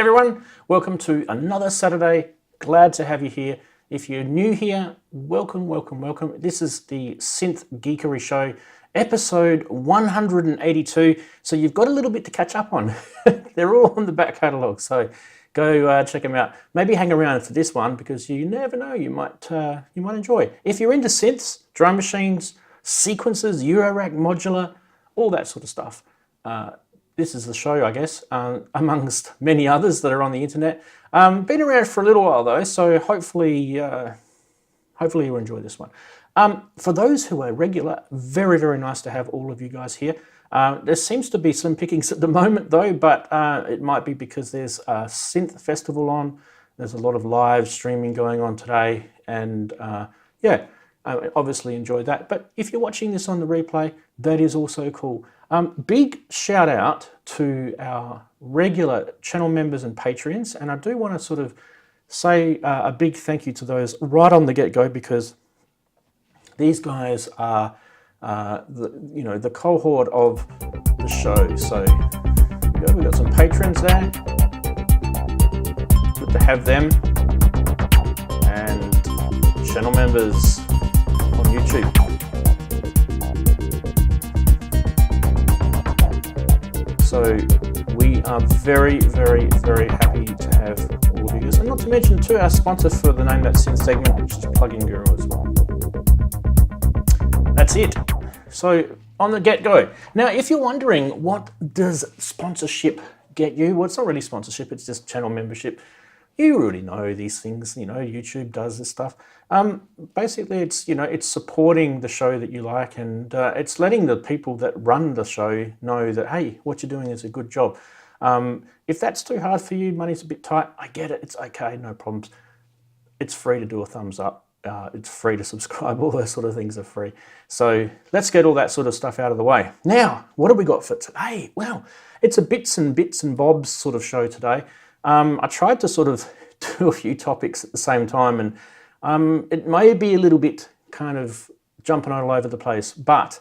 everyone, welcome to another Saturday. Glad to have you here. If you're new here, welcome, welcome, welcome. This is the Synth Geekery show, episode 182. So you've got a little bit to catch up on. They're all on the back catalogue, so go check them out. Maybe hang around for this one because you never know, you might enjoy. If you're into synths, drum machines, sequencers, eurorack, modular, all that sort of stuff, this is the show, I guess, amongst many others that are on the internet. Been around for a little while though, so hopefully you'll enjoy this one. For those who are regular, very, very nice to have all of you guys here. There seems to be some pickings at the moment though, but it might be because there's a synth festival on. There's a lot of live streaming going on today, and yeah, obviously enjoy that. But if you're watching this on the replay, that is also cool. Big shout out to our regular channel members and patrons, and I do want to sort of say a big thank you to those right on the get-go, because these guys are the cohort of the show. So we've got some patrons there. Good to have them, and channel members on YouTube. So we are very, very, very happy to have all of you guys. And not to mention too, our sponsor for the Name That Synth segment, which is Plugin Guru as well. That's it. So on the get-go. Now, if you're wondering, what does sponsorship get you? Well, it's not really sponsorship, it's just channel membership. You already know these things, YouTube does this stuff. Basically, it's supporting the show that you like, and it's letting the people that run the show know that, hey, what you're doing is a good job. If that's too hard for you, money's a bit tight, I get it, it's okay, no problems. It's free to do a thumbs up. It's free to subscribe, all those sort of things are free. So let's get all that sort of stuff out of the way. Now, what have we got for today? Well, it's a bits and bobs sort of show today. I tried to sort of do a few topics at the same time, and it may be a little bit kind of jumping all over the place, but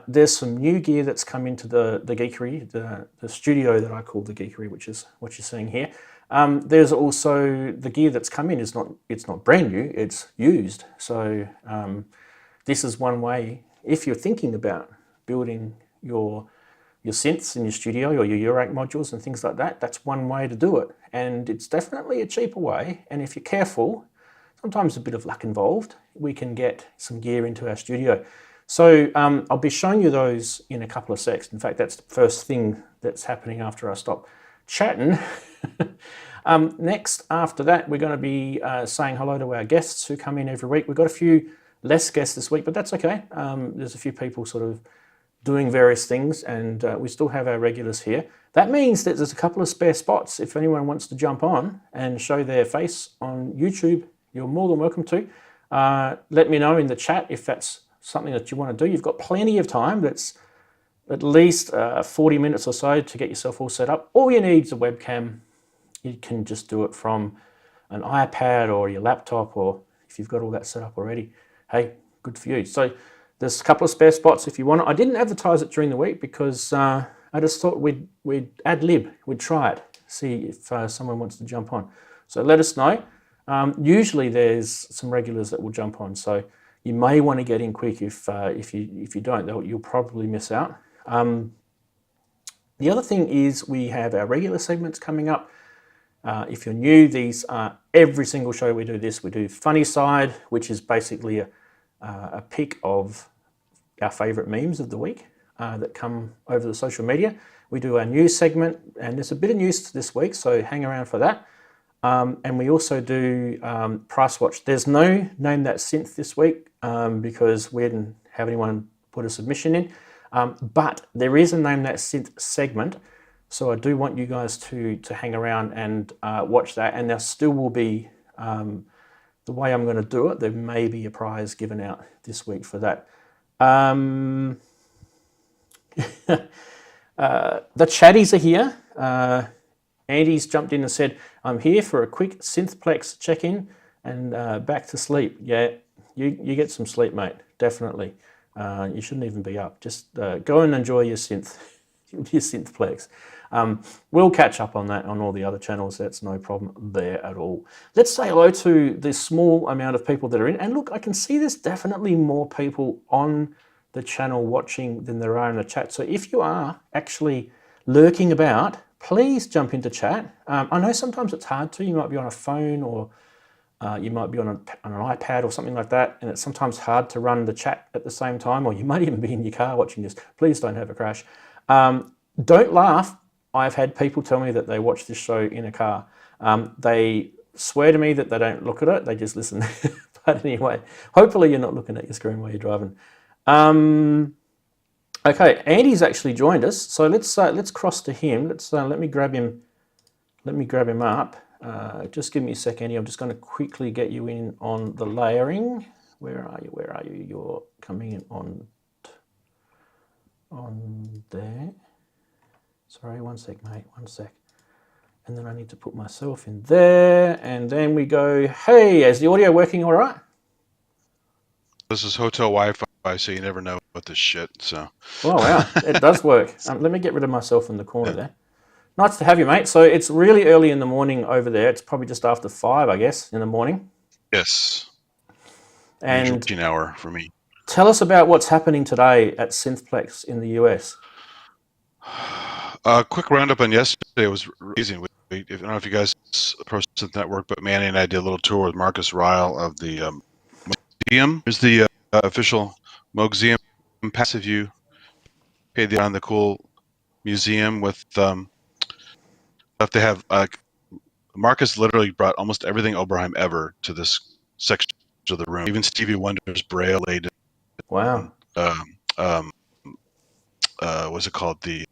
there's some new gear that's come into the Geekery, the studio that I call the Geekery, which is what you're seeing here. There's also the gear that's come in. It's not brand new, it's used. So this is one way, if you're thinking about building your synths in your studio or your eurorack modules and things like that, that's one way to do it. And it's definitely a cheaper way. And if you're careful, sometimes a bit of luck involved, we can get some gear into our studio. So I'll be showing you those in a couple of secs. In fact, that's the first thing that's happening after I stop chatting. Next, after that, we're going to be saying hello to our guests who come in every week. We've got a few less guests this week, but that's okay. There's a few people sort of doing various things, and we still have our regulars here. That means that there's a couple of spare spots. If anyone wants to jump on and show their face on YouTube, you're more than welcome to. Let me know in the chat if that's something that you want to do. You've got plenty of time. That's at least 40 minutes or so to get yourself all set up. All you need is a webcam. You can just do it from an iPad or your laptop, or if you've got all that set up already, hey, good for you. So there's a couple of spare spots if you want it. I didn't advertise it during the week because I just thought we'd ad lib, we'd try it, see if someone wants to jump on. So let us know. Usually there's some regulars that will jump on, so you may want to get in quick. If you don't, you'll probably miss out. The other thing is we have our regular segments coming up. If you're new, these are every single show we do this. We do Funny Side, which is basically a pick of our favourite memes of the week that come over the social media. We do our news segment, and there's a bit of news this week, so hang around for that. And we also do Price Watch. There's no Name That Synth this week because we didn't have anyone put a submission in. But there is a Name That Synth segment, so I do want you guys to hang around and watch that. And there still will be, the way I'm going to do it, there may be a prize given out this week for that. The chatties are here. Andy's jumped in and said, I'm here for a quick SynthPlex check-in and back to sleep. Yeah, you get some sleep, mate, definitely. You shouldn't even be up. Just go and enjoy your synth. your SynthPlex. We'll catch up on that on all the other channels. That's no problem there at all. Let's say hello to the small amount of people that are in. And look, I can see there's definitely more people on the channel watching than there are in the chat. So if you are actually lurking about, please jump into chat. I know sometimes it's hard to. You might be on a phone or you might be on an iPad or something like that, and it's sometimes hard to run the chat at the same time, or you might even be in your car watching this. Please don't have a crash. Don't laugh. I've had people tell me that they watch this show in a car. They swear to me that they don't look at it, they just listen. But anyway, hopefully you're not looking at your screen while you're driving. Okay, Andy's actually joined us, so let's cross to him. Let me grab him. Let me grab him up. Just give me a sec, Andy. I'm just going to quickly get you in on the layering. Where are you? Where are you? You're coming in on there. Sorry, one sec, mate. One sec. And then I need to put myself in there. And then we go, hey, is the audio working all right? This is hotel Wi-Fi, so you never know with this shit. So. Oh, wow. It does work. Let me get rid of myself in the corner there. Nice to have you, mate. So it's really early in the morning over there. It's probably just after 5, I guess, in the morning. Yes. And an hour for me. Tell us about what's happening today at SynthPlex in the US. Quick roundup on yesterday. It was amazing. I don't know if you guys approached the network, but Manny and I did a little tour with Marcus Ryle of the museum. Here's the official Museum pass if you paid on the cool museum with stuff they have. Marcus literally brought almost everything Oberheim ever to this section of the room. Even Stevie Wonder's Braille laid. Wow. What's it called? The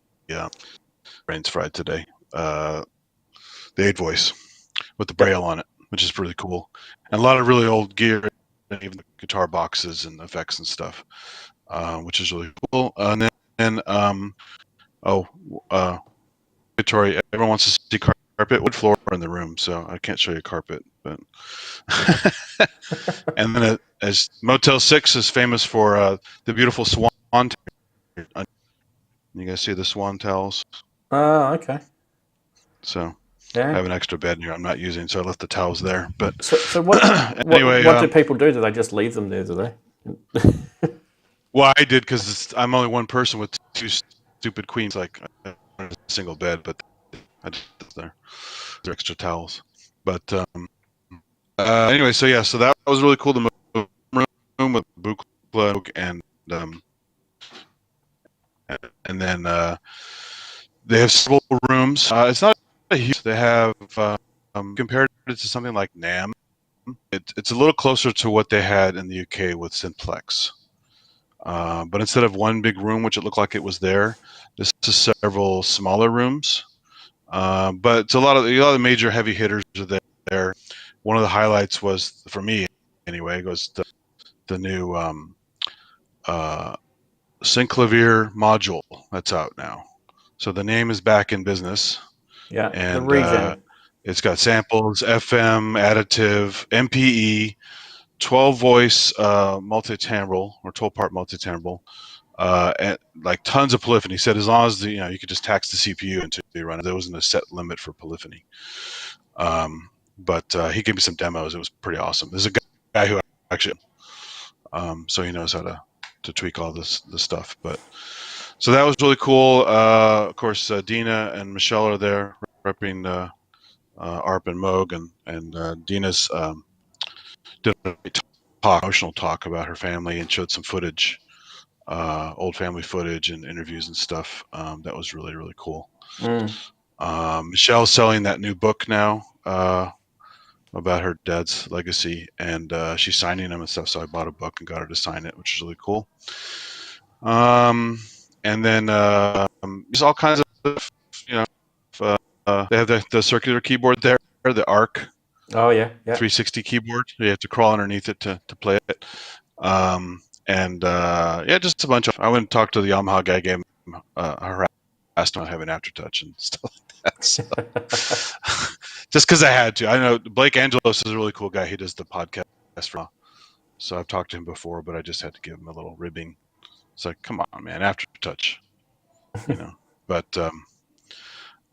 brain's fried today. The 8-voice with the Braille on it, which is really cool. And a lot of really old gear, even the guitar boxes and effects and stuff, which is really cool. And then, Victoria, everyone wants to see carpet, wood floor in the room, so I can't show you carpet. But and then as Motel 6 is famous for the beautiful swan. You guys see the swan towels? Oh, okay. So yeah. I have an extra bed here I'm not using, so I left the towels there. But so what? Anyway, what do people do? Do they just leave them there? Do they? Well, I did because I'm only one person with 2 stupid queens. Like I a single bed, but I just there. They're extra towels. But anyway, so yeah, so that was really cool. The room with Buchla and then they have several rooms. It's not a huge. They have compared it to something like NAMM. It's a little closer to what they had in the UK with SynthPlex. But instead of one big room, which it looked like it was there, this is several smaller rooms. But it's a lot of the major heavy hitters are there. One of the highlights was, for me anyway, was the new Synclavier module that's out now. So the name is back in business. Yeah, and the Regen. It's got samples, FM, additive, MPE, 12-voice multi-timbral or 12-part multi-timbral, and like tons of polyphony. He said as long as you could just tax the CPU until you run it. There wasn't a set limit for polyphony. But he gave me some demos. It was pretty awesome. There's a guy who actually, so he knows how to tweak all this stuff. But so that was really cool. Of course, Dina and Michelle are there repping ARP and Moog, and Dina's did a emotional talk about her family and showed some footage, old family footage and interviews and stuff. That was really, really cool. Michelle's selling that new book now about her dad's legacy, and she's signing them and stuff. So I bought a book and got her to sign it, which is really cool. And then there's all kinds of, they have the circular keyboard there, the ARC. Oh yeah, 360 keyboard. You have to crawl underneath it to play it. Yeah, just a bunch of. I went and talked to the Yamaha guy, gave him harassed on having aftertouch and stuff like that. So, just because I had to. I know Blake Angelos is a really cool guy. He does the podcast for. So I've talked to him before, but I just had to give him a little ribbing. It's like, come on, man, aftertouch. But so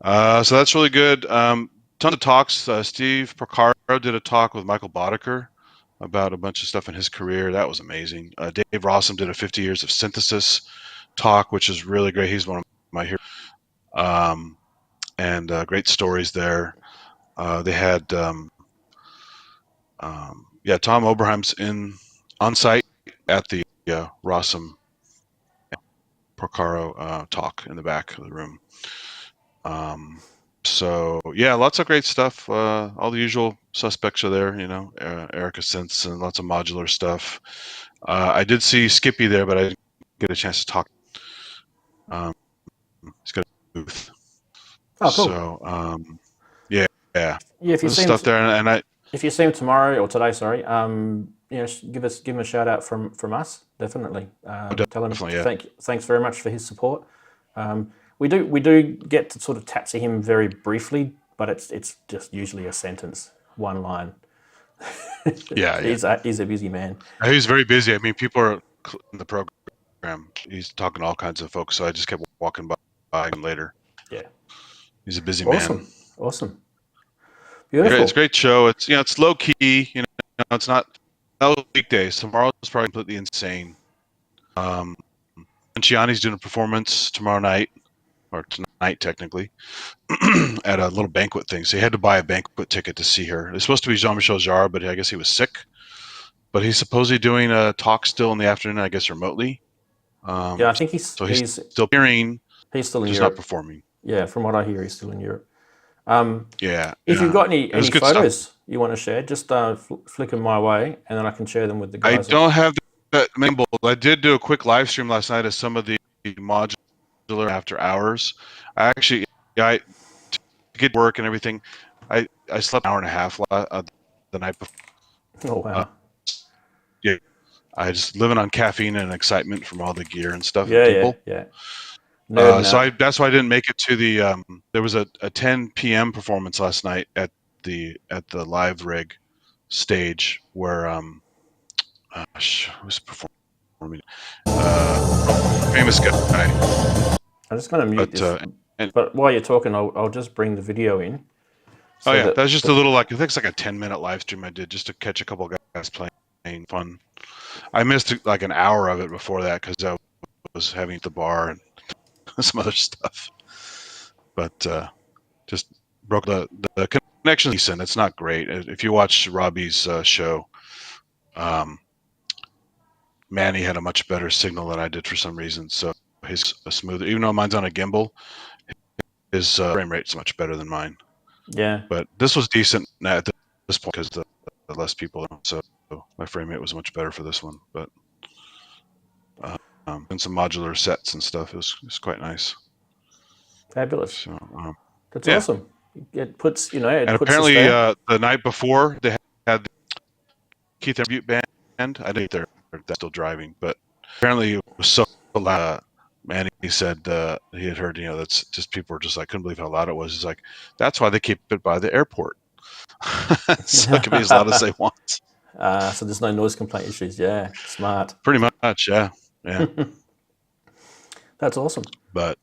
that's really good. Tons of talks. Steve Porcaro did a talk with Michael Boddicker about a bunch of stuff in his career. That was amazing. Dave Rossum did a 50 years of synthesis talk, which is really great. He's one of my heroes. And great stories there. They had Tom Oberheim's on site at the Rossum Porcaro talk in the back of the room. So yeah, lots of great stuff. All the usual suspects are there, Erica Synths and lots of modular stuff. I did see Skippy there, but I didn't get a chance to talk. He's got a booth. Oh, cool. So yeah. If you There's see stuff there, and if you see him tomorrow or today, sorry, give him a shout out from us, definitely. Tell him thanks very much for his support. We do get to sort of tatsy him very briefly, but it's just usually a sentence, one line. Yeah. He's a busy man. He's very busy. I mean, people are in the program. He's talking to all kinds of folks, so I just kept walking by him later. Yeah. He's a busy man. Awesome. Beautiful. It's a great show. It's low key. It's not weekdays. Tomorrow's probably completely insane. Ciani's doing a performance tomorrow night, or tonight technically, at a little banquet thing. So he had to buy a banquet ticket to see her. It's supposed to be Jean-Michel Jarre, but I guess he was sick. But he's supposedly doing a talk still in the afternoon, I guess remotely. I think he's still hearing. He's still in just Europe. Not performing. Yeah, from what I hear, he's still in Europe. If you've got any photos stuff you want to share, just flick them my way, and then I can share them with the guys. I don't have that many. I did do a quick live stream last night of some of the modular after hours. I to get work and everything. I slept an hour and a half the night before. Oh wow! Yeah, I just living on caffeine and excitement from all the gear and stuff. Yeah. So that's why I didn't make it to the. There was a 10 p.m. performance last night at the live rig stage where who's performing? Famous guy. I'm just going to mute this. But while you're talking, I'll just bring the video in. So that's just a little I think it's like a 10-minute live stream I did just to catch a couple guys playing fun. I missed like an hour of it before that because I was having the bar and some other stuff. But just broke the connection. Decent. It's not great. If you watch Robbie's show, Manny had a much better signal than I did for some reason. So his smoother, even though mine's on a gimbal, his frame rate's much better than mine. Yeah. But this was decent at this point because the less people, so my frame rate was much better for this one. But and some modular sets and stuff. It was quite nice. Fabulous. So, that's awesome. It puts and apparently the night before they had the Keith Tribute Band. I think they're still driving, but apparently it was so loud. And he said he had heard, that's just people were just like couldn't believe how loud it was. He's like, that's why they keep it by the airport, so it can be as loud as they want. So there's no noise complaint issues. Yeah, smart. Pretty much, yeah. That's awesome. But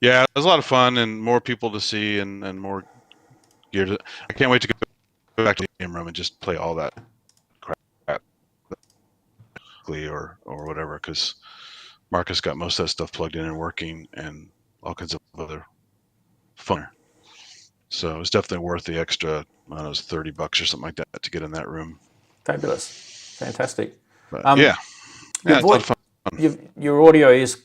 yeah, it was a lot of fun and more people to see and more gear. I can't wait to go back to the game room and just play all that crap or whatever, because Marcus got most of that stuff plugged in and working and all kinds of other fun. So it's definitely worth the extra, I don't know, $30 or something like that to get in that room. Fabulous. Fantastic. But, it's a lot of fun. Your audio is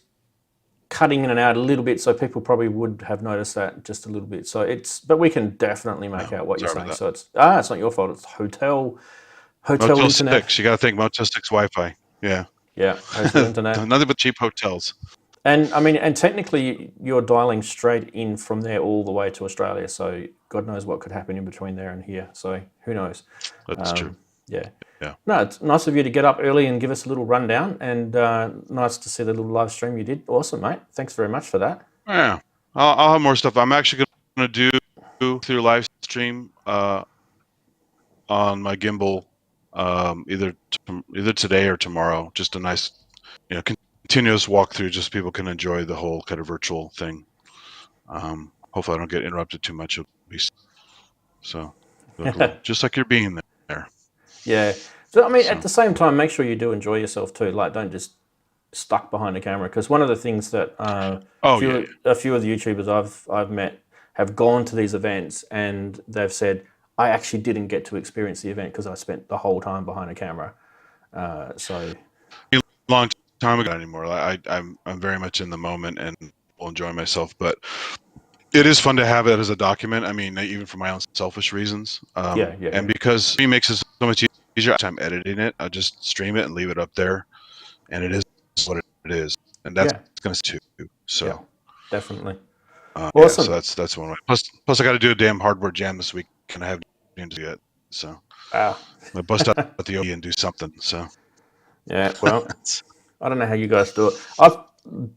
cutting in and out a little bit, so people probably would have noticed that just a little bit. So but we can definitely make out what you're saying. So it's not your fault. It's hotel Motel internet. 6. You got to think Motel 6 Wi-Fi. Yeah. Yeah. Hotel internet. Nothing but cheap hotels. And I mean, and technically you're dialing straight in from there all the way to Australia. So God knows what could happen in between there and here. So who knows? That's true. Yeah. Yeah. No, it's nice of you to get up early and give us a little rundown, and nice to see the little live stream you did. Awesome, mate. Thanks very much for that. Yeah. I'll have more stuff. I'm actually going to do through live stream on my gimbal either today or tomorrow. Just a nice, continuous walkthrough, just so people can enjoy the whole kind of virtual thing. Hopefully I don't get interrupted too much. So just like you're being there. Yeah. So I mean, at the same time, make sure you do enjoy yourself too. Like, don't just stuck behind a camera. Because one of the things that a few of the YouTubers I've met have gone to these events and they've said, I actually didn't get to experience the event because I spent the whole time behind a camera. So long time ago anymore. I'm very much in the moment and will enjoy myself, but it is fun to have it as a document. I mean, even for my own selfish reasons. And because it makes it so much easier. I'm editing it. I just stream it and leave it up there, and it is what it is, and that's going to too. So definitely. Awesome. Yeah, so that's one way. Plus, I got to do a damn hardware jam this week, and I haven't do yet. So I bust out the OE and do something. So yeah, well, I don't know how you guys do it.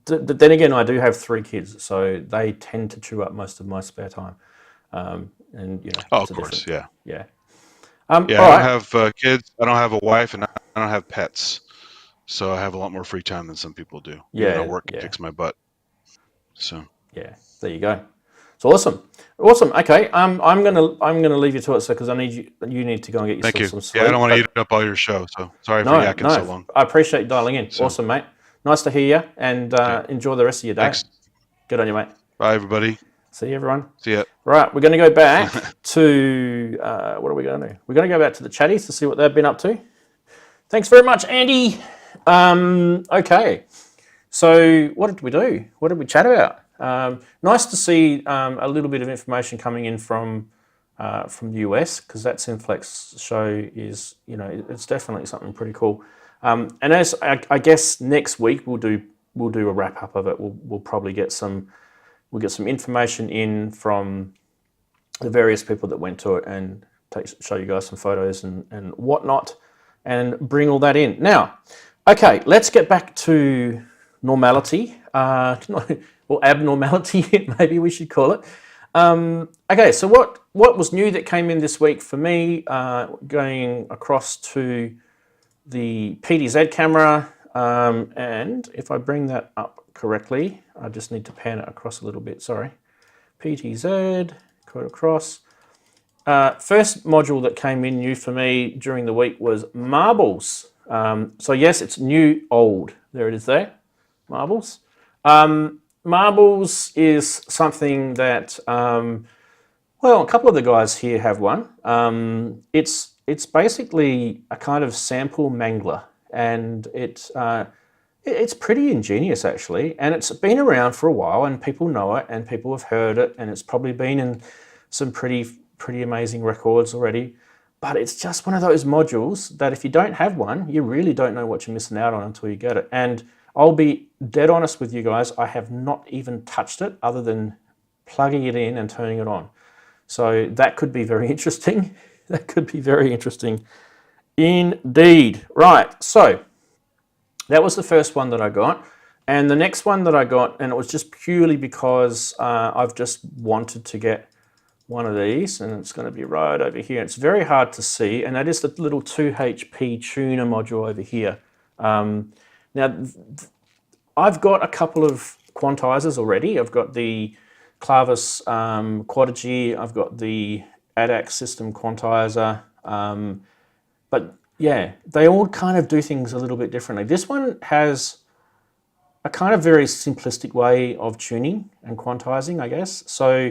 Then again, I do have 3 kids, so they tend to chew up most of my spare time. And you know, of course, yeah. I don't have kids. I don't have a wife, and I don't have pets, so I have a lot more free time than some people do. Yeah, even though work kicks my butt. So yeah, there you go. It's awesome. Okay, I'm gonna leave you to it, so because I need you need to go and get yourself some sleep. Yeah, I don't want to eat up all your show, so sorry for yakking so long. I appreciate you dialing in. So. Awesome, mate. Nice to hear you, and enjoy the rest of your day. Thanks. Good on you, mate. Bye, everybody. See you, everyone. See ya. Right, we're going to go back to, what are we going to do? We're going to go back to the chatties to see what they've been up to. Thanks very much, Andy. Okay, so what did we do? What did we chat about? Nice to see a little bit of information coming in from the US, because that SynthPlex show is, you know, it's definitely something pretty cool. And as I guess next week we'll do a wrap up of it. We'll probably get some information in from the various people that went to it and show you guys some photos and whatnot, and bring all that in. Now, okay, let's get back to normality, or abnormality, maybe we should call it. Okay, so what was new that came in this week for me, going across to the PTZ camera, and if I bring that up correctly, I just need to pan it across a little bit, sorry. PTZ, go across. First module that came in new for me during the week was marbles. So yes, it's new, old. There it is there, marbles. Marbles is something that, well, a couple of the guys here have one. It's basically a kind of sample mangler, and it's pretty ingenious actually, and it's been around for a while, and people know it, and people have heard it, and it's probably been in some pretty amazing records already. But it's just one of those modules that if you don't have one, you really don't know what you're missing out on until you get it. And I'll be dead honest with you guys, I have not even touched it other than plugging it in and turning it on. So that could be very interesting. That could be very interesting indeed. Right, so that was the first one that I got. And the next one that I got, and it was just purely because I've just wanted to get one of these, and it's going to be right over here. It's very hard to see, and that is the little 2HP tuner module over here. Now, I've got a couple of quantizers already. I've got the Clavis Quadigy, I've got the ADAC system quantizer, but yeah, they all kind of do things a little bit differently. This one has a kind of very simplistic way of tuning and quantizing, I guess. So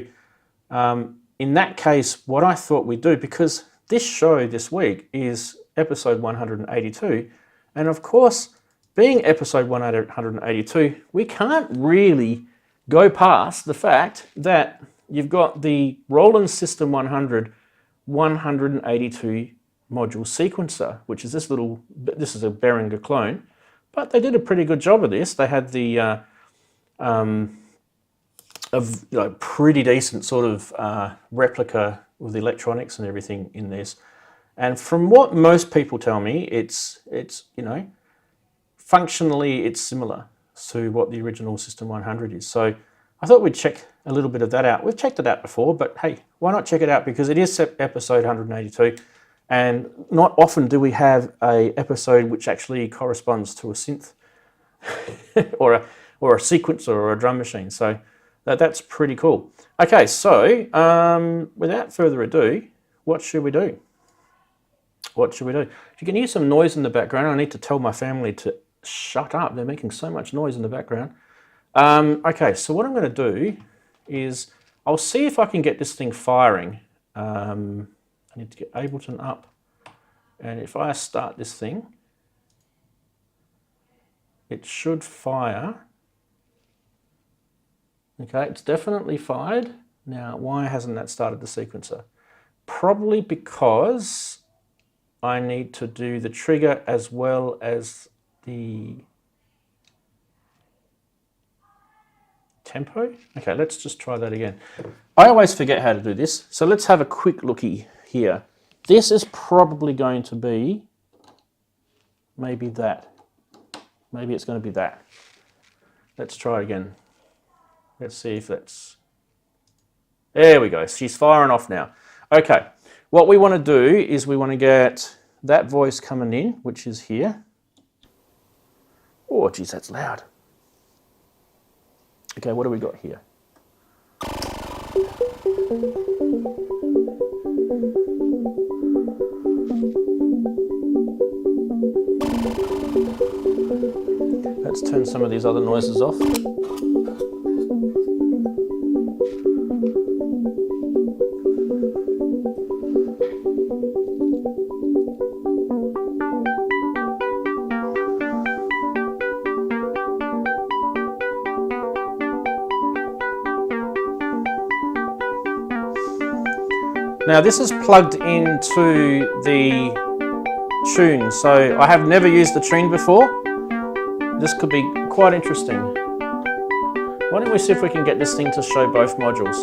in that case, what I thought we'd do, because this show this week is episode 182, and of course, being episode 182, we can't really go past the fact that you've got the Roland System 100 182 module sequencer, which is this is a Behringer clone, but they did a pretty good job of this. They had the pretty decent sort of replica with the electronics and everything in this. And from what most people tell me, it's you know, functionally it's similar to what the original System 100 is. So I thought we'd check a little bit of that out. We've checked it out before, but hey, why not check it out? Because it is episode 182, and not often do we have a episode which actually corresponds to a synth or a sequencer or a drum machine. So That's pretty cool. Okay, so without further ado, what should we do? What should we do? If you can hear some noise in the background, I need to tell my family to shut up. They're making so much noise in the background. Okay, so what I'm going to do is I'll see if I can get this thing firing. I need to get Ableton up. And if I start this thing, it should fire. Okay, it's definitely fired. Now, why hasn't that started the sequencer? Probably because I need to do the trigger as well as the tempo. Okay, let's just try that again. I always forget how to do this, so let's have a quick looky here. This is probably going to be maybe that. Maybe it's going to be that. Let's try again. Let's see if that's... There we go. She's firing off now. Okay. What we want to do is we want to get that voice coming in, which is here. Oh, geez, that's loud. Okay, what do we got here? Let's turn some of these other noises off. Now this is plugged into the tune, so I have never used the tune before. This could be quite interesting. Why don't we see if we can get this thing to show both modules?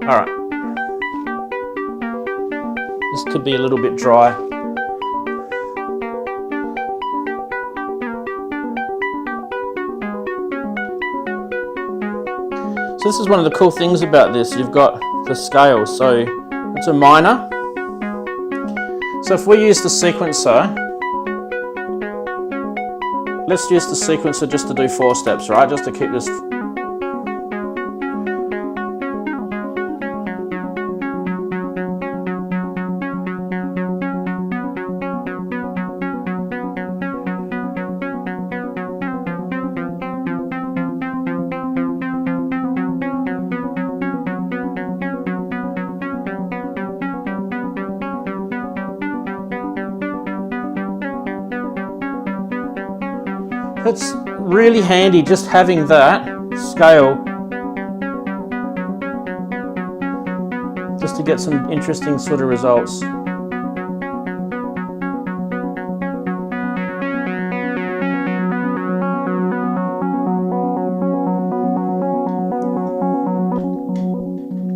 All right. This could be a little bit dry. So this is one of the cool things about this. You've got the scale, so it's a minor. So if we use the sequencer, let's use the sequencer just to do 4 steps, right? Just to keep this. It's really handy just having that scale just to get some interesting sort of results.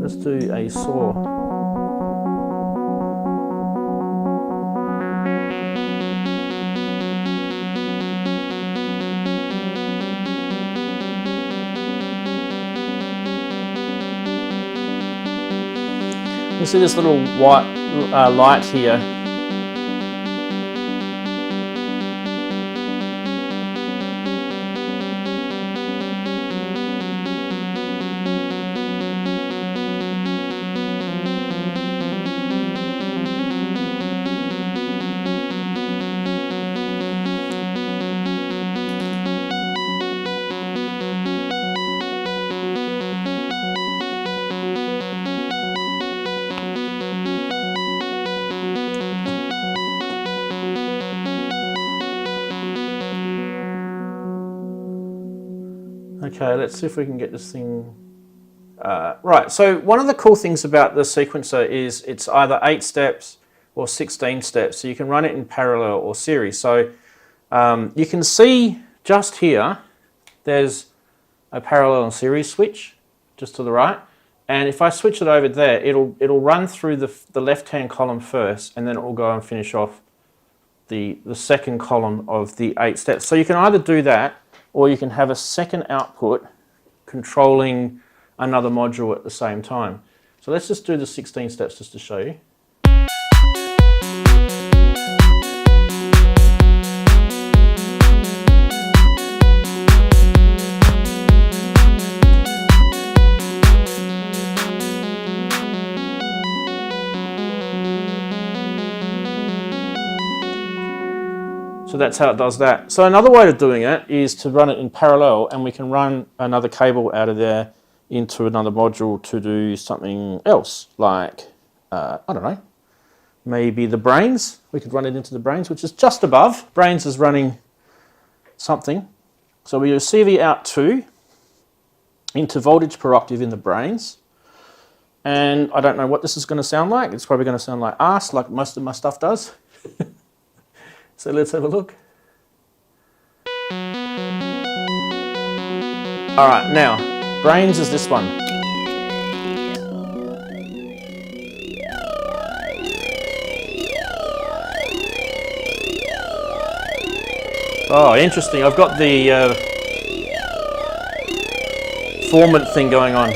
Let's do a saw. You see this little white light here. Okay, let's see if we can get this thing... right, so one of the cool things about the sequencer is it's either 8 steps or 16 steps, so you can run it in parallel or series. So you can see just here, there's a parallel and series switch just to the right, and if I switch it over there, it'll run through the left-hand column first, and then it will go and finish off the second column of the 8 steps. So you can either do that, or you can have a second output controlling another module at the same time. So let's just do the 16 steps just to show you. that's how it does that. So another way of doing it is to run it in parallel, and we can run another cable out of there into another module to do something else, like, I don't know, maybe the brains. We could run it into the brains, which is just above. Brains is running something. So we use CV out 2 into voltage per octave in the brains. And I don't know what this is going to sound like. It's probably going to sound like arse, like most of my stuff does. So let's have a look. All right, now, brains is this one. Oh, interesting. I've got the formant thing going on.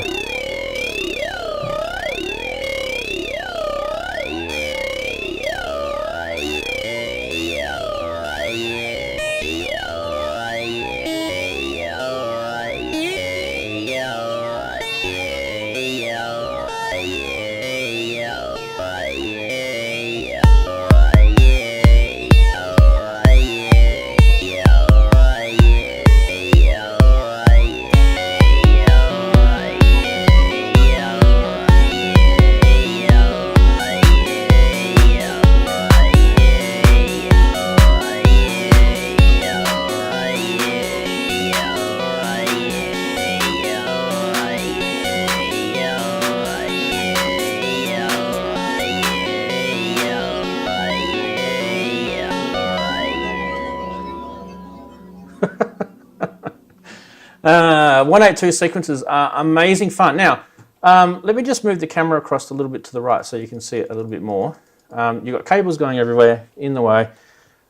Uh, 182 sequences are amazing fun. Now, let me just move the camera across a little bit to the right so you can see it a little bit more. You've got cables going everywhere, in the way.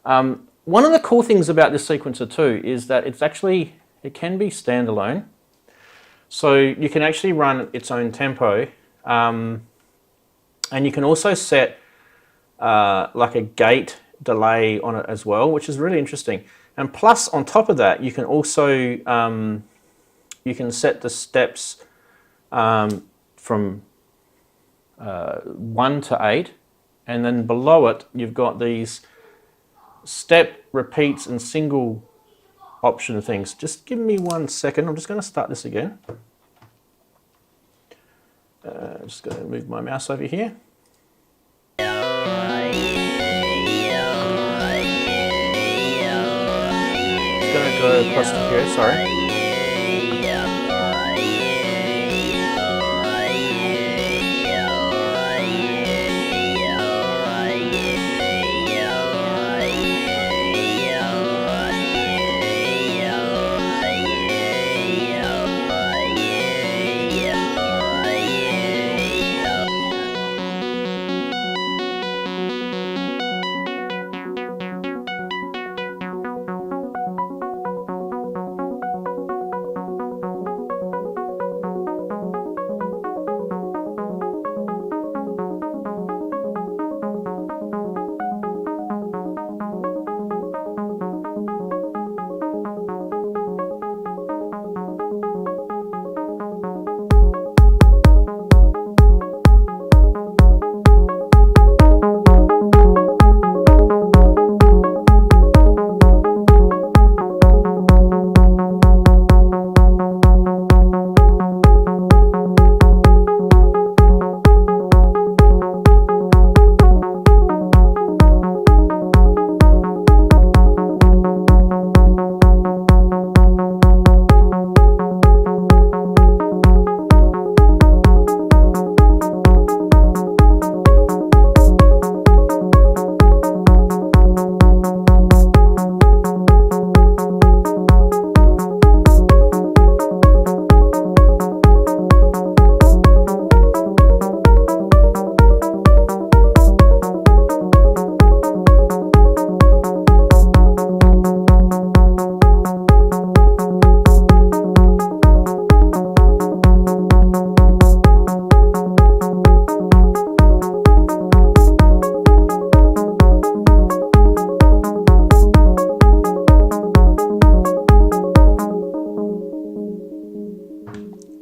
One of the cool things about this sequencer too is that it can be standalone. So you can actually run its own tempo. And you can also set like a gate delay on it as well, which is really interesting. And plus, on top of that, you can also you can set the steps from 1 to 8, and then below it, you've got these step, repeats, and single option things. Just give me 1 second. I'm just going to start this again. Just going to move my mouse over here. Going to go across to here, sorry.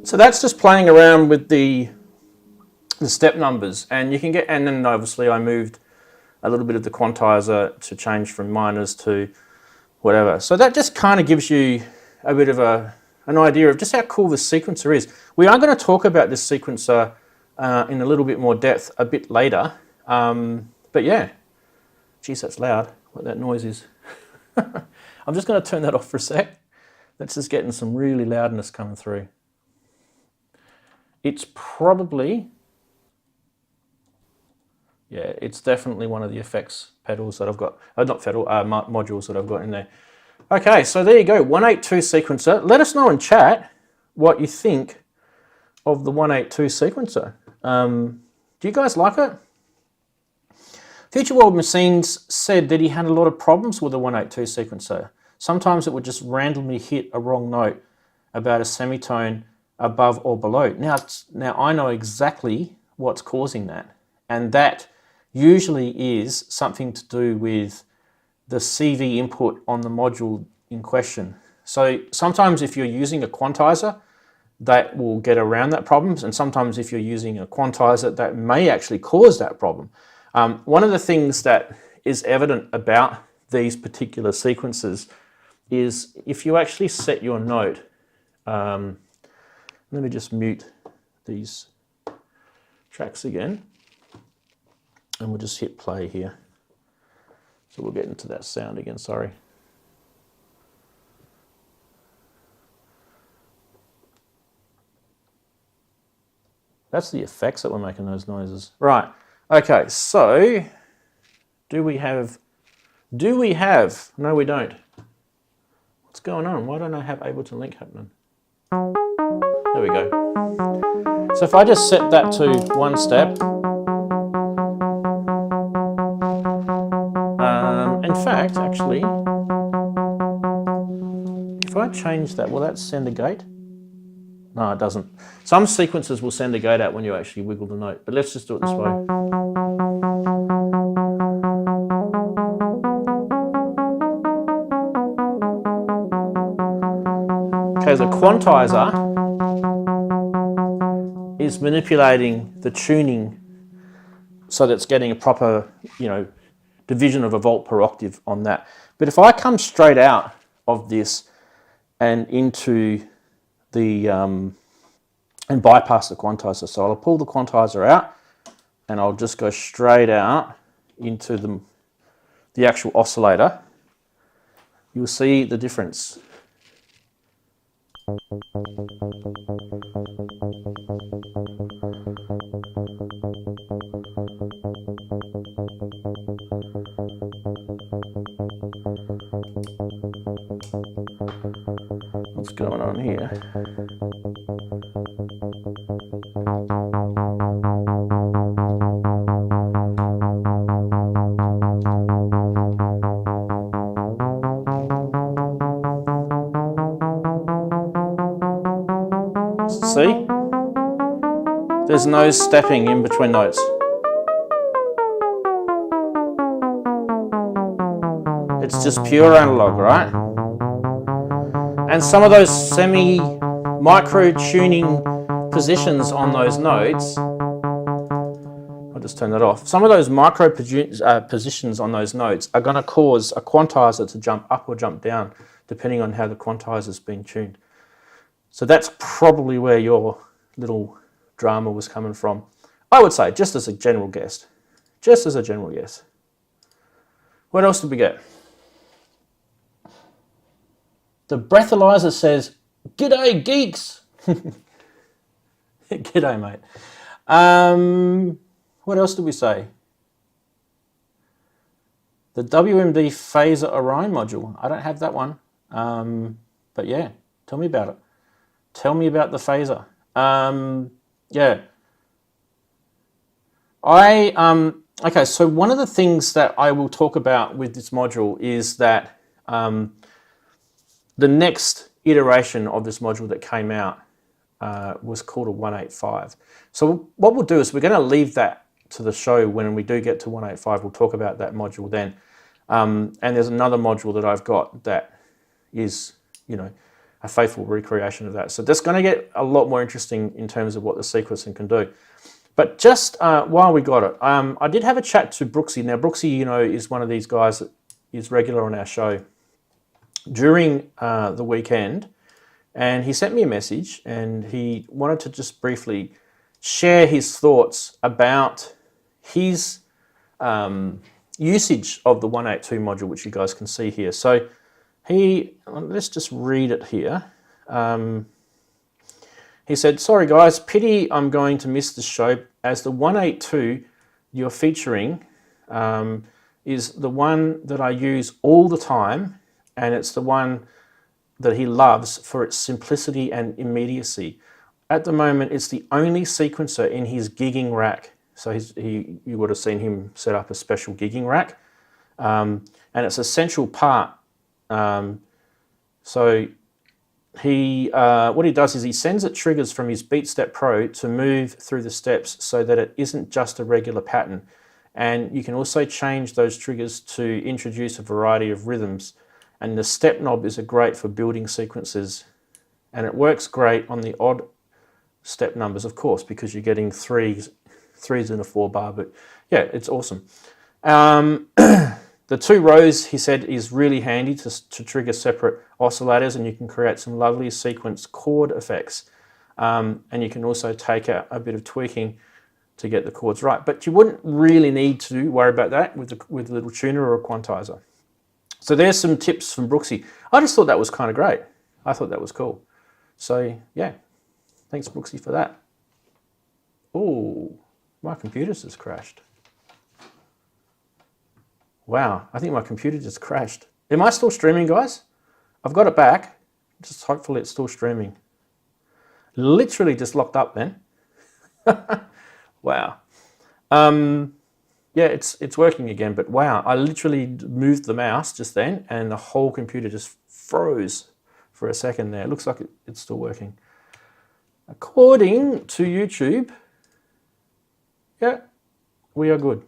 So that's just playing around with the step numbers, and you can get, and then obviously I moved a little bit of the quantizer to change from minors to whatever. So that just kind of gives you a bit of an idea of just how cool this sequencer is. We are going to talk about this sequencer in a little bit more depth a bit later. But yeah, geez, that's loud, what that noise is. I'm just going to turn that off for a sec. That's just getting some really loudness coming through. It's probably, yeah, it's definitely one of the effects pedals that I've got, not pedal, modules that I've got in there. Okay, so there you go, 182 sequencer. Let us know in chat what you think of the 182 sequencer. Do you guys like it? Future World Machines said that he had a lot of problems with the 182 sequencer. Sometimes it would just randomly hit a wrong note about a semitone above or below. Now I know exactly what's causing that, and that usually is something to do with the CV input on the module in question. So sometimes if you're using a quantizer, that will get around that problem, and sometimes if you're using a quantizer, that may actually cause that problem. One of the things that is evident about these particular sequences is if you actually set your note, let me just mute these tracks again, and we'll just hit play here. So we'll get into that sound again, sorry. That's the effects that were making those noises. Right, okay, so do we have, no we don't. What's going on? Why don't I have able to link happening? There we go. So if I just set that to one step, in fact, actually, if I change that, will that send a gate? No, it doesn't. Some sequences will send a gate out when you actually wiggle the note, but let's just do it this way. Okay, the quantizer is manipulating the tuning so that it's getting a proper, division of a volt per octave on that. But if I come straight out of this and into the and bypass the quantizer, so I'll pull the quantizer out and I'll just go straight out into the actual oscillator, you'll see the difference. What's going on here? See? There's no stepping in between notes. It's just pure analog, right? And some of those semi-micro tuning positions on those notes, I'll just turn that off. Some of those micro positions on those notes are going to cause a quantizer to jump up or jump down, depending on how the quantizer's been tuned. So that's probably where your little drama was coming from. I would say, just as a general guess. Just as a general guess. What else did we get? The breathalyzer says, "G'day, geeks." G'day, mate. What else did we say? The WMD phaser Orion module. I don't have that one. But yeah, tell me about it. Tell me about the phaser. Yeah. Okay, so one of the things that I will talk about with this module is that the next iteration of this module that came out was called a 185. So what we'll do is we're going to leave that to the show when we do get to 185. We'll talk about that module then. And there's another module that I've got that is, a faithful recreation of that. So that's going to get a lot more interesting in terms of what the sequencing can do. But just while we got it, I did have a chat to Brooksy. Now, Brooksy, is one of these guys that is regular on our show. during the weekend, and he sent me a message, and he wanted to just briefly share his thoughts about his usage of the 182 module, which you guys can see here. So let's just read it here. He said, "Sorry guys, pity I'm going to miss the show, as the 182 you're featuring is the one that I use all the time, and it's the one that he loves for its simplicity and immediacy. At the moment, it's the only sequencer in his gigging rack." So you would have seen him set up a special gigging rack, and it's a central part. So what he does is he sends it triggers from his BeatStep Pro to move through the steps so that it isn't just a regular pattern. And you can also change those triggers to introduce a variety of rhythms. And the step knob is great for building sequences. And it works great on the odd step numbers, of course, because you're getting threes in a 4-bar. But yeah, it's awesome. The 2 rows, he said, is really handy to trigger separate oscillators, and you can create some lovely sequence chord effects. And you can also take out a bit of tweaking to get the chords right. But you wouldn't really need to worry about that with a little tuner or a quantizer. So there's some tips from Brooksy. I just thought that was kind of great. I thought that was cool. So yeah, thanks Brooksy for that. Oh, my computer's just crashed. Wow, I think my computer just crashed. Am I still streaming, guys? I've got it back. Just hopefully it's still streaming. Literally just locked up then. Wow. Yeah, it's working again, but wow, I literally moved the mouse just then and the whole computer just froze for a second there. It looks like it's still working. According to YouTube, yeah, we are good.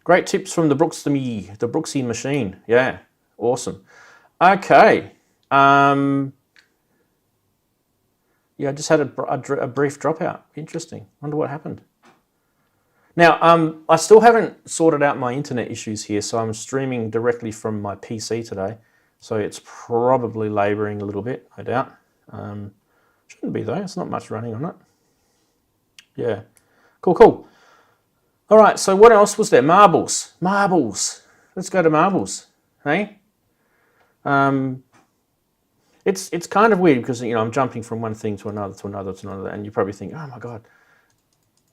Great tips from the Brooksy machine. Yeah, awesome. Okay. Yeah, I just had a brief dropout. Interesting. Wonder what happened. Now, I still haven't sorted out my internet issues here, so I'm streaming directly from my PC today. So it's probably labouring a little bit, I doubt. Shouldn't be though, it's not much running on it. Yeah, cool. All right, so what else was there? Marbles. Let's go to marbles, hey? It's kind of weird because, you know, I'm jumping from one thing to another, and you probably think, oh my God,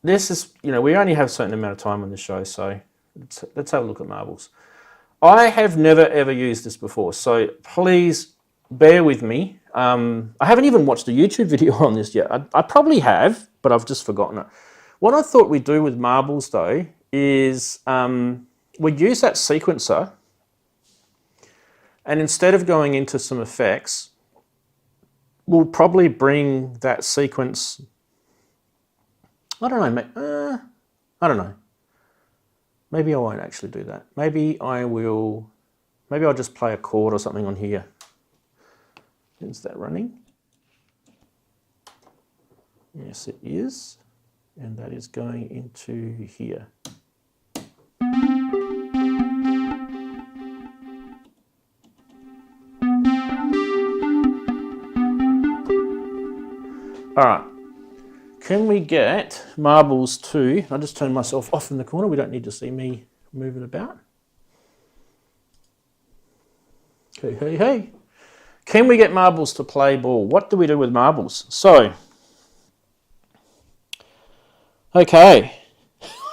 this is, you know, we only have a certain amount of time on the show, so let's have a look at marbles. I have never ever used this before, so please bear with me. I haven't even watched a YouTube video on this yet. I probably have, but I've just forgotten it. What I thought we'd do with marbles though is we'd use that sequencer, and instead of going into some effects, we'll probably bring that sequence, I don't know. Maybe I won't actually do that. Maybe I'll just play a chord or something on here. Is that running? Yes, it is. And that is going into here. All right. Can we get marbles to, I'll just turn myself off in the corner. We don't need to see me moving about. Hey. Can we get marbles to play ball? What do we do with marbles? So, okay,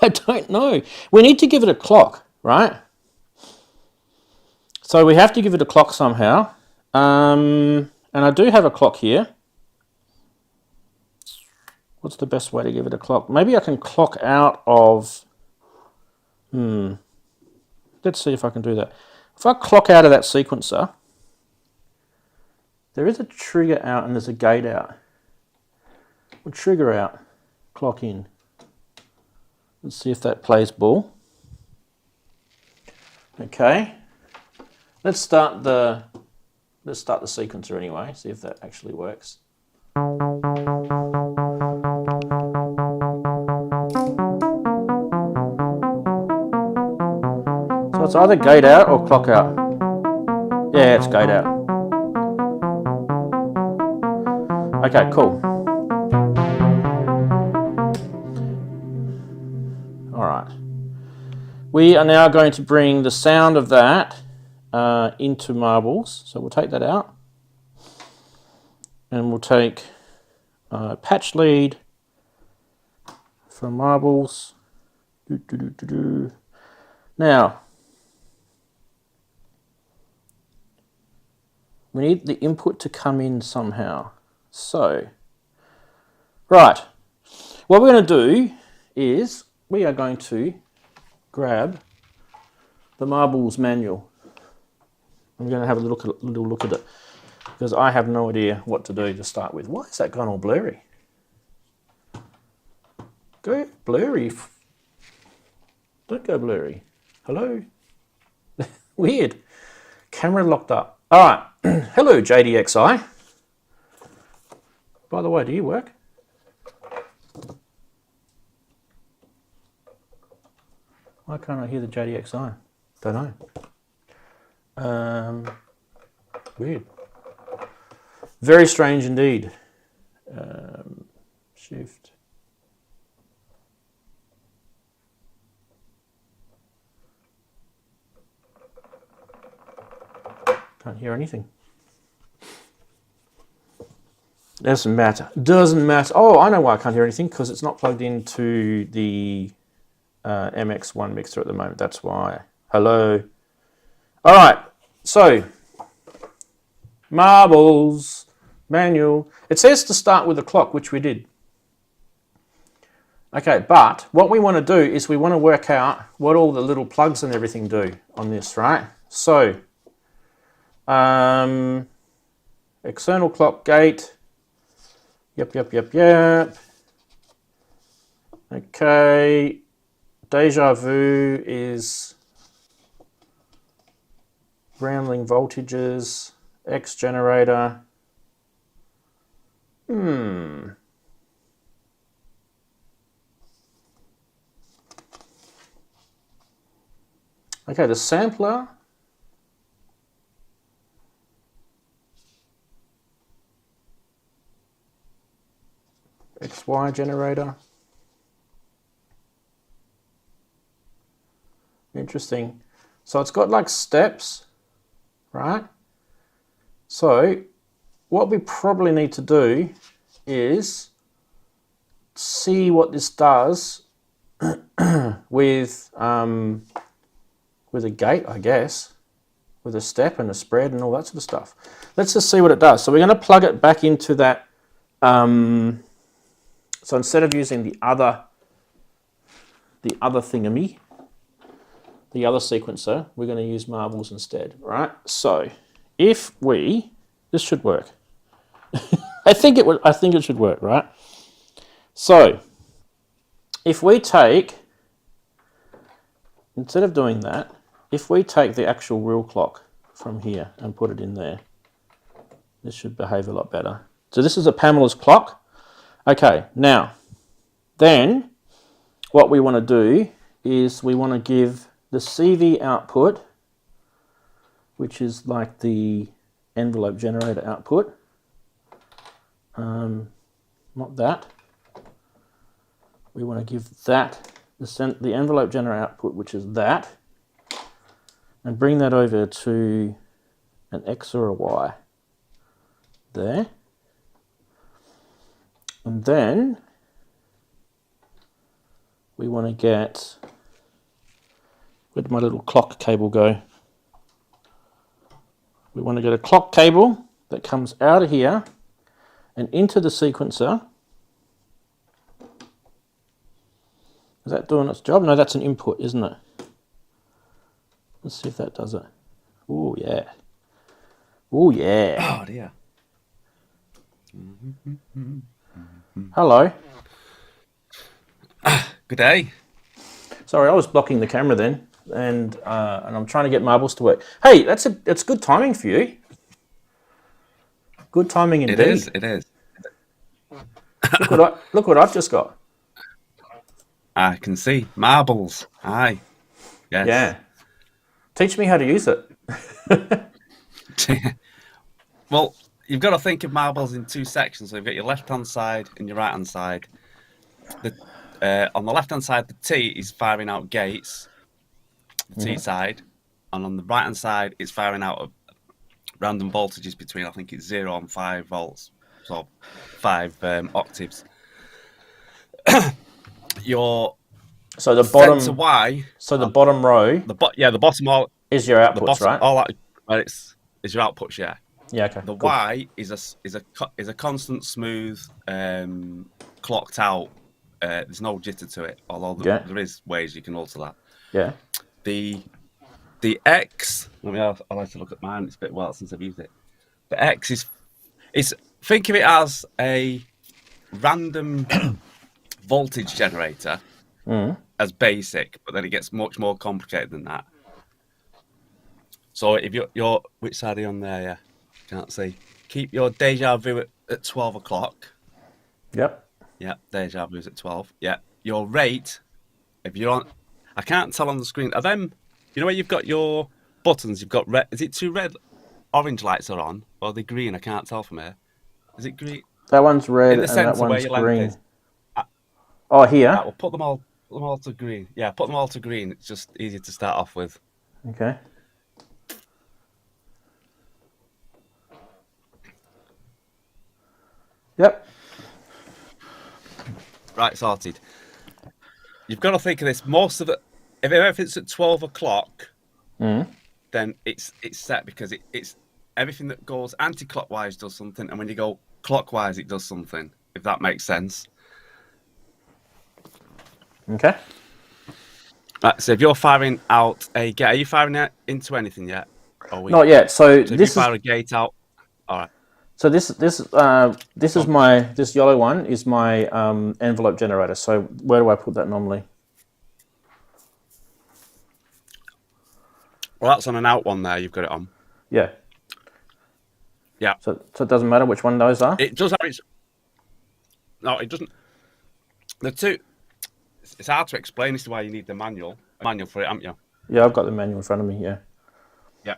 I don't know. We need to give it a clock, right? So we have to give it a clock somehow. And I do have a clock here. What's the best way to give it a clock? Maybe I can clock out of, let's see if I can do that. If I clock out of that sequencer, there is a trigger out and there's a gate out. We'll trigger out, clock in. Let's see if that plays ball. Okay. Let's start the sequencer anyway, see if that actually works. So it's either gate out or clock out. Yeah, it's gate out. Okay, cool. All right. We are now going to bring the sound of that into marbles. So we'll take that out. And we'll take patch lead from marbles. Now, we need the input to come in somehow. So, right, what we're going to do is we are going to grab the marbles manual. I'm going to have a little look at it because I have no idea what to do to start with. Why is that gone all blurry? Go blurry. Don't go blurry. Hello? Weird. Camera locked up. All right. Hello, JDXI. By the way, do you work? Why can't I hear the JDXI? Don't know. Weird. Very strange indeed. Shift. Can't hear anything. Doesn't matter. Doesn't matter. Oh, I know why I can't hear anything, because it's not plugged into the MX1 mixer at the moment. That's why. Hello. All right. So, marbles, manual. It says to start with a clock, which we did. Okay, but what we want to do is we want to work out what all the little plugs and everything do on this, right? So, external clock gate. Yep. Okay. Deja vu is grounding voltages. X generator. Okay, the sampler. XY generator. Interesting. So it's got like steps, right? So what we probably need to do is see what this does with a gate, I guess, with a step and a spread and all that sort of stuff. Let's just see what it does. So we're going to plug it back into that. So instead of using the other thingammy, the other sequencer, we're going to use marbles instead, right? So if this should work. I think it should work, right? So if we take, instead of doing that, if we take the actual real clock from here and put it in there, this should behave a lot better. So this is a Pamela's clock. Okay, now, then what we want to do is we want to give the CV output, which is like the envelope generator output, not that. We want to give that the envelope generator output, which is that, and bring that over to an X or a Y there. And then we want to get, where did my little clock cable go? We want to get a clock cable that comes out of here and into the sequencer. Is that doing its job? No, that's an input, isn't it? Let's see if that does it. Oh, yeah. Oh, yeah. Oh, dear. Hello. Good day. Sorry, I was blocking the camera then, and I'm trying to get marbles to work. Hey, that's good timing for you. Good timing indeed. It is. Look what I've just got. I can see. Marbles. Aye. Yes. Yeah. Teach me how to use it. Well, you've got to think of marbles in two sections. So you've got your left-hand side and your right-hand side. On the left-hand side, the T is firing out gates, the T side, and on the right-hand side, it's firing out random voltages between, I think it's 0 and 5 volts, so 5 octaves. Your So the center bottom Y. So the bottom row The bottom all is your outputs, the bottom, right? all that is your outputs, yeah. Yeah, okay. The cool. Y is a constant smooth, clocked out. There's no jitter to it, although there is ways you can alter that. Yeah. The X. I like to look at mine. It's a bit while since I've used it. The X is think of it as a random voltage generator as basic, but then it gets much more complicated than that. So if you're which side are you on there? Yeah, can't see. Keep your deja vu at 12 o'clock. Yep. Yeah, deja vu's at 12. Yeah, your rate. If you're on, I can't tell on the screen. Are them? You know where you've got your buttons? You've got red. Is it two red, orange lights are on, or are they green? I can't tell from here. Is it green? That one's red In the and centre that where one's your lamp green. is. Oh, here? Right, we'll put them all to green. Yeah, put them all to green. It's just easier to start off with. Okay. Yep. Right, sorted. You've got to think of this. Most of it, if everything's at 12 o'clock, then it's set because it's everything that goes anti-clockwise does something, and when you go clockwise, it does something. If that makes sense. Okay. Right, so if you're firing out a gate, are you firing it into anything yet? Not yet. So if this you fire a gate out, all right. So this is this yellow one is my envelope generator. So where do I put that normally? Well, that's on an out one there. You've got it on. Yeah. Yeah. So it doesn't matter which one those are? It does have its... No, it doesn't. The two... It's hard to explain as to why you need the manual for it, haven't you? Yeah, I've got the manual in front of me, yeah. Yeah.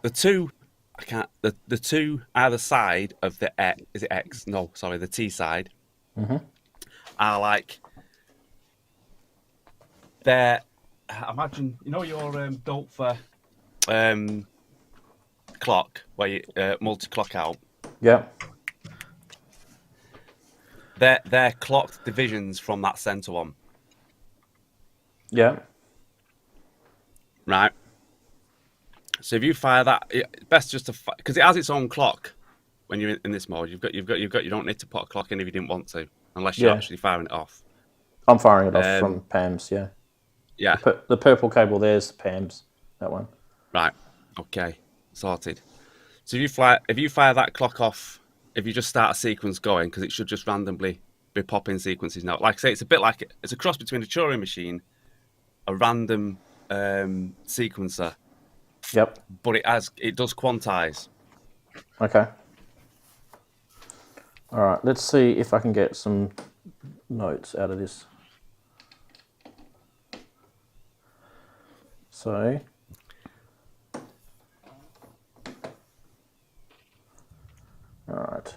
The two... I can't... The two either side of the X... Is it X? No, sorry, the T side. Are like... They're... Imagine, you know your Doepfer clock, where you multi-clock out? Yeah. They're clocked divisions from that centre one. Yeah. Right. So if you fire that, it's best just to because it has its own clock. When you're in this mode, you don't need to put a clock in if you didn't want to, unless you're actually firing it off. I'm firing it off from PAMS, yeah. Yeah. The purple cable there's the PAMS, that one. Right. Okay. Sorted. So if you fire that clock off, if you just start a sequence going, because it should just randomly be popping sequences now. Like I say, it's a bit like it's a cross between a Turing machine, a random sequencer. Yep. But it does quantize. Okay. All right. Let's see if I can get some notes out of this. So. All right.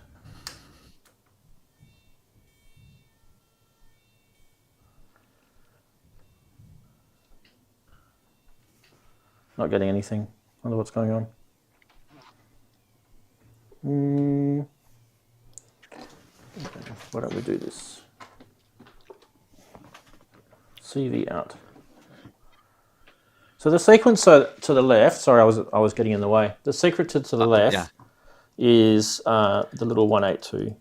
Not getting anything. Wonder what's going on. Why don't we do this? CV out. So the sequencer to the left. Sorry, I was getting in the way. The sequencer to the left is the little 182.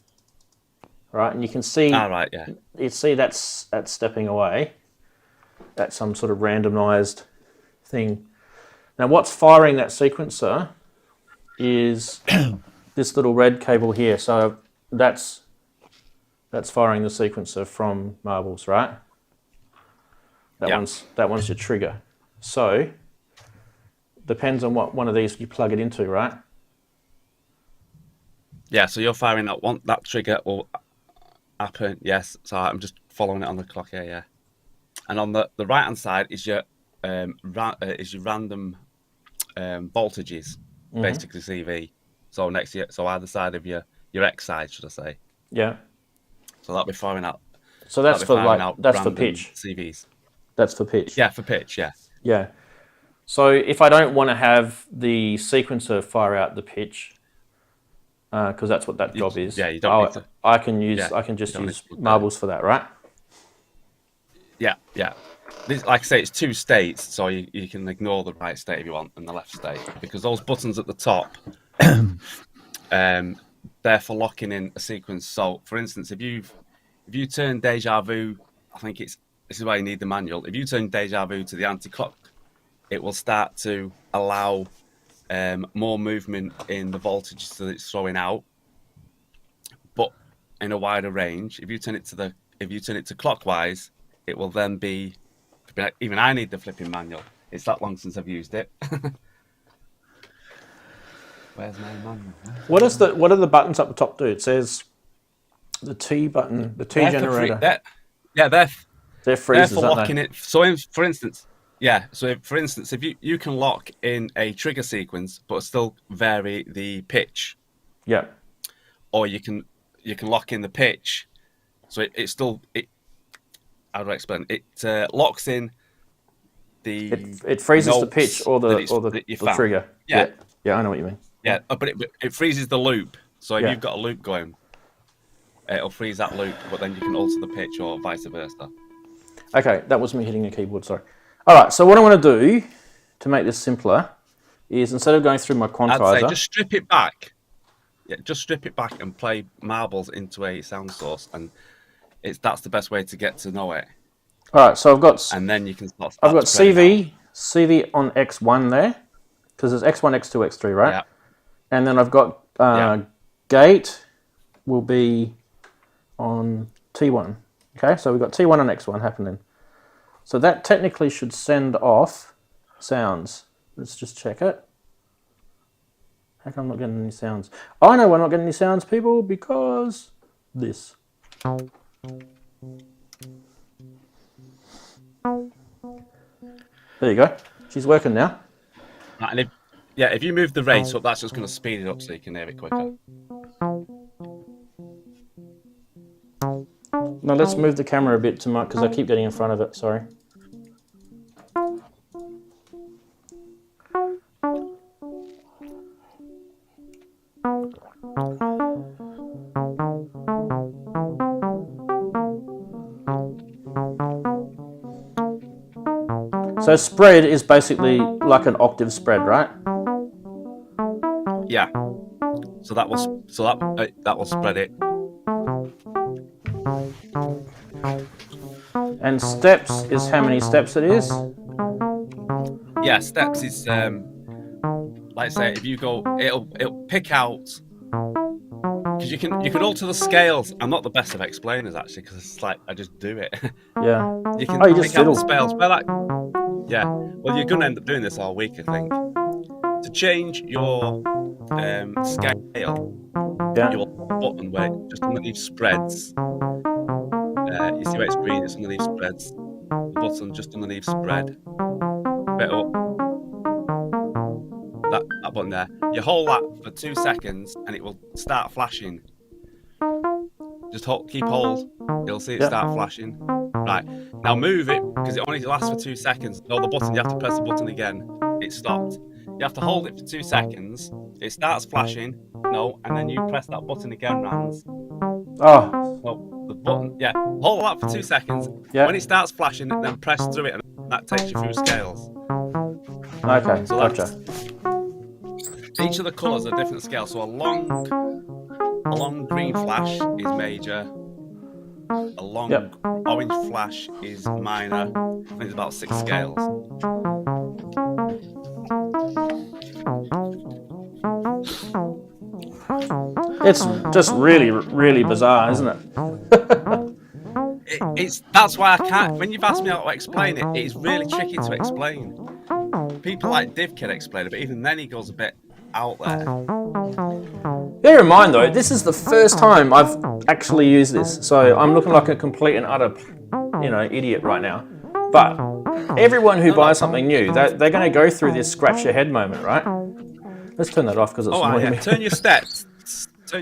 Right, and you can see. Right, yeah. You see that's stepping away. That's some sort of randomized thing. Now, what's firing that sequencer is this little red cable here. So that's firing the sequencer from marbles, right? That one's your trigger. So depends on what one of these you plug it into, right? Yeah. So you're firing that trigger will happen. Yes. So I'm just following it on the clock here. Yeah. And on the right hand side is your random voltages, basically CV. So next to you, so either side of your X side, should I say? Yeah. So that'll be firing out. So that's for that's for pitch. CVs. That's for pitch. Yeah, for pitch. Yeah. Yeah. So if I don't want to have the sequencer fire out the pitch, because that's what that job is. Yeah, you don't need to. I can just use marbles for that, right? Yeah, yeah. This, like I say, it's 2 states, so you can ignore the right state if you want and the left state, because those buttons at the top, they're for locking in a sequence. So, for instance, if you turn Deja Vu, I think this is why you need the manual. If you turn Deja Vu to the anti-clock, it will start to allow more movement in the voltages that it's throwing out, but in a wider range. If you turn it to clockwise, it will then be. Even I need the flipping manual. It's that long since I've used it. Where's my manual? What do the buttons up the top do? It says the T button, the T generator. They're freezers, for locking it. So, for instance, if you can lock in a trigger sequence but still vary the pitch. Yeah. Or you can lock in the pitch, so it still. How do I explain? It locks in the. It freezes the pitch or the trigger. Yeah. Yeah, I know what you mean. Yeah, but it freezes the loop. So if you've got a loop going, it'll freeze that loop, but then you can alter the pitch or vice versa. Okay, that was me hitting the keyboard. Sorry. All right. So what I want to do to make this simpler is, instead of going through my quantizer, I'd say just strip it back. Yeah, just strip it back and play marbles into a sound source, and that's the best way to get to know it. All right, so I've got. And then you can start. I've got CV on X1 there, because there's X1, X2, X3, right? Yeah. And then I've got gate will be on T1. Okay, so we've got T1 and X1 happening. So that technically should send off sounds. Let's just check it. How come I'm not getting any sounds? Oh, I know we're not getting any sounds, people, because this. There you go. She's working now. And if you move the rate up, that's just going to speed it up so you can hear it quicker. No, let's move the camera a bit too much because I keep getting in front of it. Sorry. So spread is basically like an octave spread, right? Yeah. So that will spread it. And steps is how many steps it is? Yeah, steps is like I say, if you go, it'll pick out, because you can alter the scales. I'm not the best of explainers actually, because it's like I just do it. Yeah. You can you pick just out the fiddle. spells. Yeah. Well, you're gonna end up doing this all week, I think. To change your scale, your button where it just underneath spreads. You see where it's green? It's underneath spreads. The button just underneath spread. Bit up. That button there. You hold that for 2 seconds, and it will start flashing. Just keep hold. You'll see it start flashing. Right. Now move it, because it only lasts for 2 seconds. No, the button, you have to press the button again. It stopped. You have to hold it for 2 seconds. It starts flashing. No, and then you press that button again, Ranz. Oh. No, the button. Yeah. Hold that for 2 seconds. Yeah. When it starts flashing, then press through it, and that takes you through scales. Okay, So gotcha. Each of the colours are different scales. So a long green flash is major. A long orange flash is minor. I think it's about 6 scales. It's just really, really bizarre, isn't it? That's why I can't. When you've asked me how to explain it, it's really tricky to explain. People like Div can explain it, but even then he goes a bit out there. Bear in mind though, this is the first time I've actually used this, so I'm looking like a complete and utter, idiot right now. But everyone who buys something new, they're going to go through this scratch your head moment, right? Let's turn that off because it's annoying me. Turn your steps. I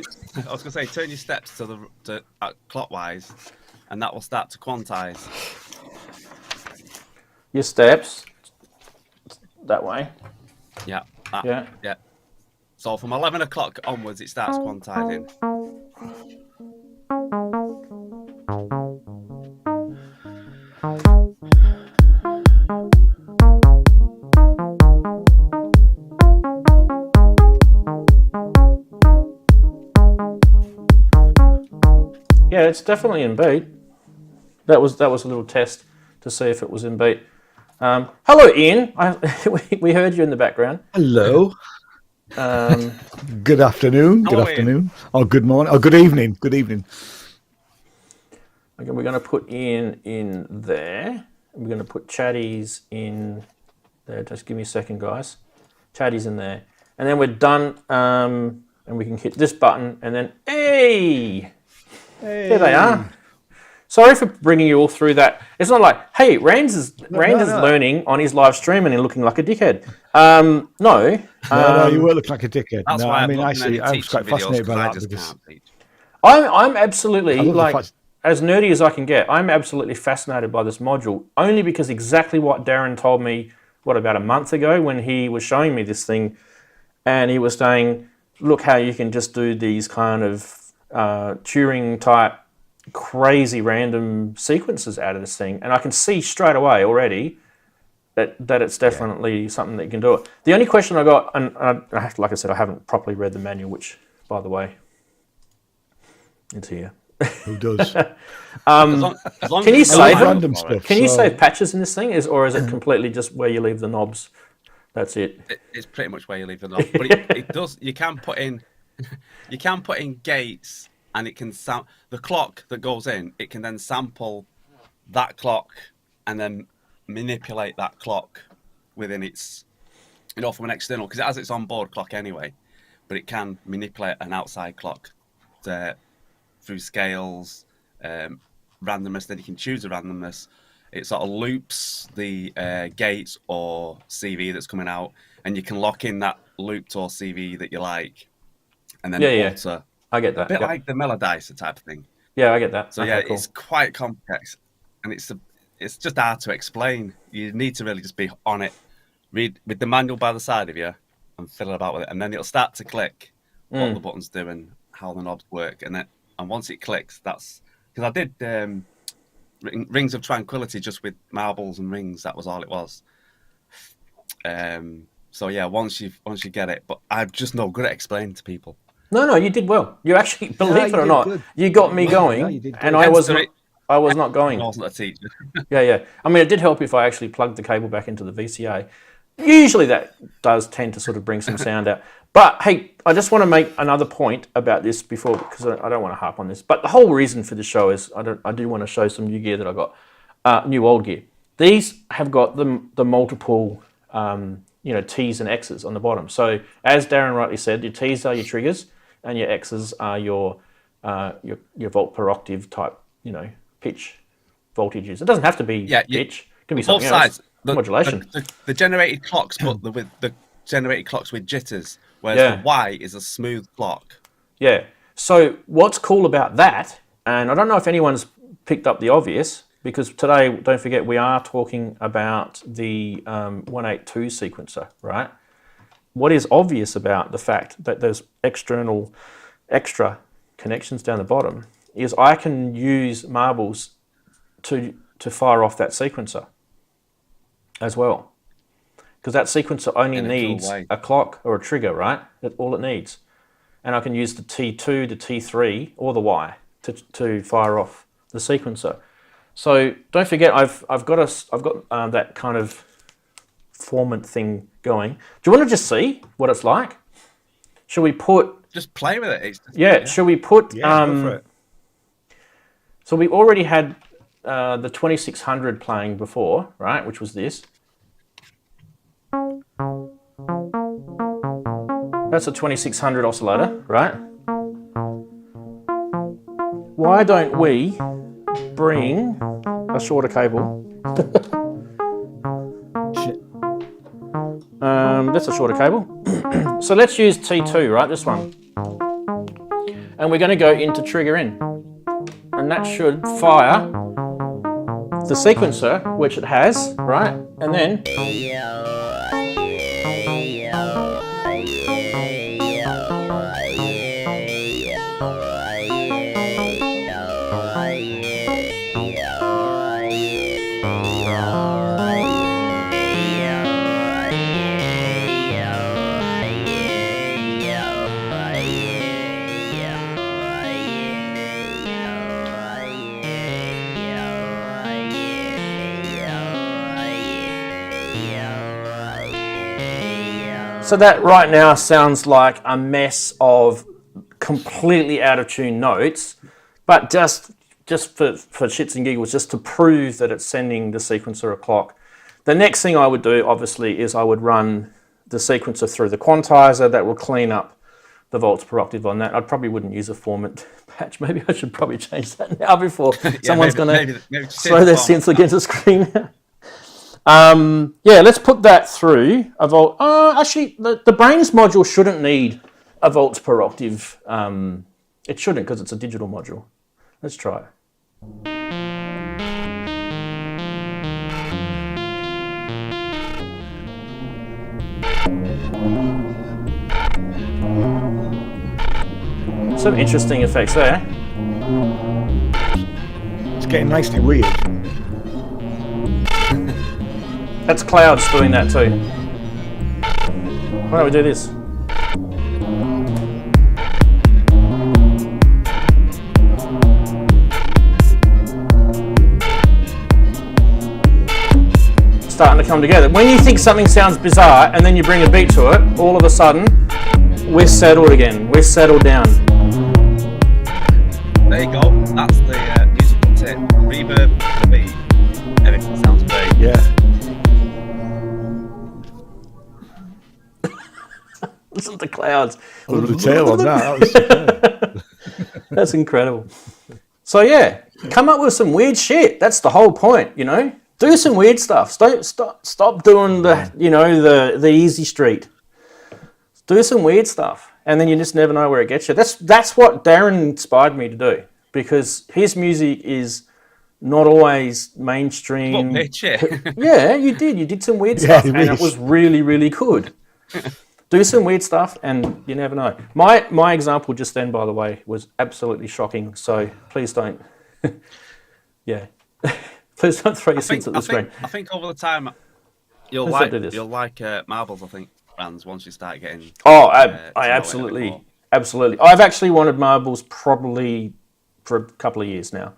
was going to say, turn your steps to clockwise, and that will start to quantize. Your steps that way. Yeah. Yeah. Yeah. So from 11 o'clock onwards, it starts quantizing. Yeah, it's definitely in beat. That was a little test to see if it was in beat. Hello, Ian. We heard you in the background. Hello. Good afternoon. Good afternoon. Or good morning. Or good evening. Good evening. Okay, we're going to put Ian in there. We're going to put chatties in there. Just give me a second, guys. Chatties in there. And then we're done. And we can hit this button and then, hey! There they are. Sorry for bringing you all through that. It's not like, hey, Rand is learning on his live stream and looking like a dickhead. No. No, you were looking like a dickhead. That's no, why I mean, actually, I was quite fascinated by that because I'm absolutely, like, as nerdy as I can get, I'm absolutely fascinated by this module, only because exactly what Darren told me, about a month ago when he was showing me this thing, and he was saying, look how you can just do these kind of Turing type crazy random sequences out of this thing, and I can see straight away already that it's definitely something that you can do it. The only question I got, and like I said, I haven't properly read the manual, which, by the way, it's here. Who does? Can you save random stuff? Can you save patches in this thing, or is it completely just where you leave the knobs? That's it. It's pretty much where you leave the knobs, but it does. You can put in gates. And it can sound the clock that goes in. It can then sample that clock and then manipulate that clock within its, from an external, because it has its onboard clock anyway. But it can manipulate an outside clock through scales, randomness. Then you can choose a randomness. It sort of loops the gates or CV that's coming out, and you can lock in that looped or CV that you like, and then alter. I get that. A bit like the Melodizer type of thing. Yeah, I get that. So cool. It's quite complex, and it's just hard to explain. You need to really just be on it, read with the manual by the side of you, and fiddle about with it, and then it'll start to click what the buttons do and how the knobs work, and once it clicks, that's because I did Rings of Tranquility just with marbles and rings. That was all it was. So yeah, once you get it, but I'm just no good at explaining to people. No, you did well. You actually, believe it or not, you got me going, and I was not going. I wasn't a teacher. Yeah. I mean, it did help if I actually plugged the cable back into the VCA. Usually that does tend to sort of bring some sound out. But hey, I just want to make another point about this before, because I don't want to harp on this. But the whole reason for the show is I do want to show some new gear that I got, new old gear. These have got the multiple, T's and X's on the bottom. So as Darren rightly said, your T's are your triggers, and your X's are your volt per octave type, pitch voltages. It doesn't have to be pitch. It can be something else. Modulation. The generated clocks, but with the generated clocks with jitters, whereas the Y is a smooth clock. Yeah. So what's cool about that, and I don't know if anyone's picked up the obvious, because today, don't forget, we are talking about the 182 sequencer, right? What is obvious about the fact that there's extra connections down the bottom is I can use marbles to fire off that sequencer as well. Because that sequencer only needs a clock or a trigger, right? That's all it needs. And I can use the T2, the T3, or the Y to fire off the sequencer. So don't forget, I've got that kind of formant thing going. Do you want to just see what it's like? Should we put... Just play with it. Should we put... go for it. So we already had the 2600 playing before, right? Which was this. That's a 2600 oscillator, right? Why don't we bring a shorter cable that's a shorter cable. So let's use T2, right? This one. And we're going to go into trigger in. And that should fire the sequencer, which it has, right? And then so that right now sounds like a mess of completely out of tune notes, but just for shits and giggles, just to prove that it's sending the sequencer a clock. The next thing I would do, obviously, is I would run the sequencer through the quantizer. That will clean up the volts per octave on that. I probably wouldn't use a format patch. Maybe I should probably change that now before someone's going to throw their synth against the screen. Yeah, let's put that through a volt. Actually, the brains module shouldn't need a volts per octave. It shouldn't, because it's a digital module. Let's try it. Some interesting effects there. It's getting nicely weird. That's clouds doing that too. Why don't we do this? Starting to come together. When you think something sounds bizarre and then you bring a beat to it, all of a sudden we're settled again. We're settled down. There you go. That's the musical tip. Reverb, the beat. Everything sounds great. Yeah. Listen to clouds. A little tail on that. Was superb. That's incredible. So yeah, come up with some weird shit. That's the whole point, you know. Do some weird stuff. Stop doing the easy street. Do some weird stuff, and then you just never know where it gets you. That's what Darren inspired me to do, because his music is not always mainstream. What bitch, yeah. Yeah, you did. You did some weird stuff, and it was really, really good. Do some weird stuff, and you never know. My example just then, by the way, was absolutely shocking. So please don't. Yeah. Please don't throw your synths at the screen. I think over the time you'll like marbles. I think Ranz, once you start getting. Oh, I absolutely. I've actually wanted marbles probably for a couple of years now,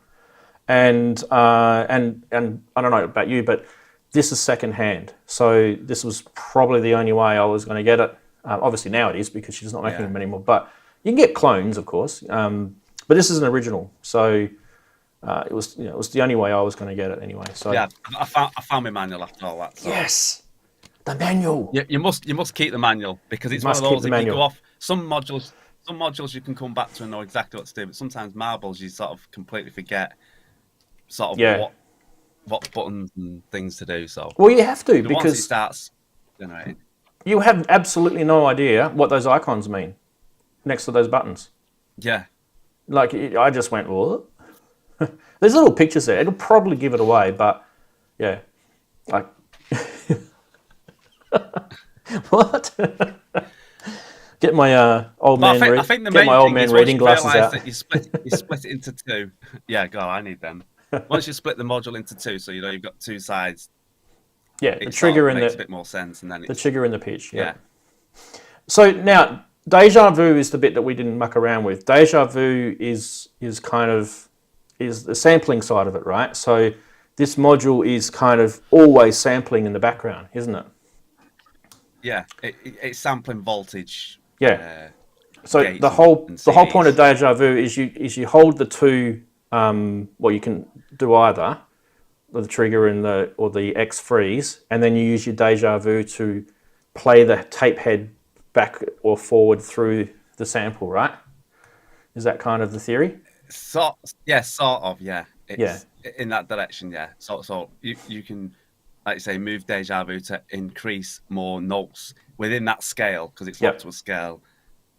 and I don't know about you, but this is second hand. So this was probably the only way I was going to get it. Obviously now it is, because she's not making them anymore. But you can get clones, of course. But this is an original, so. It was the only way I was going to get it anyway. So yeah, I found my manual after all that. So. Yes, the manual. Yeah, you must keep the manual, because it's one of those. If you go off some modules, you can come back to and know exactly what to do. But sometimes marbles, you sort of completely forget what buttons and things to do. So well, you have to, because once it starts generating, you have absolutely no idea what those icons mean next to those buttons. Yeah, like I just went, what? There's little pictures there. It'll probably give it away, but yeah, like what? Get my old man. I think the get main my old thing man is reading glasses out. That you split it into two. Yeah, God, I need them. Once you split the module into two, so you've got two sides. Yeah, the trigger and makes a bit more sense, and then the trigger and the pitch. Yeah. So now, deja vu is the bit that we didn't muck around with. Deja vu is kind of the sampling side of it, right? So this module is kind of always sampling in the background, isn't it? Yeah, it's sampling voltage. Yeah. So the whole point of deja vu is you hold the two. Well, you can do either the trigger and the X freeze, and then you use your deja vu to play the tape head back or forward through the sample, right? Is that kind of the theory? Sort of, yeah. It's in that direction, yeah. So you can, like you say, move deja vu to increase more notes within that scale, because it's locked to a scale,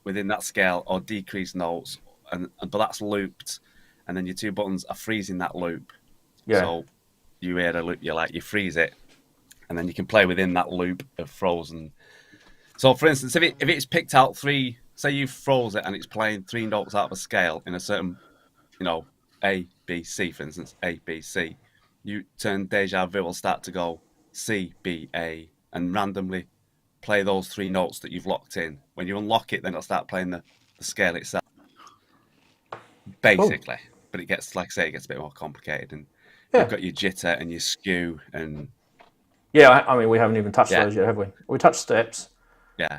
within that scale, or decrease notes, but that's looped, and then your 2 buttons are freezing that loop. Yeah. So you hear a loop, you freeze it, and then you can play within that loop of frozen. So, for instance, if it's picked out 3, say you froze it and it's playing 3 notes out of a scale in a certain, A, B, C, for instance, A, B, C, you turn Deja Vu will start to go C, B, A, and randomly play those 3 notes that you've locked in. When you unlock it, then it'll start playing the scale itself, basically. Cool. But it gets, like I say, it gets a bit more complicated, and you've got your jitter and your skew and... Yeah, I mean, we haven't even touched those yet, have we? We touched steps. Yeah.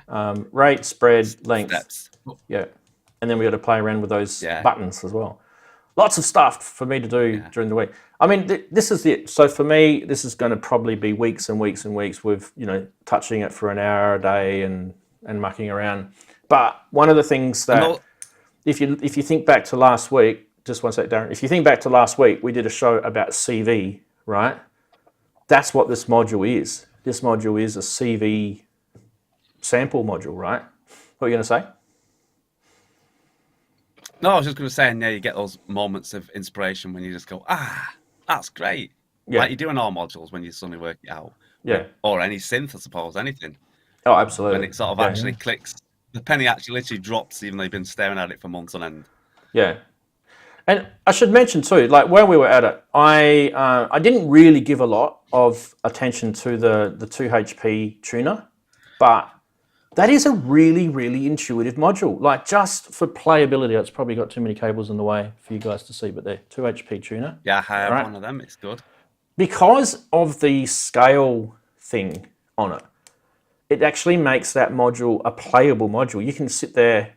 Rate, spread, length. Steps. Yeah. And then we got to play around with those buttons as well. Lots of stuff for me to do during the week. I mean, this is it. So for me, this is going to probably be weeks and weeks and weeks with, touching it for an hour a day and mucking around. But one of the things that, if you think back to last week, just one sec, Darren. If you think back to last week, we did a show about CV, right? That's what this module is. This module is a CV sample module, right? What are you going to say? No, I was just going to say, and you get those moments of inspiration when you just go, that's great. Yeah. Like you do in all modules when you suddenly work it out. Yeah. Or any synth, I suppose, anything. Oh, absolutely. When it sort of actually clicks. The penny actually literally drops, even though you've been staring at it for months on end. Yeah. And I should mention too, like where we were at it, I didn't really give a lot of attention to the 2HP tuner, but that is a really, really intuitive module. Like just for playability, it's probably got too many cables in the way for you guys to see, but there, 2HP tuner. Yeah, I have one of them. It's good. Because of the scale thing on it, it actually makes that module a playable module. You can sit there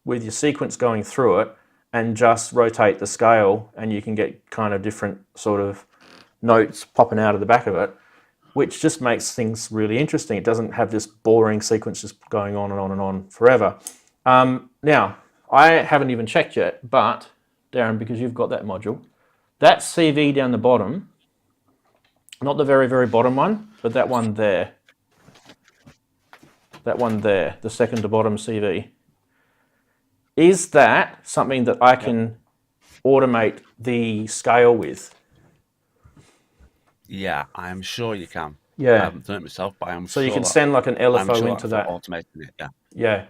with your sequence going through it and just rotate the scale, and you can get kind of different sort of notes popping out of the back of it, which just makes things really interesting. It doesn't have this boring sequence just going on and on and on forever. Now, I haven't even checked yet, but Darren, because you've got that module, that CV down the bottom, not the very, very bottom one, but that one there, the second to bottom CV, is that something that I can automate the scale with? Yeah, I am sure you can. Yeah. I haven't done it myself, but I'm so sure you can send like an LFO into that. Automating it, yeah. Yeah.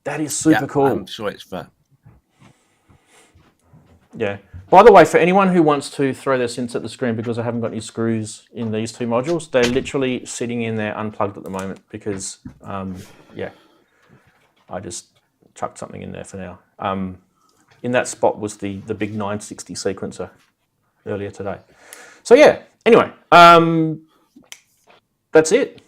That is super cool. I'm sure it's fair. Yeah. By the way, for anyone who wants to throw their synths at the screen because I haven't got any screws in these 2 modules, they're literally sitting in there unplugged at the moment because, I just chucked something in there for now. In that spot was the big 960 sequencer earlier today. So yeah, anyway, that's it.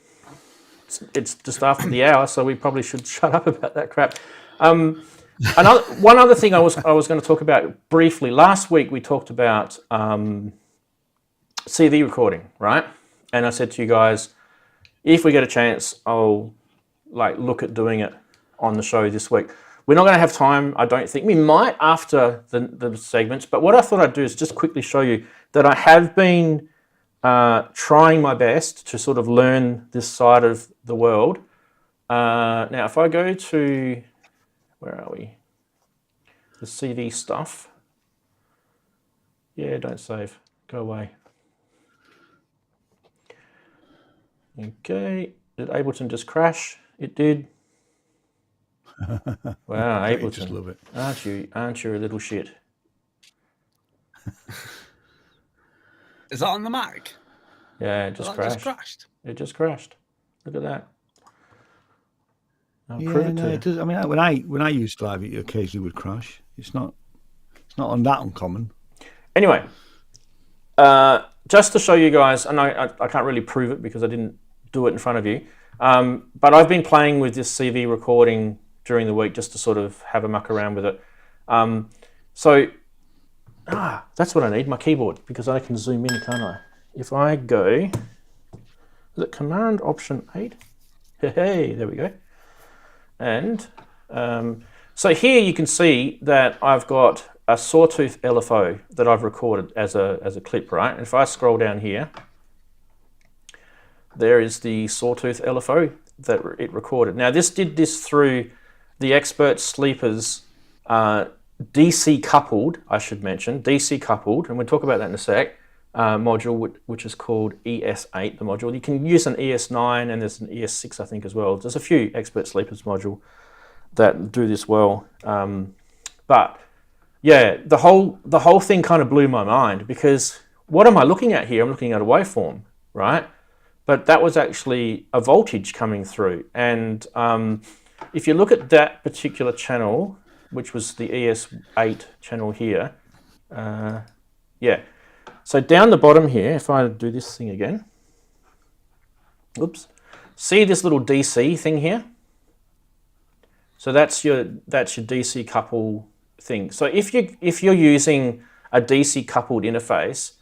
It's just after the hour, so we probably should shut up about that crap. One other thing I was going to talk about briefly. Last week we talked about CV recording, right? And I said to you guys, if we get a chance, I'll look at doing it on the show this week. We're not going to have time, I don't think. We might after the segments, but what I thought I'd do is just quickly show you that I have been trying my best to sort of learn this side of the world. Now, if I go to, where are we? The CV stuff. Yeah, don't save. Go away. Okay. Did Ableton just crash? It did. Wow, Ableton. Just love it. Aren't you a little shit? Is that on the Mac? Yeah, it just crashed. Just crashed. It just crashed. Look at that. It does. I mean, when I used to have it, it occasionally would crash. It's not on that uncommon. Anyway, just to show you guys, and I can't really prove it because I didn't do it in front of you, but I've been playing with this CV recording during the week just to sort of have a muck around with it. That's what I need, my keyboard, because I can zoom in, can't I? If I go, is it Command Option 8? Hey, there we go. And so here you can see that I've got a sawtooth LFO that I've recorded as a clip, right? And if I scroll down here, there is the sawtooth LFO. that it recorded. Now this did this through the Expert Sleepers DC coupled, I should mention, DC coupled, and we'll talk about that in a sec, module which is called ES8, the module. You can use an ES9 and there's an ES6 I think as well. There's a few Expert Sleepers module that do this well. But yeah, the whole thing kind of blew my mind, because what am I looking at here? I'm looking at a waveform, right? But that was actually a voltage coming through. And if you look at that particular channel, which was the ES8 channel here, yeah. So down the bottom here, if I do this thing again, oops, see this little DC thing here? So that's your DC couple thing. So if you're using a DC coupled interface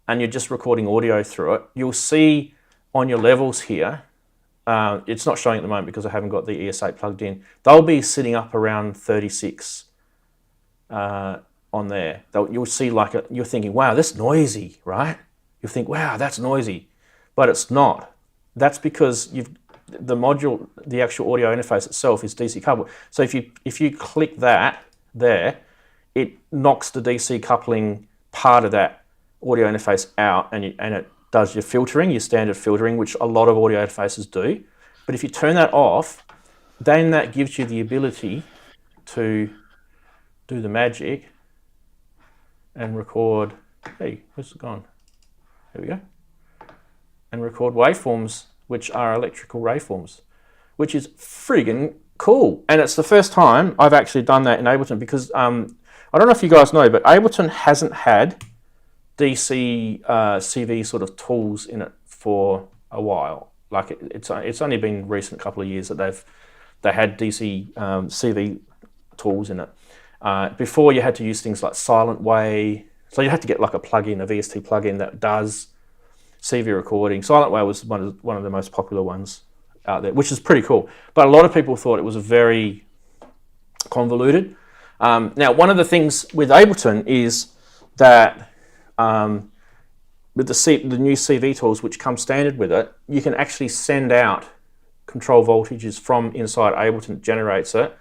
and you're just recording audio through it, you'll see on your levels here, it's not showing at the moment because I haven't got the ES8 plugged in, they'll be sitting up around 36 on there. You'll see you're thinking, wow, that's noisy, right? You'll think, wow, that's noisy, but it's not. That's because the module, the actual audio interface itself is DC coupled. So if you click that there, it knocks the DC coupling part of that audio interface out, and it does your filtering, your standard filtering, which a lot of audio interfaces do. But if you turn that off, then that gives you the ability to do the magic and record, hey, where's it gone? There we go. And record waveforms, which are electrical waveforms, which is friggin' cool. And it's the first time I've actually done that in Ableton, because I don't know if you guys know, but Ableton hasn't had DC CV sort of tools in it for a while. Like it's only been recent couple of years that they had DC CV tools in it. Before you had to use things like Silent Way, so you had to get like a plugin, a VST plugin that does CV recording. Silent Way was one of the most popular ones out there, which is pretty cool. But a lot of people thought it was very convoluted. Now, one of the things with Ableton is that with the new CV tools, which come standard with it, you can actually send out control voltages from inside Ableton. It generates it,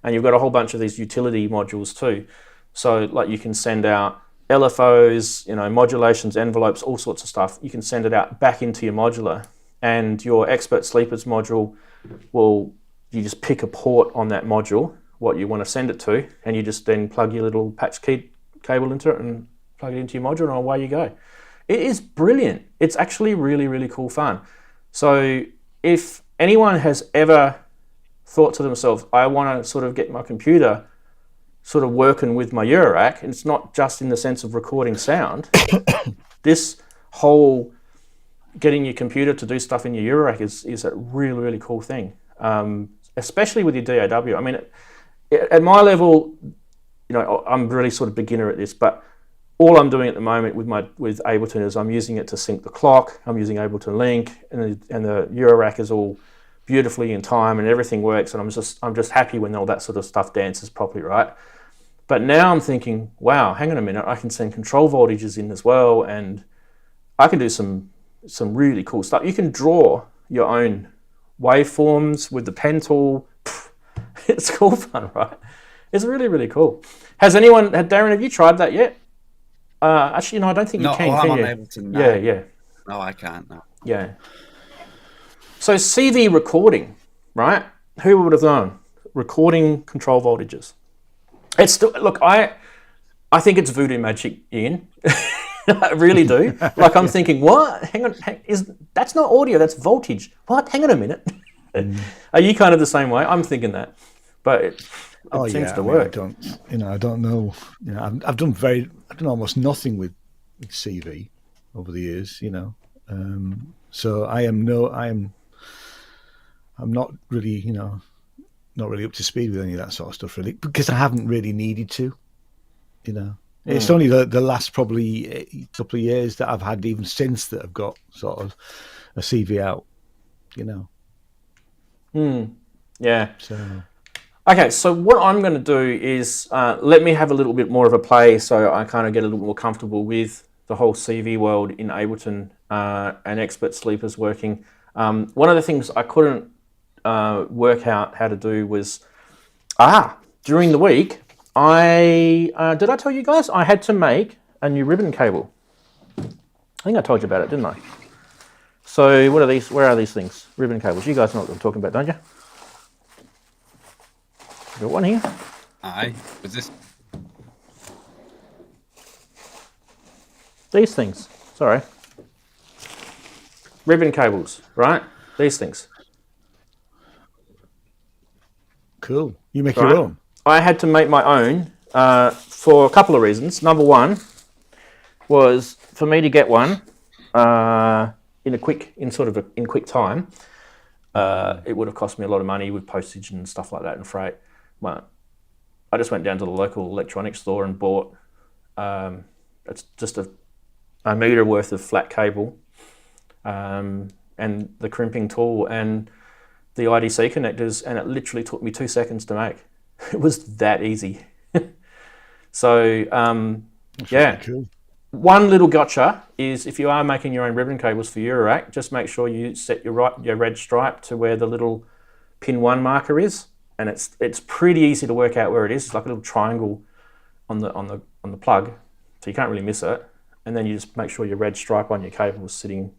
and you've got a whole bunch of these utility modules too. So, like, you can send out LFOs, modulations, envelopes, all sorts of stuff. You can send it out back into your modular, and your Expert Sleepers module you just pick a port on that module, what you want to send it to, and you just then plug your little patch cable into it and plug it into your module, and away you go. It is brilliant. It's actually really, really cool fun. So if anyone has ever thought to themselves, I want to sort of get my computer sort of working with my eurorack, and it's not just in the sense of recording sound, this whole getting your computer to do stuff in your eurorack is a really, really cool thing, especially with your DAW. I mean, at my level, I'm really sort of beginner at this, but all I'm doing at the moment with Ableton is I'm using it to sync the clock. I'm using Ableton Link, and the eurorack is all beautifully in time and everything works, and I'm just happy when all that sort of stuff dances properly, right? But now I'm thinking, wow, hang on a minute, I can send control voltages in as well, and I can do some really cool stuff. You can draw your own waveforms with the pen tool. It's cool fun, right? It's really, really cool. Darren, have you tried that yet? Actually, no, I don't think you can. I'm you? unable to. No. Yeah. No, I can't. No. Yeah. So CV recording, right? Who would have known? Recording control voltages. It's still, look, I think it's voodoo magic, Ian. I really do. Like, I'm thinking, what? Hang on, that's not audio, that's voltage. What? Hang on a minute. Are you kind of the same way? I'm thinking that, but it seems to work. I don't know. I've done almost nothing with CV over the years. So I'm not really, not really up to speed with any of that sort of stuff, really, because I haven't really needed to. It's only the last probably couple of years that I've had even synths that have got sort of a CV out. Yeah. So. Okay, so what I'm going to do is let me have a little bit more of a play, so I kind of get a little more comfortable with the whole CV world in Ableton and Expert Sleepers working. One of the things I couldn't work out how to do was, during the week, did I tell you guys I had to make a new ribbon cable? I think I told you about it, didn't I? So what are these? Where are these things? Ribbon cables. You guys know what I'm talking about, don't you? Got one here. Aye. Was this? These things. Sorry. Ribbon cables, right? These things. Cool. You make your own? I had to make my own for a couple of reasons. Number one was for me to get one in quick time. It would have cost me a lot of money with postage and stuff like that and freight. But I just went down to the local electronics store and bought it's just a metre worth of flat cable and the crimping tool and the IDC connectors, and it literally took me 2 seconds to make. It was that easy. So, yeah. Really cool. One little gotcha is if you are making your own ribbon cables for Eurorack, just make sure you set your red stripe to where the little pin 1 marker is, and it's pretty easy to work out where it is. It's like a little triangle on the plug, so you can't really miss it. And then you just make sure your red stripe on your cable is sitting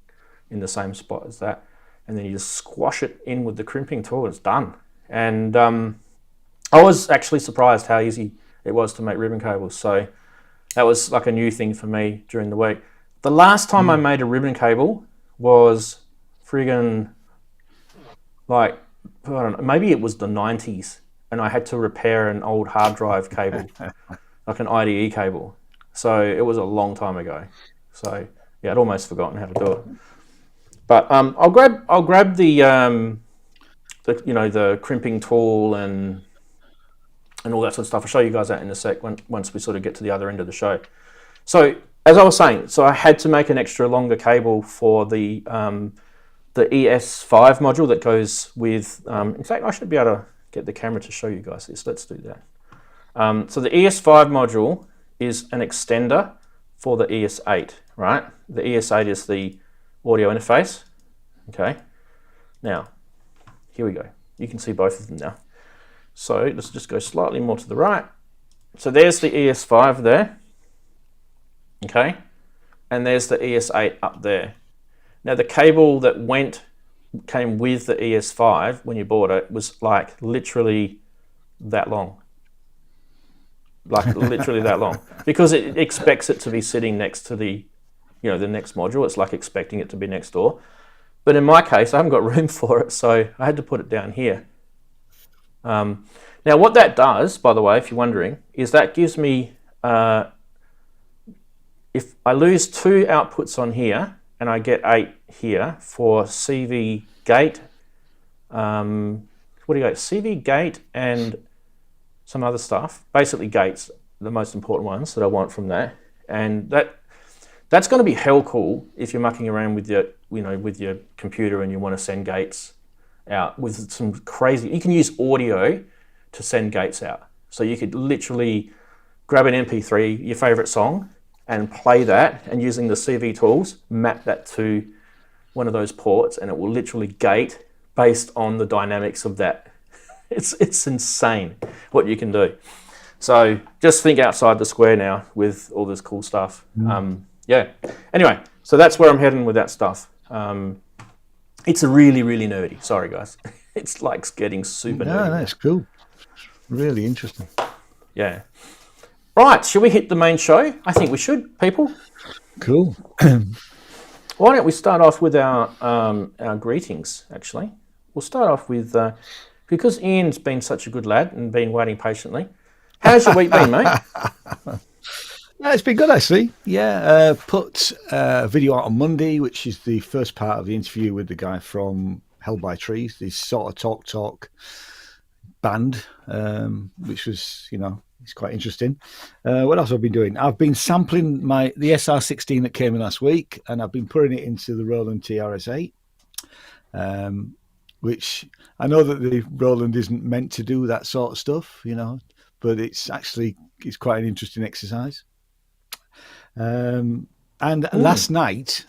in the same spot as that, and then you just squash it in with the crimping tool. It's done. And I was actually surprised how easy it was to make ribbon cables. So that was like a new thing for me during the week. The last time I made a ribbon cable was friggin' like, I don't know, maybe it was the 90s, and I had to repair an old hard drive cable, like an IDE cable. So it was a long time ago. So yeah, I'd almost forgotten how to do it. But I'll grab the crimping tool and all that sort of stuff. I'll show you guys that in a sec once we sort of get to the other end of the show. So as I was saying, so I had to make an extra longer cable for the ES5 module that goes with. In fact, I should be able to get the camera to show you guys this. Let's do that. So the ES5 module is an extender for the ES8, right? The ES8 is the audio interface. Okay. Now, here we go. You can see both of them now. So let's just go slightly more to the right. So there's the ES5 there. Okay. And there's the ES8 up there. Now the cable that came with the ES5 when you bought it was like literally that long. Like literally that long. Because it expects it to be sitting next to the next module. It's like expecting it to be next door. But in my case, I haven't got room for it, so I had to put it down here. Now what that does, by the way, if you're wondering, is that gives me, if I lose 2 outputs on here and I get 8 here for CV gate, what do you got? CV gate and some other stuff, basically gates, the most important ones that I want from that. And that's going to be hell cool if you're mucking around with your computer and you want to send gates out with some crazy. You can use audio to send gates out. So you could literally grab an MP3, your favorite song, and play that, and using the CV tools, map that to one of those ports, and it will literally gate based on the dynamics of that. It's insane what you can do. So just think outside the square now with all this cool stuff. Yeah. Anyway, so that's where I'm heading with that stuff. It's really, really nerdy. Sorry, guys. It's like getting super nerdy. No, that's cool. Really interesting. Yeah. Right, shall we hit the main show? I think we should, people. Cool. Why don't we start off with our greetings, actually. We'll start off with, because Ian's been such a good lad and been waiting patiently. How's your week been, mate? Yeah, it's been good, actually. Yeah, put a video out on Monday, which is the first part of the interview with the guy from Hell by Trees, this sort of talk band, which was, it's quite interesting. What else have I been doing? I've been sampling the SR16 that came in last week, and I've been putting it into the Roland TRS-8, which I know that the Roland isn't meant to do that sort of stuff, but it's quite an interesting exercise. And last night,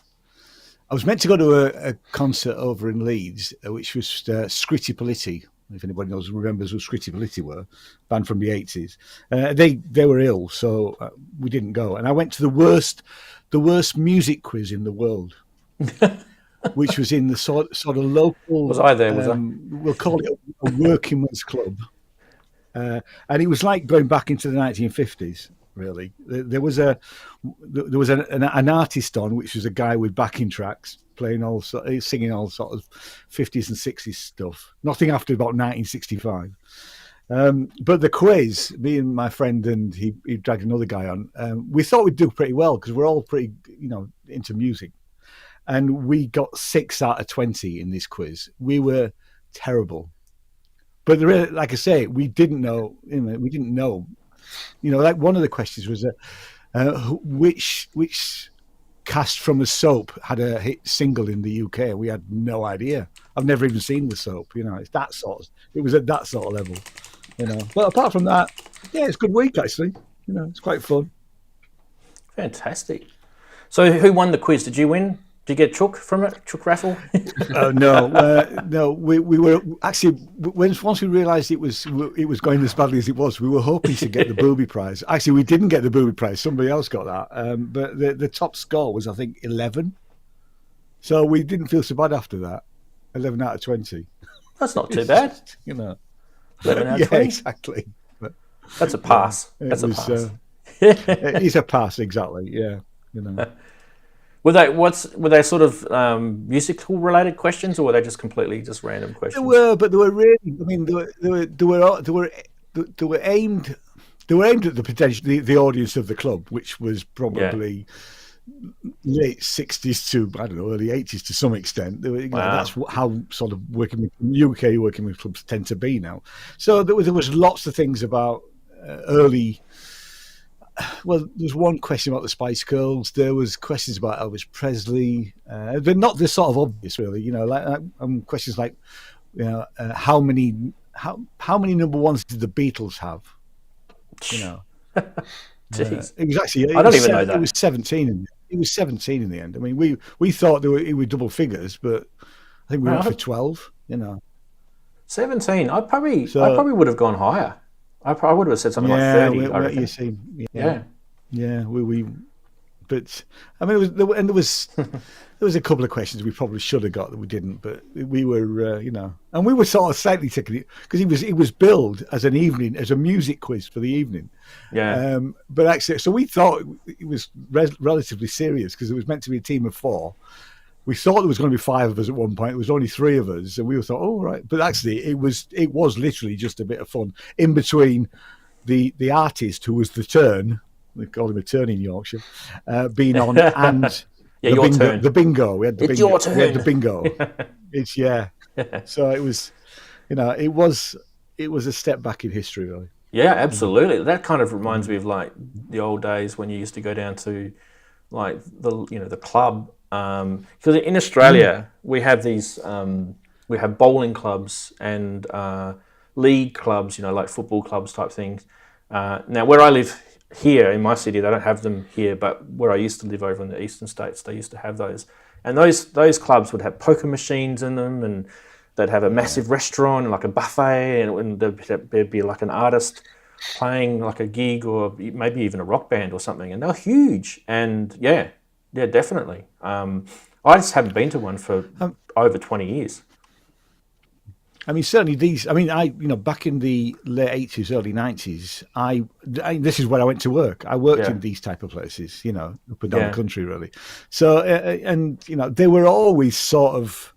I was meant to go to a concert over in Leeds, which was Scritti Politti. If anybody remembers who Scritti Politti were, band from the 80s. They were ill, so we didn't go. And I went to the worst music quiz in the world, which was in the sort of local. Was I there? Was I? We'll call it a working man's club, and it was like going back into the 1950s. Really, there was an artist on, which was a guy with backing tracks playing singing all sort of 50s and 60s stuff. Nothing after about 1965. But the quiz, me and my friend, and he dragged another guy on. We thought we'd do pretty well because we're all pretty, into music, and we got 6 out of 20 in this quiz. We were terrible, but like I say, we didn't know. We didn't know. Like one of the questions was which cast from a soap had a hit single in the UK. We had no idea. I've never even seen the soap. It's that sort. It was at that sort of level. But apart from that, yeah, it's a good week actually. It's quite fun. Fantastic. So, who won the quiz? Did you win? Did you get Chook from it? Chook raffle? No. We were actually once we realised it was going as badly as it was, we were hoping to get the booby prize. Actually, we didn't get the booby prize. Somebody else got that. But the top score was, I think, 11. So we didn't feel so bad after that. 11 out of 20. That's not too bad. 11 out of 20. Exactly. But, that's a pass. That's a pass. It's a pass, exactly. Yeah. Were they sort of musical related questions, or were they just completely just random questions? They were, but they were really. I mean, they were aimed at the potential, the audience of the club, which was probably late 60s to early 80s to some extent. That's how sort of UK working with clubs tend to be now. So there was lots of things about early. Well, there's one question about the Spice Girls. There was questions about Elvis Presley. They're not this sort of obvious, really. Questions like, how many number ones did the Beatles have? Jeez. It was actually. I don't even know that. It was 17. It was 17 in the end. I mean, we thought it were double figures, but I think we went for 12. 17. I probably would have gone higher. I would have said something like 30. You see, yeah. We but I mean, there was a couple of questions we probably should have got that we didn't, but we were, and we were sort of slightly ticking it because it was billed as a music quiz for the evening. Yeah. But actually, so we thought it was relatively serious because it was meant to be a team of 4. We thought there was going to be 5 of us at one point. There was only 3 of us, and we thought, "Oh, right." But actually, it was literally just a bit of fun in between the artist who was the turn. They called him a turn in Yorkshire, being on, and turn. The bingo. We had the it's bingo. Your turn. We had the bingo. It's So it was, it was a step back in history, really. Yeah, absolutely. That kind of reminds me of like the old days when you used to go down to like the club. Because in Australia we have these we have bowling clubs and league clubs, like football clubs type things. Now where I live here in my city, they don't have them here, but where I used to live over in the eastern states, they used to have those. And those clubs would have poker machines in them, and they'd have a massive restaurant and like a buffet, and there'd be like an artist playing like a gig or maybe even a rock band or something, and they're huge. And yeah, definitely. I just haven't been to one for over 20 years. I mean, certainly these. I mean, back in the late 80s, early 90s, I this is where I went to work. I worked in these type of places, up and down the country, really. So, they were always sort of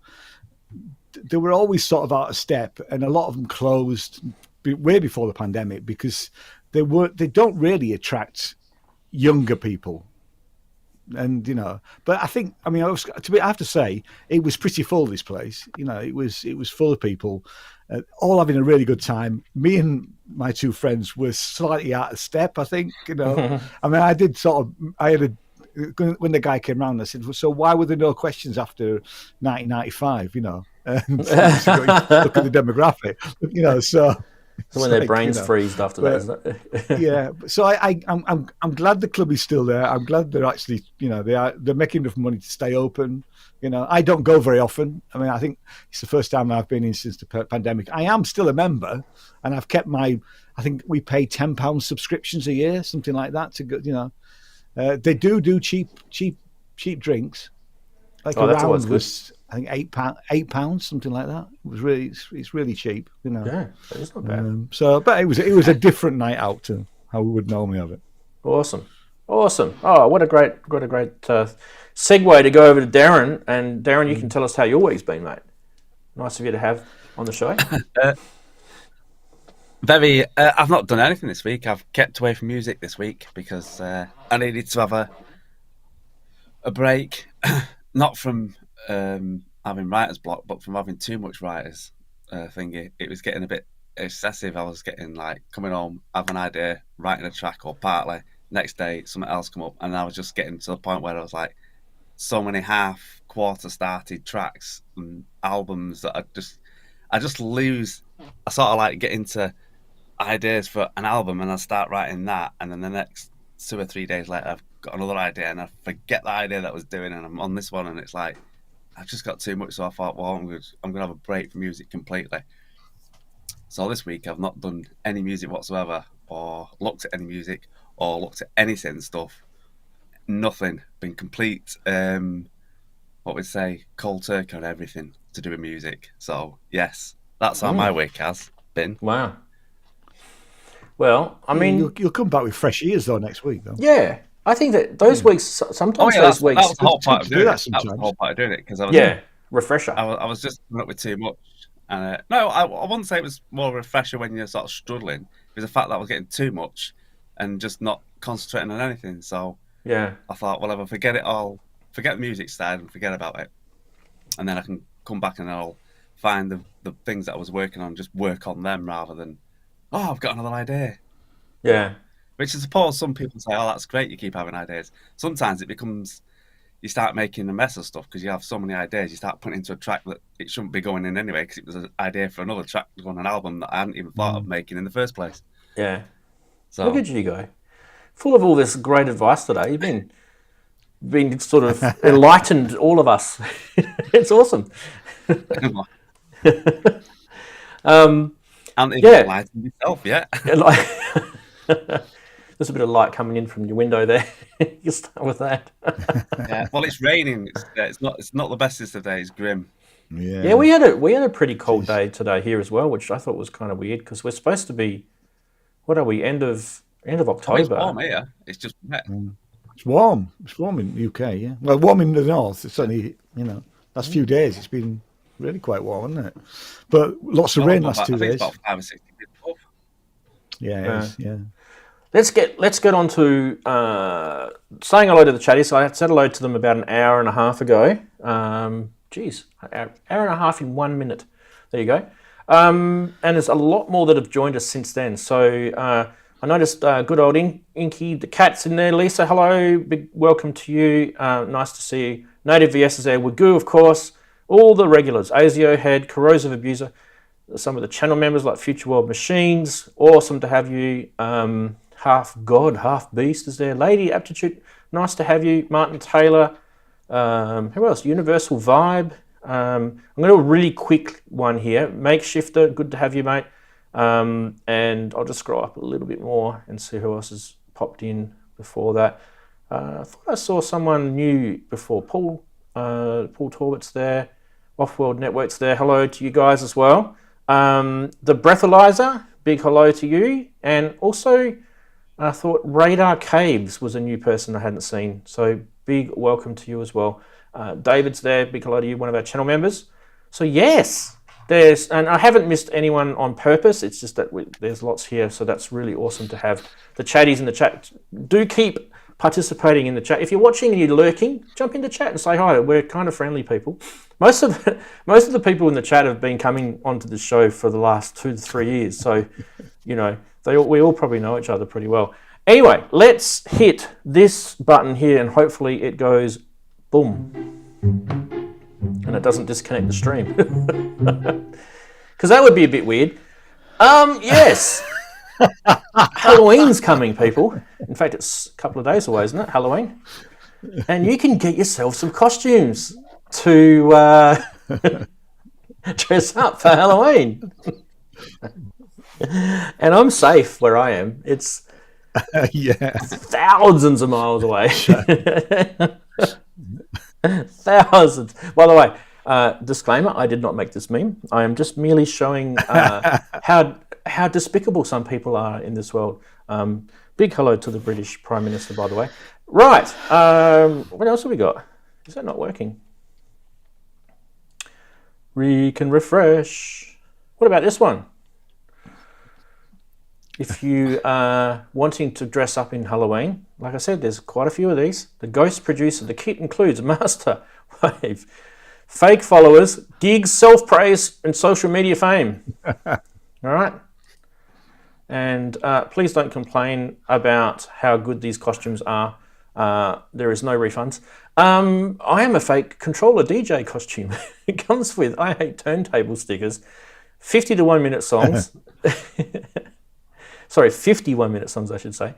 out of step, and a lot of them closed way before the pandemic because they don't really attract younger people. And but I think I have to say it was pretty full, this place. It was full of people, all having a really good time. Me and my 2 friends were slightly out of step, I think. I mean, I had when the guy came round, I said, so why were there no questions after 1995? And look at the demographic, so So when their like, brains freezed after that, isn't it? Yeah. So I'm glad the club is still there. I'm glad they're actually, they're making enough money to stay open. I don't go very often. I mean, I think it's the first time I've been in since the pandemic. I am still a member, and I've kept I think we pay £10 subscriptions a year, something like that. To go, they do cheap drinks. Like that's always round good. was, I think £8, something like that. It's really cheap. Yeah, that is not bad. But it was a different night out to how we would normally have it. Awesome. Oh, what a great segue to go over to Darren. And Darren, you can tell us how your week's been, mate. Nice of you to have on the show. I've not done anything this week. I've kept away from music this week because I needed to have a break, not from having writer's block, but from having too much writer's thingy. It was getting a bit excessive. I was getting coming home, have an idea, writing a track or partly. Next day, something else come up, and I was just getting to the point where I was like, so many quarter started tracks and albums that I just lose. I sort of get into ideas for an album, and I start writing that, and then the next 2 or 3 days later, I've got another idea, and I forget the idea that I was doing, and I'm on this one, and it's like I've just got too much. So I thought, well, I'm gonna have a break from music completely. So this week I've not done any music whatsoever, or looked at any music, or looked at any synth stuff. Nothing. Been complete. What we'd say, cold turkey on everything to do with music. So yes, that's how my week has been. Wow. Well, I mean, you'll come back with fresh ears though next week, though. Yeah, I think that those weeks sometimes those weeks. That was the whole part of doing it. That was the whole part of doing it because I was refresher. I was just coming up with too much. And no, I wouldn't say it was more refresher when you're sort of struggling. It was the fact that I was getting too much and just not concentrating on anything. So yeah, I thought, well, if I forget it all, forget the music side and forget about it, and then I can come back and I'll find the things that I was working on, just work on them rather than, oh, I've got another idea. Yeah. Which I suppose some people say, oh, that's great, you keep having ideas. Sometimes it becomes, you start making a mess of stuff because you have so many ideas. You start putting into a track that it shouldn't be going in anyway because it was an idea for another track to go on an album that I hadn't even thought of making in the first place. Yeah. So look at you go. Full of all this great advice today. You've been sort of enlightened all of us. It's awesome. And even enlightened yourself, yeah. There's a bit of light coming in from your window there. You start with that. Yeah. Well, it's raining. It's not the best of today. It's grim. Yeah. Yeah, we had a pretty cold day today here as well, which I thought was kind of weird because we're supposed to be. What are we? End of October. Oh, it's warm here. It's just wet. It's warm. It's warm in the UK. Yeah. Well, warm in the north. It's only last few days. It's been really quite warm, hasn't it? But lots of rain last 2 days. I think it's about 5 or 6 degrees above. Yeah, it is, yeah. Let's get on to saying hello to the chatties. So I said hello to them about an hour and a half ago. Hour and a half in 1 minute. There you go. And there's a lot more that have joined us since then. So I noticed good old Inky, the cat's in there. Lisa, hello. Big welcome to you. Nice to see you. Native VS is there. Wagoo, of course. All the regulars. Azio Head, Corrosive Abuser. Some of the channel members like Future World Machines. Awesome to have you. Half God, half Beast is there. Lady Aptitude, nice to have you. Martin Taylor. Who else? Universal Vibe. I'm going to do a really quick one here. Makeshifter, good to have you, mate. And I'll just scroll up a little bit more and see who else has popped in before that. I thought I saw someone new before. Paul Torbett's there. Off-World Network's there. Hello to you guys as well. The Breathalyzer, big hello to you. And also, I thought Radar Caves was a new person I hadn't seen. So big welcome to you as well. David's there, big hello to you, one of our channel members. So yes, and I haven't missed anyone on purpose. It's just that there's lots here. So that's really awesome to have the chatties in the chat. Do keep participating in the chat. If you're watching and you're lurking, jump into chat and say hi. We're kind of friendly people. Most of the people in the chat have been coming onto the show for the last 2 to 3 years. So, we all probably know each other pretty well. Anyway, let's hit this button here and hopefully it goes boom. And it doesn't disconnect the stream. Because that would be a bit weird. Yes. Halloween's coming, people. In fact, it's a couple of days away, isn't it? Halloween. And you can get yourself some costumes to dress up for Halloween. And I'm safe where I am. It's thousands of miles away. Thousands. By the way, disclaimer, I did not make this meme. I am just merely showing how despicable some people are in this world. Big hello to the British Prime Minister, by the way. Right. What else have we got? Is that not working? We can refresh. What about this one? If you are wanting to dress up in Halloween, like I said, there's quite a few of these. The Ghost producer, the kit includes master wave, fake followers, gigs, self-praise, and social media fame. All right? And please don't complain about how good these costumes are. There is no refunds. I am a fake controller DJ costume. It comes with I Hate Turntable stickers, 50 to 1 minute songs. Sorry, 51 minute songs, I should say.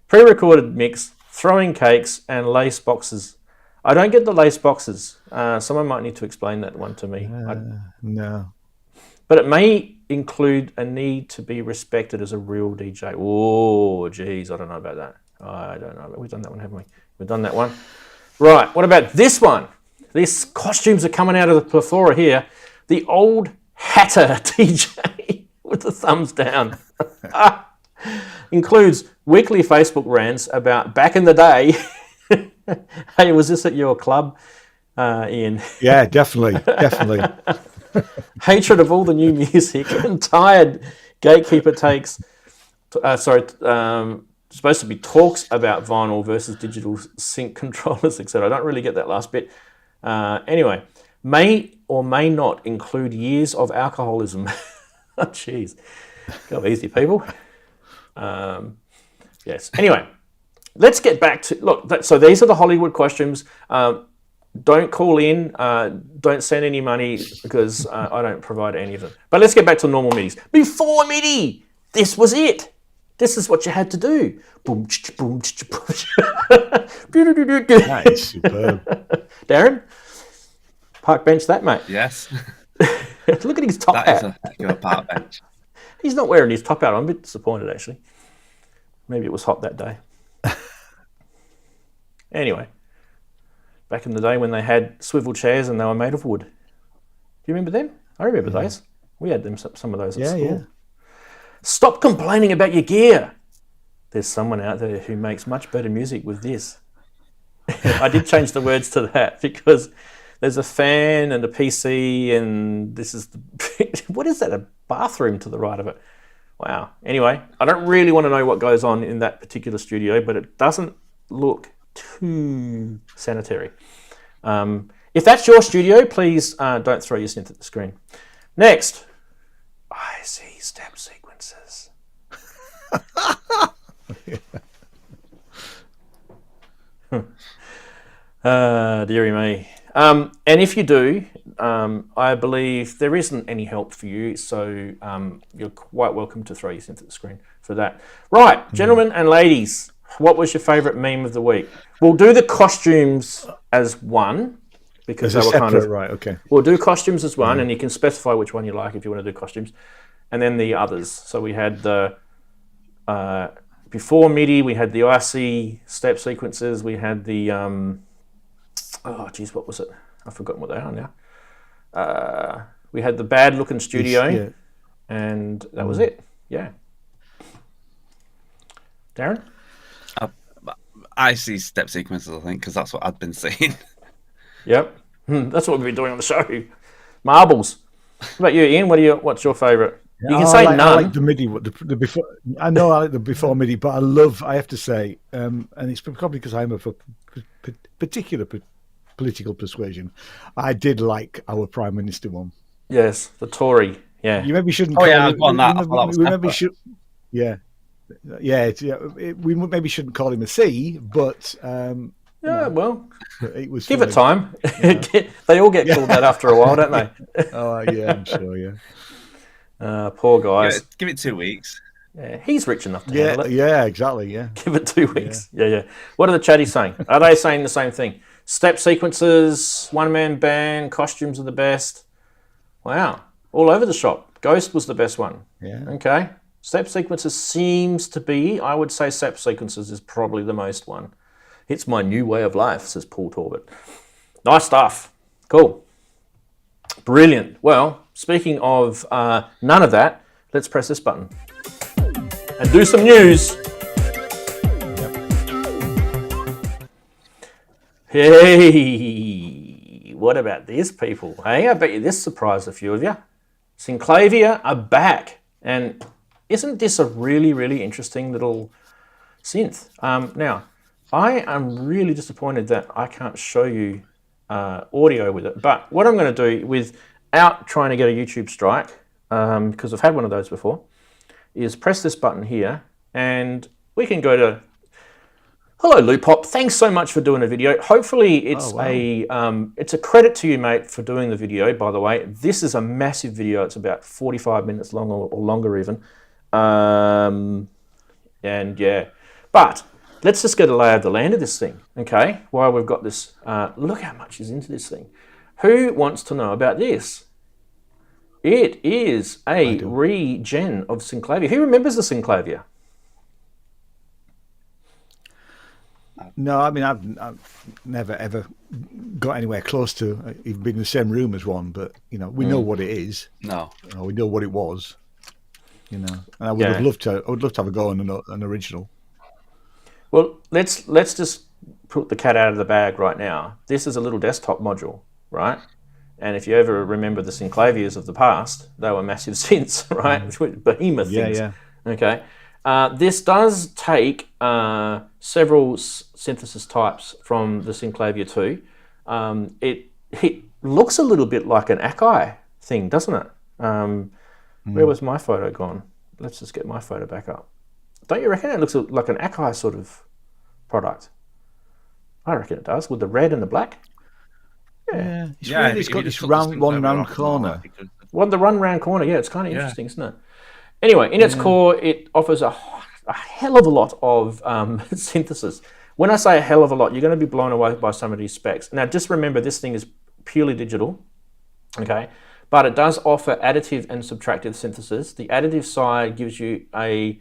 Pre-recorded mix, throwing cakes, and lace boxes. I don't get the lace boxes. Someone might need to explain that one to me. No. But it may include a need to be respected as a real DJ. Oh, geez, I don't know about that. I don't know. We've done that one, haven't we? We've done that one. Right, what about this one? These costumes are coming out of the plethora here. The old Hatter DJ with the thumbs down. Includes weekly Facebook rants about back in the day. Hey, was this at your club, Ian? Yeah, definitely. Hatred of all the new music and tired gatekeeper takes. Supposed to be talks about vinyl versus digital sync controllers, etc. I don't really get that last bit. Anyway, may or may not include years of alcoholism. Oh, jeez. Go easy, people. Yes. Anyway, let's get back to... Look, so these are the Hollywood costumes. Don't call in. Don't send any money because I don't provide any of them. But let's get back to normal MIDIs. Before MIDI, this was it. This is what you had to do. Boom, boom, boom. Nice, superb. Darren, park bench that, mate. Yes. Look at his top hat. That is a good park bench. He's not wearing his top hat. I'm a bit disappointed, actually. Maybe it was hot that day. Anyway, back in the day when they had swivel chairs and they were made of wood. Do you remember them? I remember those. We had them, some of those at school. Yeah. Stop complaining about your gear. There's someone out there who makes much better music with this. I did change the words to that because there's a fan and a PC and this is what is that? A bathroom to the right of it. Wow. Anyway, I don't really want to know what goes on in that particular studio, but it doesn't look too sanitary. If that's your studio, please don't throw your synth at the screen. Next, I see step sequences. Dearie me. And if you do, I believe there isn't any help for you, so you're quite welcome to throw your synth at the screen for that. Right, gentlemen and ladies, what was your favourite meme of the week? We'll do the costumes as one, because they were separate, kind of... Right, okay. We'll do costumes as one, and you can specify which one you like if you want to do costumes. And then the others. So we had the... before MIDI, we had the IC step sequences. We had the... oh, geez, what was it? I've forgotten what they are now. We had the bad-looking studio, and that was it. Yeah. Darren? I see step sequences, I think, because that's what I'd been seeing. Yep. That's what we've been doing on the show. Marbles. What about you, Ian? What's your favourite? You can say none. I like the MIDI. The before. I know I like the before MIDI, but I have to say, and it's probably because I'm of a particular political persuasion. I did like our Prime Minister one. Yes, the Tory. Yeah. You maybe shouldn't. I've got that. We maybe should. Yeah. We maybe shouldn't call him a C, but well, it was. Give it time. Yeah. They all get called that after a while, don't they? Oh yeah, I'm sure. Yeah. Poor guys. Give it 2 weeks. Yeah, he's rich enough to handle it. Yeah, exactly. Yeah. Give it 2 weeks. Yeah. What are the chatties saying? Are they saying the same thing? Step sequences, one-man band, costumes are the best. Wow. All over the shop. Ghost was the best one. Yeah. Okay. Step sequences seems to be, I would say step sequences is probably the most one. It's my new way of life, says Paul Torbett. Nice stuff. Cool. Brilliant. Well, speaking of none of that, let's press this button and do some news. Hey, what about this, people? Hey, I bet you this surprised a few of you. Synclavier are back. And isn't this a really, really interesting little synth? Now, I am really disappointed that I can't show you audio with it. But what I'm going to do without trying to get a YouTube strike, because I've had one of those before, is press this button here and we can go to... Hello, Loopop. Thanks so much for doing a video. Hopefully it's it's a credit to you, mate, for doing the video, by the way. This is a massive video. It's about 45 minutes long or longer even. And yeah, but let's just get a lay of the land of this thing, okay? While we've got this, look how much is into this thing. Who wants to know about this? It is a regen of Synclavier. Who remembers the Synclavier? No, I mean, I've never ever got anywhere close to even being in the same room as one. But you know, we know what it is. No, we know what it was. You know, and I would have loved to. I would love to have a go on an original. Well, let's just put the cat out of the bag right now. This is a little desktop module, right? And if you ever remember the Synclaviers of the past, they were massive synths, right? Behemoth things. Yeah. Okay. This does take several synthesis types from the Synclavier 2. It looks a little bit like an Akai thing, doesn't it? Where was my photo gone? Let's just get my photo back up. Don't you reckon it looks like an Akai sort of product? I reckon it does, with the red and the black. Yeah. It's got this round corner. The round corner, yeah, it's kind of interesting, isn't it? Anyway, in its core, it offers a hell of a lot of synthesis. When I say a hell of a lot, you're going to be blown away by some of these specs. Now, just remember, this thing is purely digital, okay? But it does offer additive and subtractive synthesis. The additive side gives you a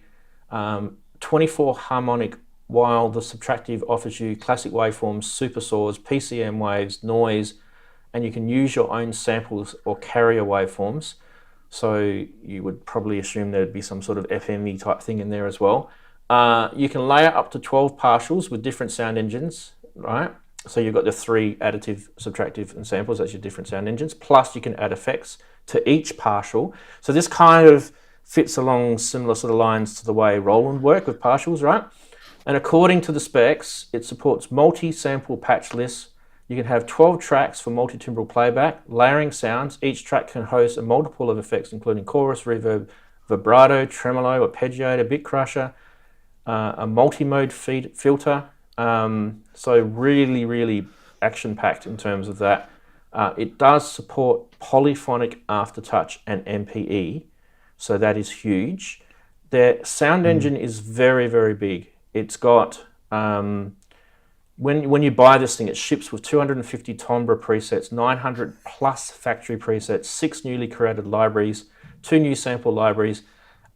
24 harmonic, while the subtractive offers you classic waveforms, super saws, PCM waves, noise, and you can use your own samples or carrier waveforms. So you would probably assume there'd be some sort of FME type thing in there as well. You can layer up to 12 partials with different sound engines, right? So you've got the 3 additive, subtractive, and samples. That's your different sound engines. Plus you can add effects to each partial. So this kind of fits along similar sort of lines to the way Roland worked with partials, right? And according to the specs, it supports multi-sample patch lists. You can have 12 tracks for multi-timbral playback, layering sounds. Each track can host a multiple of effects, including chorus, reverb, vibrato, tremolo, arpeggiator, bit crusher, a multi-mode filter. So really, really action-packed in terms of that. It does support polyphonic aftertouch and MPE, so that is huge. Their sound engine is very, very big. It's got... When you buy this thing, it ships with 250 timbre presets, 900 plus factory presets, 6 newly created libraries, 2 new sample libraries,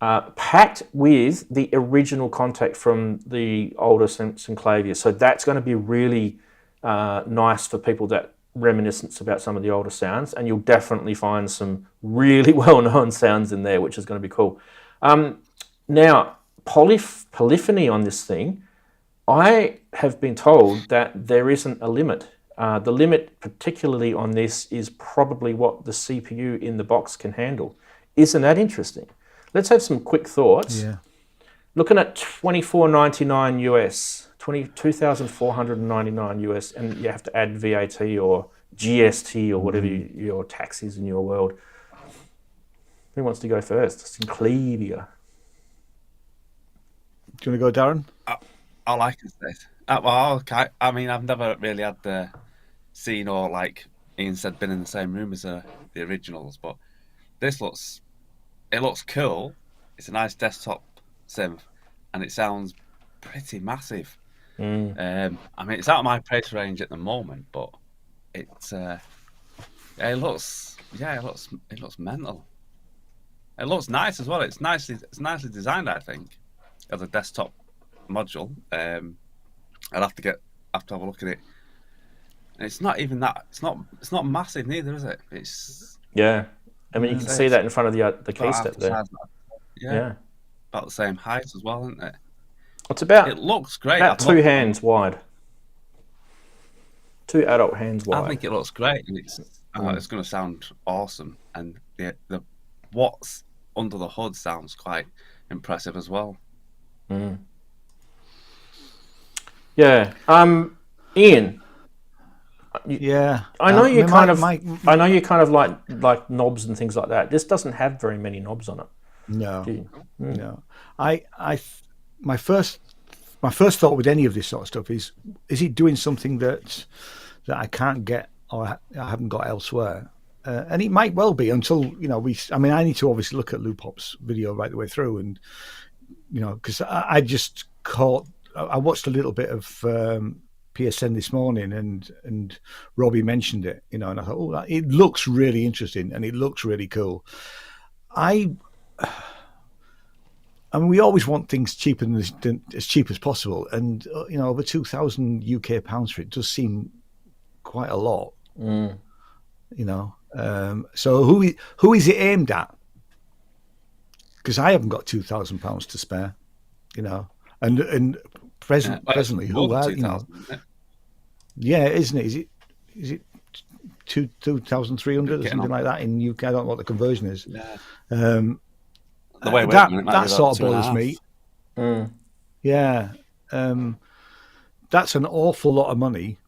packed with the original contact from the older Synclavier. So that's going to be really nice for people that reminiscence about some of the older sounds, and you'll definitely find some really well-known sounds in there, which is going to be cool. Now, polyphony on this thing, I have been told that there isn't a limit. The limit, particularly on this, is probably what the CPU in the box can handle. Isn't that interesting? Let's have some quick thoughts. Yeah. Looking at $24.99 US, $22,499 US, and you have to add VAT or GST or whatever your tax is in your world. Who wants to go first? Synclavier. Do you want to go, Darren? All I can say. Well, I mean, I've never really had the scene or, like Ian said, been in the same room as the originals, but this looks it looks cool. It's a nice desktop synth, and it sounds pretty massive. I mean, it's out of my price range at the moment, but it looks mental. It looks nice as well. It's nicely designed, I think, as a desktop module. I'd have to have a look at it. And it's not even that. It's not massive neither, is it? It's I mean, you can see that in front of the key step there. Yeah, about the same height as well, isn't it? It's about. It looks great. About 2 hands wide. 2 adult hands wide. I think it looks great, and it's going to sound awesome. And the what's under the hood sounds quite impressive as well. Yeah. Ian. Yeah. I know you kind of like knobs and things like that. This doesn't have very many knobs on it. No. No. My first thought with any of this sort of stuff is it doing something that I can't get or I haven't got elsewhere? And it might well be until, I need to obviously look at Loopop's video right the way through, and, because I watched a little bit of PSN this morning, and Robbie mentioned it, and I thought, it looks really interesting and it looks really cool. I mean, we always want things cheaper than as cheap as possible, and over £2,000 UK pounds for it does seem quite a lot. So who is it aimed at? Because I haven't got £2,000 to spare, and presently, who are Yeah, isn't it? Is it 2,300 or something like that in UK? I don't know what the conversion is. Yeah. The way that sort of bothers me. Yeah, that's an awful lot of money.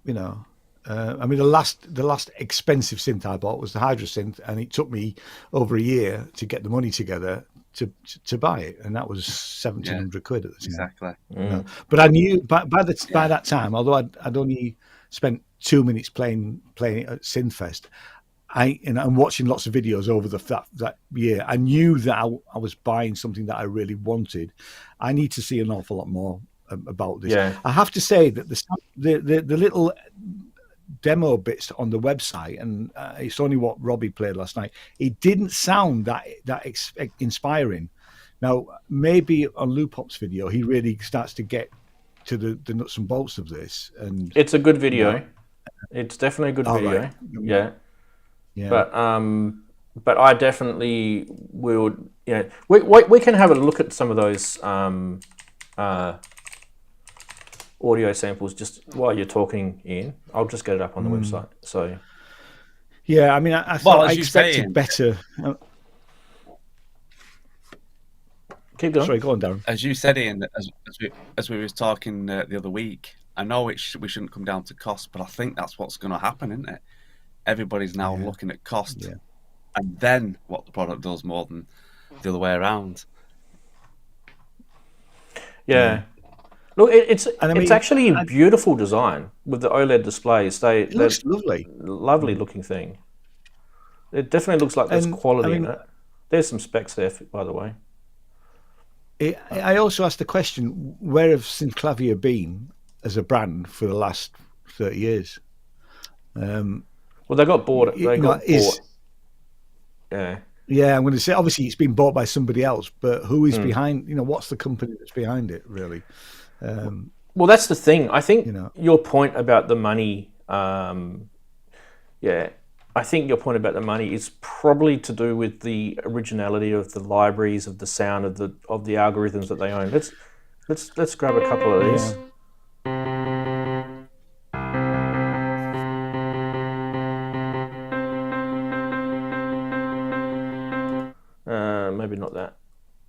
I mean, the last expensive synth I bought was the Hydra synth, and it took me over a year to get the money together to buy it, and that was 1,700 quid at the time. Exactly. But I knew by that time, although I'd only spent 2 minutes playing it at Synthfest, and watching lots of videos over that year, I knew that I was buying something that I really wanted. I need to see an awful lot more about this. Yeah. I have to say that the little demo bits on the website, and it's only what Robbie played last night, it didn't sound that inspiring. Now, maybe on Loopop's video, he really starts to get to the nuts and bolts of this. And it's a good video. It's definitely a good video. Right. Yeah. But I definitely will. We can have a look at some of those audio samples just while you're talking, Ian. I'll just get it up on the website. So, yeah, I mean, I thought I expected better. Keep going. Sorry, go on, Darren. As you said, Ian, as we was talking the other week, I know we shouldn't come down to cost, but I think that's what's going to happen, isn't it? Everybody's now looking at cost, and then what the product does more than the other way around. Yeah. Look, it's actually a beautiful design with the OLED displays. It looks lovely. Lovely looking thing. It definitely looks like there's quality in it. There's some specs there, by the way. I also asked the question, where have Synclavier been as a brand for the last 30 years? Well, they got bought. Bought. Yeah. Yeah, I'm going to say, obviously, it's been bought by somebody else, but who is behind, what's the company that's behind it, really? Well, that's the thing. I think your point about the money, I think your point about the money is probably to do with the originality of the libraries, of the sound, of the algorithms that they own. Let's grab a couple of these. Maybe not that.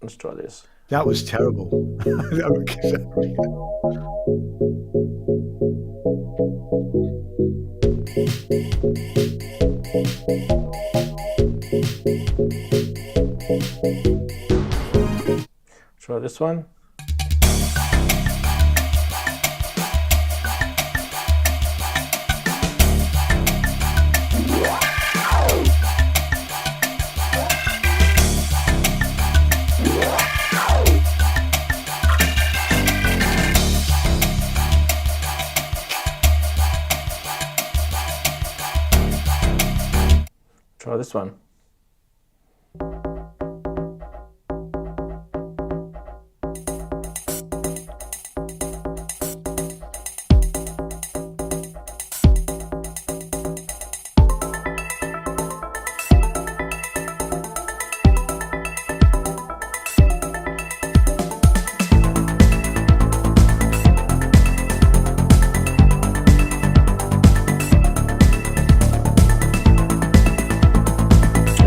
Let's try this. That was terrible. Try this one. try this one.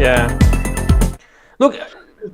Yeah. Look,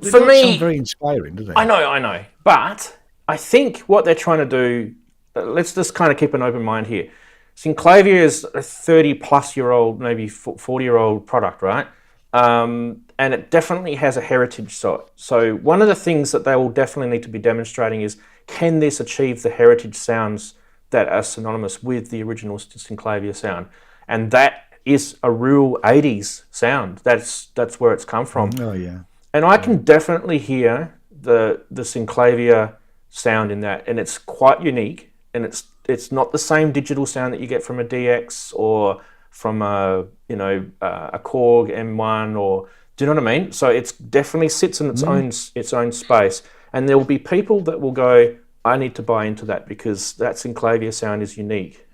They for don't me, sound very inspiring, do they? I know. But I think what they're trying to do, let's just kind of keep an open mind here. Synclavier is a 30-plus-year-old, maybe 40-year-old product, right? And it definitely has a heritage side. So one of the things that they will definitely need to be demonstrating is, can this achieve the heritage sounds that are synonymous with the original Synclavier sound? And that is a real 80s sound. That's where it's come from. Oh, yeah. And I can definitely hear the Synclavier sound in that, and it's quite unique. And it's not the same digital sound that you get from a DX or from a Korg M1, or do you know what I mean? So it definitely sits in its own space. And there will be people that will go, I need to buy into that because that Synclavier sound is unique.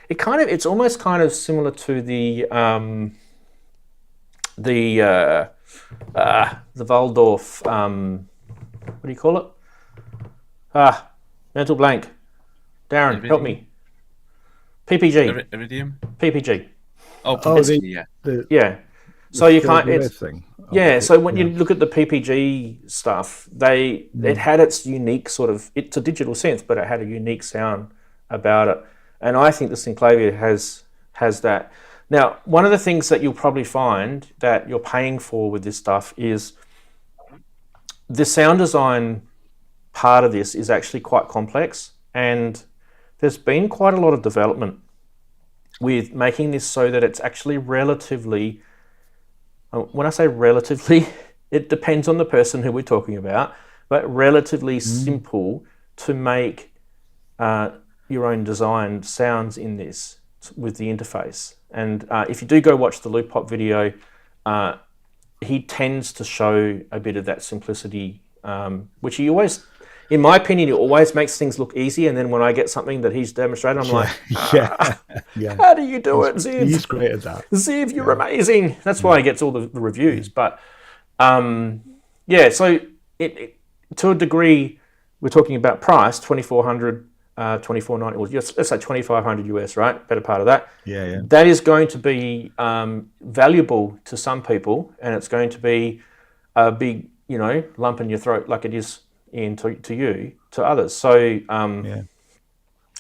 It's almost kind of similar to the Waldorf, what do you call it? Mental blank. Darren, Iridium? help me. PPG. Iridium? PPG. Oh, PPG. yeah. Yeah. So you can't. Filigree It's thing. yeah. So when you look at the PPG stuff, it had its unique sort of. It's a digital synth, but it had a unique sound about it, and I think the Synclavier has that. Now, one of the things that you'll probably find that you're paying for with this stuff is the sound design part of this is actually quite complex, and there's been quite a lot of development with making this so that it's actually relatively, when I say relatively, it depends on the person who we're talking about, but relatively simple to make your own designed sounds in this with the interface. And if you do go watch the Loop Pop video, he tends to show a bit of that simplicity, which he always, in my opinion, it always makes things look easy. And then when I get something that he's demonstrated, I'm like, how do you do it, Ziv? He's great at that. Ziv, you're amazing. That's why he gets all the reviews. But so it to a degree, we're talking about price, $2,400, $2,490, well, let's say $2,500 US, right? Better part of that. Yeah. That is going to be valuable to some people, and it's going to be a big, lump in your throat, like it is to you, to others. So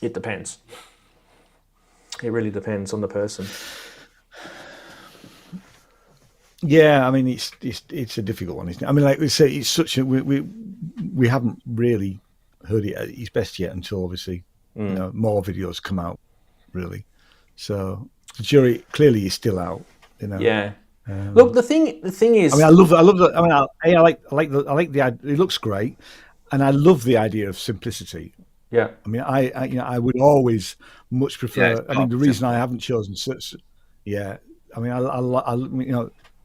it depends. It really depends on the person. Yeah, I mean it's a difficult one, isn't it? I mean, like we say, it's such a we haven't really heard it at its best yet until obviously more videos come out, really. So the jury clearly is still out. Yeah. Look, the thing is, I mean, I love the. I mean, I like the. It looks great, and I love the idea of simplicity. Yeah. I mean, I would always much prefer. Yeah, I mean, the reason I haven't chosen, I mean,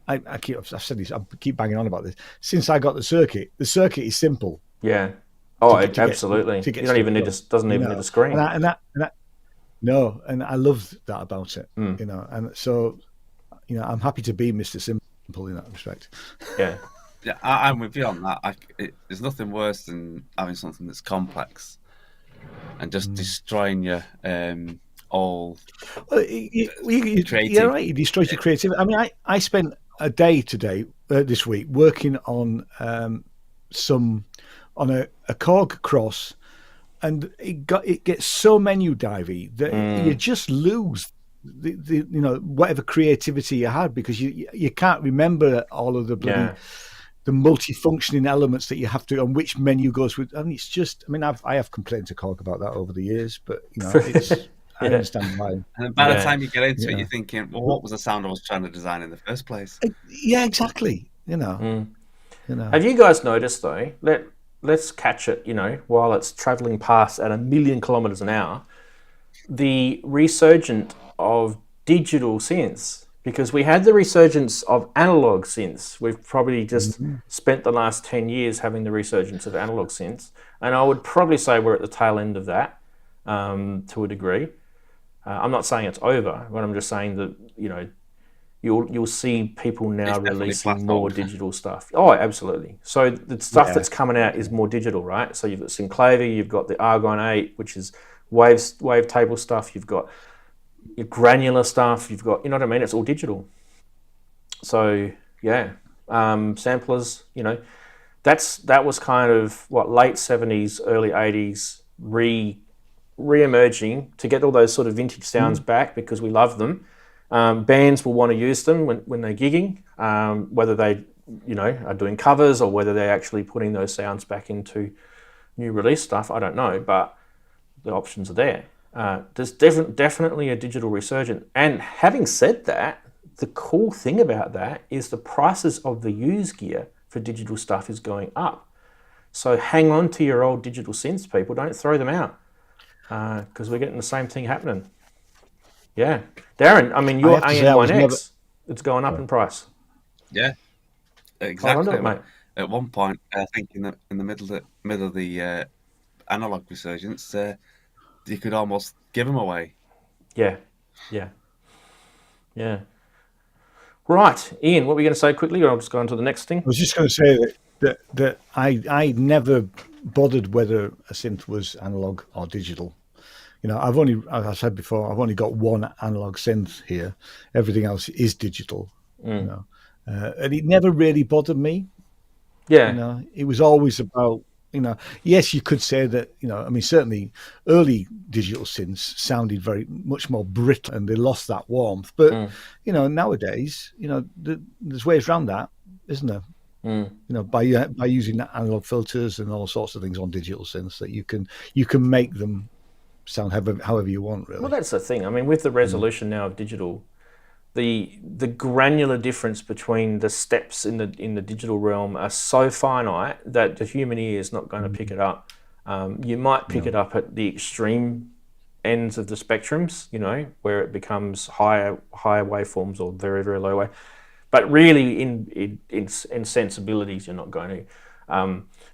I've said this. I keep banging on about this since I got the circuit. The circuit is simple. Yeah. Oh, to get- absolutely. to get You don't even stuff need done, doesn't even need a screen. and I love that about it. And so, I'm happy to be Mr. Simple in that respect. Yeah. Yeah, I'm with you on that. There's nothing worse than having something that's complex and just destroying your all. Well, you're right. It destroys your creativity. I mean, I spent a day this week working on a Korg cross, and it gets so menu divey that you just lose the whatever creativity you had, because you can't remember all of the bloody the multi-functioning elements that you have to, and which menu goes with. And it's just, I mean, I have complained to Korg about that over the years, but it's. I understand why. And by the time you get into it, you're thinking, well, what was the sound I was trying to design in the first place? Yeah, exactly. Have you guys noticed though? Let's catch it. While it's traveling past at 1,000,000 kilometers an hour, the resurgent of digital synths because we had the resurgence of analog synths. We've probably just spent the last 10 years having the resurgence of analog synths, and I would probably say we're at the tail end of that to a degree. I'm not saying it's over, but I'm just saying that, you know, you'll see people now releasing more digital stuff. Oh, absolutely. So the stuff that's coming out is more digital, right? So you've got Synclavier, you've got the Argon 8, which is wavetable stuff. You've got your granular stuff. You've got, you know what I mean? It's all digital. So yeah, samplers. You know, that was kind of what late 70s, early 80s re-emerging to get all those sort of vintage sounds back because we love them. Bands will want to use them when they're gigging, whether they, you know, are doing covers or whether they're actually putting those sounds back into new release stuff. I don't know, but the options are there. There's definitely a digital resurgence. And having said that, the cool thing about that is the prices of the used gear for digital stuff is going up. So hang on to your old digital synths, people. Don't throw them out because we're getting the same thing happening. Yeah. Darren, I mean, your AN1X, it's going up in price. Yeah, exactly. Mate. At one point, I think in the middle of the analog resurgence, you could almost give them away. Yeah. Right, Ian, what were you going to say quickly, or I'll just go on to the next thing? I was just going to say that I never bothered whether a synth was analog or digital. You know, as I said before, I've only got one analog synth here. Everything else is digital. You know, and it never really bothered me. Yeah, you know, it was always about, you know, yes, you could say that, you know, I mean, certainly early digital synths sounded very much more brittle and they lost that warmth. But, you know, nowadays, you know, there's ways around that, isn't there? You know, by using analog filters and all sorts of things on digital synths that you can make them sound however you want, really. Well, that's the thing. I mean, with the resolution now of digital, the granular difference between the steps in the digital realm are so finite that the human ear is not going to pick it up. You might pick it up at the extreme ends of the spectrums, you know, where it becomes higher waveforms or very, very low wave. But really, in sensibilities, you're not going to.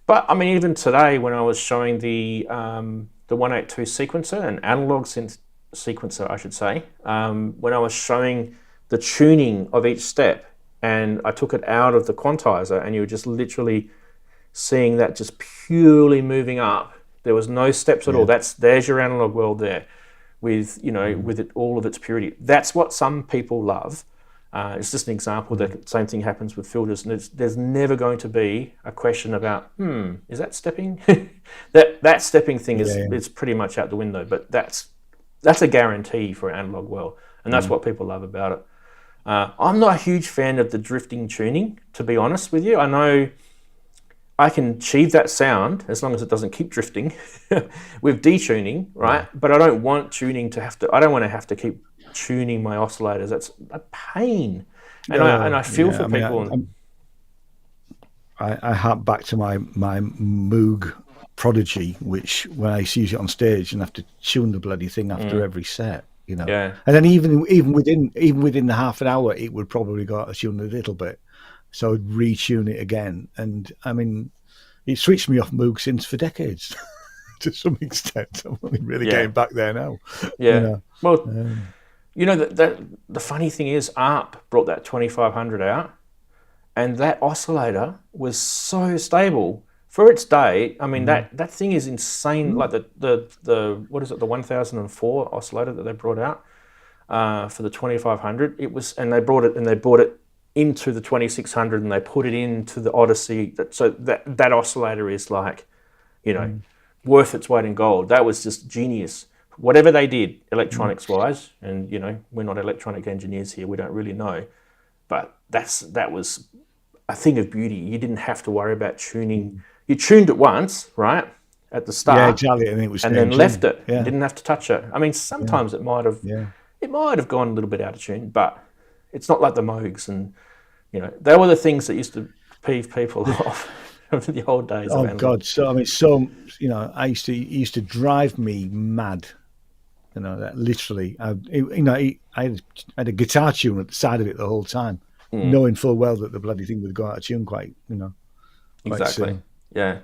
But I mean, even today, when I was showing the 182 sequencer, an analog synth sequencer, I should say, when I was showing the tuning of each step, and I took it out of the quantizer, and you were just literally seeing that just purely moving up. There was no steps at all. There's your analog world there, with, you know, with it, all of its purity. That's what some people love. It's just an example that the same thing happens with filters, and there's never going to be a question about, is that stepping? that stepping thing is pretty much out the window, but that's a guarantee for an analog world, and that's what people love about it. I'm not a huge fan of the drifting tuning, to be honest with you. I know I can achieve that sound as long as it doesn't keep drifting with detuning, right? But I don't want tuning to have to. I don't want to have to keep tuning my oscillators. That's a pain, and I feel for people. I hark back to my Moog Prodigy, which when I used to use it on stage and have to tune the bloody thing after every set, you know. Yeah. And then even within the half an hour, it would probably go out of tune a little bit, so I'd retune it again. And I mean, it switched me off Moog synths for decades. To some extent, I'm only really getting back there now. Yeah. You know? Well. You know, the funny thing is, ARP brought that 2500 out, and that oscillator was so stable for its day. I mean, that thing is insane. Like the what is it, the 1004 oscillator that they brought out for the 2500. It was, and they brought it into the 2600, and they put it into the Odyssey. So that oscillator is like, you know, worth its weight in gold. That was just genius. Whatever they did electronics-wise, and, you know, we're not electronic engineers here, we don't really know, but that was a thing of beauty. You didn't have to worry about tuning. You tuned it once, right, at the start. Yeah, exactly, and then left it. Yeah. You didn't have to touch it. I mean, sometimes it might have gone a little bit out of tune, but it's not like the Moogs, and, you know, they were the things that used to peeve people off. The old days. Oh God! So I mean, you know, it used to drive me mad. You know, that literally, I had a guitar tune at the side of it the whole time, knowing full well that the bloody thing would go out of tune quite quite Exactly. soon. Yeah.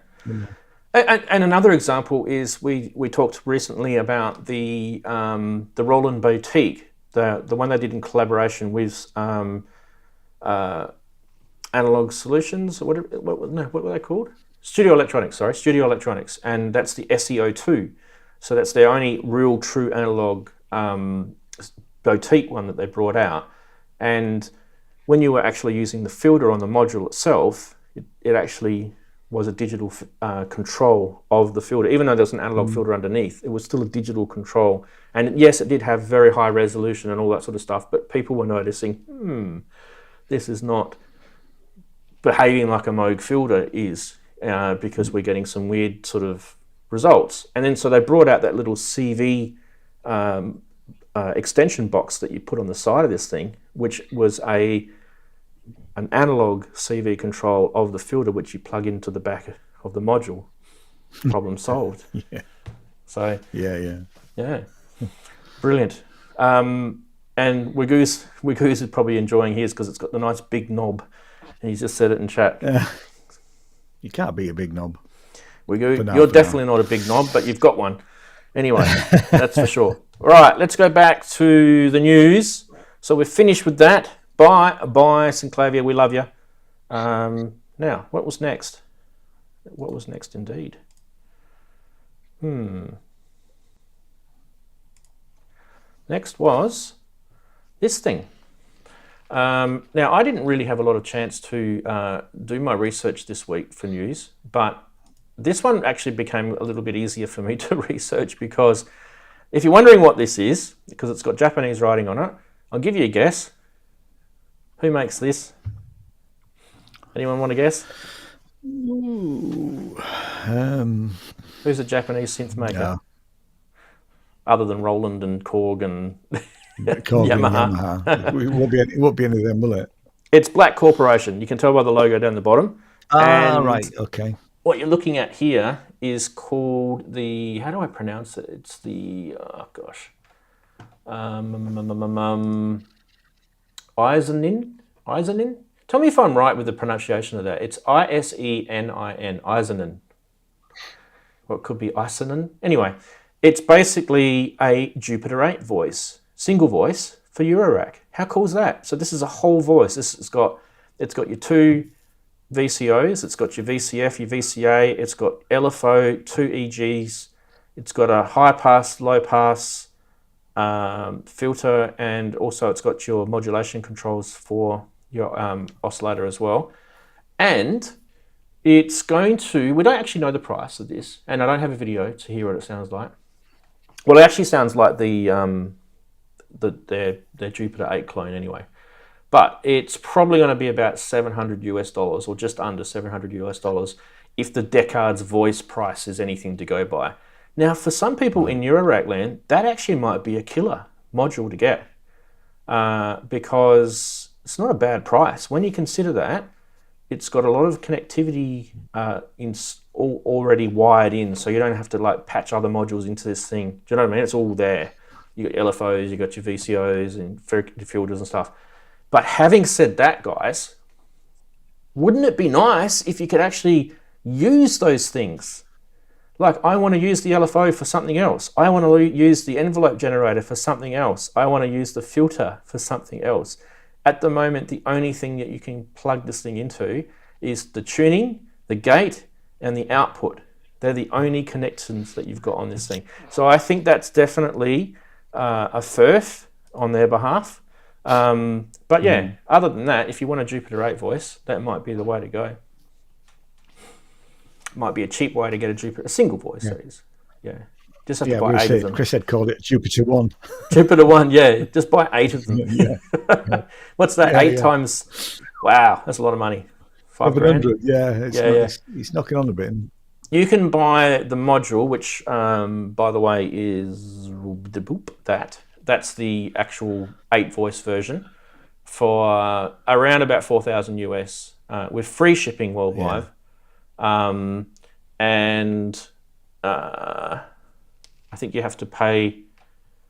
And another example is we talked recently about the Roland Boutique, the one they did in collaboration with Analog Solutions. What were they called? Studio Electronics, and that's the SEO2. So that's their only real true analog boutique one that they brought out. And when you were actually using the filter on the module itself, it actually was a digital control of the filter. Even though there's an analog filter underneath, it was still a digital control. And yes, it did have very high resolution and all that sort of stuff, but people were noticing, this is not behaving like a Moog filter is, because we're getting some weird sort of results. And then so they brought out that little CV extension box that you put on the side of this thing, which was an analog CV control of the filter, which you plug into the back of the module. Problem solved. Yeah. So yeah. Brilliant. And Wigoos is probably enjoying his because it's got the nice big knob, and he's just said it in chat. You can't be a big knob. You're definitely not a big knob, but you've got one. Anyway, that's for sure. All right, let's go back to the news. So we're finished with that. Bye, Synclavier. We love you. Now, what was next? What was next, indeed? Next was this thing. Now, I didn't really have a lot of chance to do my research this week for news, but this one actually became a little bit easier for me to research, because if you're wondering what this is, because it's got Japanese writing on it, I'll give you a guess. Who makes this? Anyone want to guess? Ooh, Who's a Japanese synth maker? Yeah. Other than Roland and Korg and Korg and Yamaha. It won't be any of them, will it? It's Black Corporation. You can tell by the logo down the bottom. Right, okay. What you're looking at here is called the, how do I pronounce it? It's the, Isenin? Tell me if I'm right with the pronunciation of that. It's Isenin, Isenin. Or it could be Isenin. Anyway, it's basically a Jupiter 8 voice, single voice for Eurorack. How cool is that? So this is a whole voice. It's got your two VCOs, it's got your VCF, your VCA, it's got LFO, two EGs, it's got a high pass, low pass filter, and also it's got your modulation controls for your oscillator as well. And it's going to, we don't actually know the price of this, and I don't have a video to hear what it sounds like. Well, it actually sounds like their Jupiter 8 clone anyway. But it's probably going to be about $700 or just under $700 if the Decard's voice price is anything to go by. Now, for some people in Eurorack land, that actually might be a killer module to get, because it's not a bad price. When you consider that, it's got a lot of connectivity already wired in, so you don't have to like patch other modules into this thing. Do you know what I mean? It's all there. You got LFOs, you got your VCOs and filters and stuff. But having said that, guys, wouldn't it be nice if you could actually use those things? Like, I want to use the LFO for something else. I want to use the envelope generator for something else. I want to use the filter for something else. At the moment, the only thing that you can plug this thing into is the tuning, the gate, and the output. They're the only connections that you've got on this thing. So I think that's definitely a first on their behalf. But yeah, other than that, if you want a Jupiter 8 voice, that might be the way to go. Might be a cheap way to get a single voice, that is. Yeah. Just have to buy 8 of them. Chris had called it Jupiter 1. Jupiter 1, yeah. Just buy 8 of them. Yeah. What's that? 8 times, wow, that's a lot of money. $5,000. Yeah, it's knocking on a bit. You can buy the module, which, by the way, is that. That's the actual 8 voice version for around about $4,000 US with free shipping worldwide. Yeah. And I think you have to pay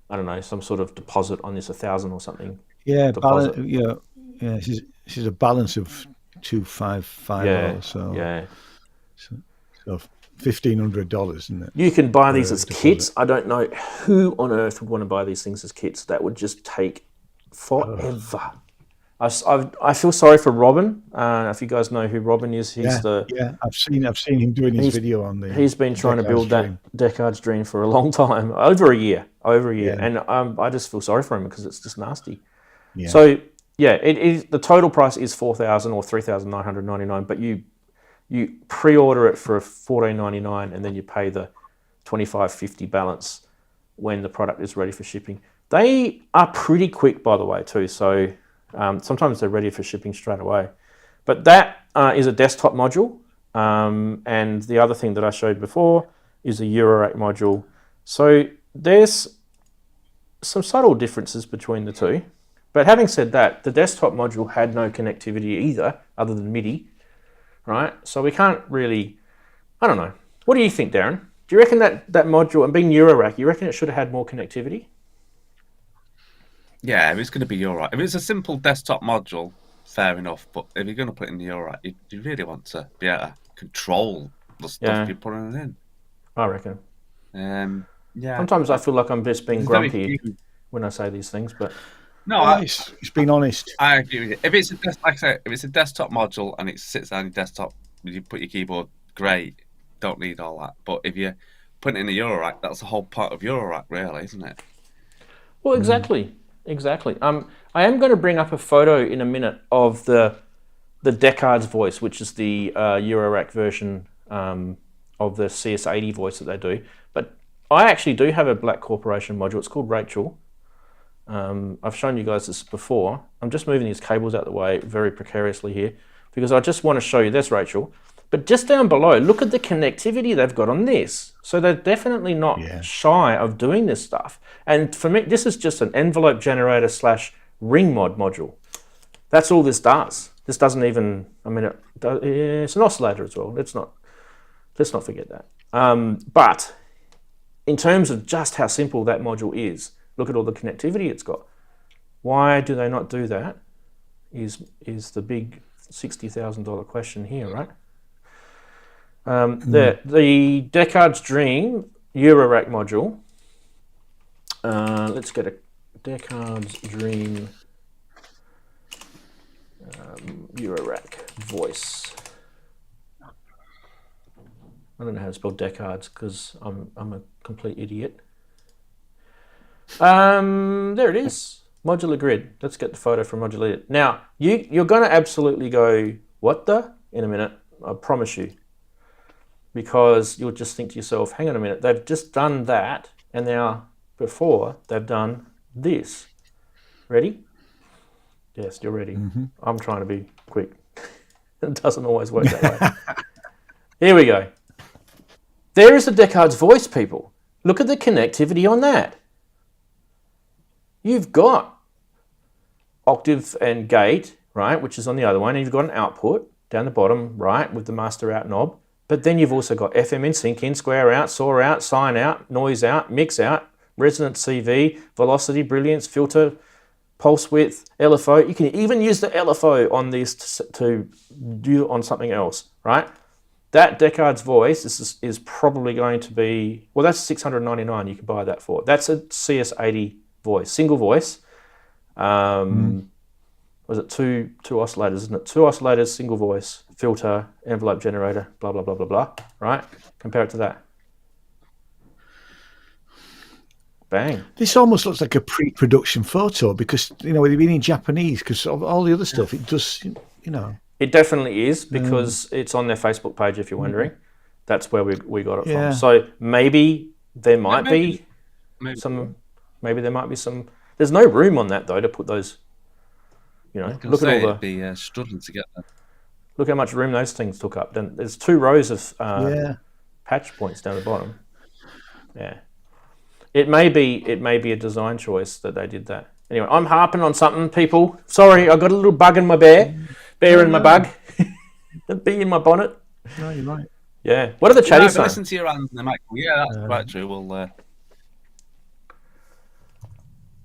I don't know, some sort of deposit on this, 1,000 or something. Yeah, Deposit. yeah. This is a balance of 2,550. So $1,500, isn't it? You can buy these for a as deposit. kits. I don't know who on earth would want to buy these things as kits. That would just take forever. I feel sorry for Robin. If you guys know who Robin is, he's I've seen him doing his video on the. He's been trying to build Dream. that Deckard's Dream for a long time, over a year, Yeah. and I just feel sorry for him because it's just nasty. Yeah. So yeah, it is, the total price is $4,000 or $3,999, but you pre-order it for $1,499 and then you pay the $25.50 balance when the product is ready for shipping. They are pretty quick, by the way, too. So sometimes they're ready for shipping straight away. But that is a desktop module. And the other thing that I showed before is a eurorack module. So there's some subtle differences between the two. But having said that, the desktop module had no connectivity either, other than MIDI, right? So we can't really, I don't know. What do you think, Darren? Do you reckon that module, and being eurorack, you reckon it should have had more connectivity? Yeah, if it's going to be eurorack. If it's a simple desktop module, fair enough. But if you're going to put it in the eurorack, you really want to be able to control the stuff you're putting it in. I reckon. Yeah. Sometimes I feel like I'm just being grumpy when I say these things, but no, it's being honest. I agree with you. If it's like I say, if it's a desktop module and it sits on your desktop, you put your keyboard, great. Don't need all that. But if you put it in a eurorack, that's the whole part of eurorack, really, isn't it? Well, exactly. I am going to bring up a photo in a minute of the Deckard's voice, which is the eurorack version of the CS80 voice that they do. But I actually do have a Black Corporation module. It's called Rachel. I've shown you guys this before. I'm just moving these cables out of the way very precariously here because I just want to show you this, Rachel. But just down below, look at the connectivity they've got on this. So they're definitely not shy of doing this stuff. And for me, this is just an envelope generator / ring mod module. That's all this does. This doesn't even, it's an oscillator as well. Let's not forget that. But in terms of just how simple that module is, look at all the connectivity it's got. Why do they not do that is the big $60,000 question here, right? The Deckard's Dream Eurorack module. Let's get a Deckard's Dream Eurorack voice. I don't know how to spell Deckard's because I'm a complete idiot. There it is. Modular grid. Let's get the photo from modular grid. Now, you're going to absolutely go, what the? In a minute. I promise you. Because you'll just think to yourself, hang on a minute, they've just done that, and now before they've done this. Ready? Yes, you're ready. Mm-hmm. I'm trying to be quick. It doesn't always work that way. Here we go. There is the Deckard's voice, people. Look at the connectivity on that. You've got octave and gate, right, which is on the other one, and you've got an output down the bottom, right, with the master out knob. But then you've also got FM in, sync in, square out, saw out, sine out, noise out, mix out, resonant CV, velocity, brilliance, filter, pulse width, LFO. You can even use the LFO on this to do on something else, right? That Deckard's voice is probably going to be, well, that's $699 you can buy that for. That's a CS80 voice, single voice. Was it two oscillators, isn't it? Two oscillators, single voice, filter, envelope generator, blah, blah, blah, blah, blah, right? Compare it to that. Bang. This almost looks like a pre-production photo because, with it being in Japanese, because of all the other stuff, it does, It definitely is because it's on their Facebook page, if you're wondering. That's where we got it from. So maybe there might be some, there's no room on that, though, to put those, look at all the... struggling to get that. Look how much room those things took up. Then there's 2 rows of patch points down the bottom. Yeah. It may be a design choice that they did that. Anyway, I'm harping on something, people. Sorry, I got a little bug in my bear in my bug, a bee in my bonnet. No, you're right. Yeah. What are the chatties saying? Listen to your hands, and they might go, yeah, that's quite true. Well,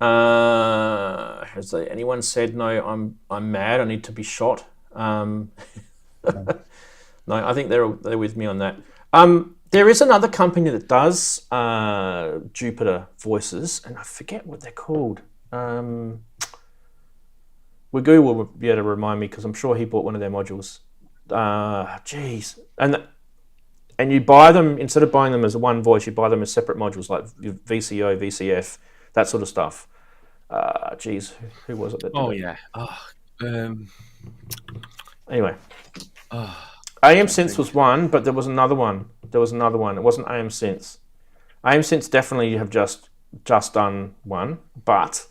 Has anyone said no? I'm mad. I need to be shot. No, I think they're with me on that. There is another company that does Jupiter voices, and I forget what they're called. Wagoo will be able to remind me because I'm sure he bought one of their modules. Geez, and you buy them, instead of buying them as one voice, you buy them as separate modules like VCO, VCF, that sort of stuff. Geez, who was it that did Oh it? yeah. Anyway. Oh, AM Synths was one, but there was another one. It wasn't AM Synths. AM Synths definitely have just done one, but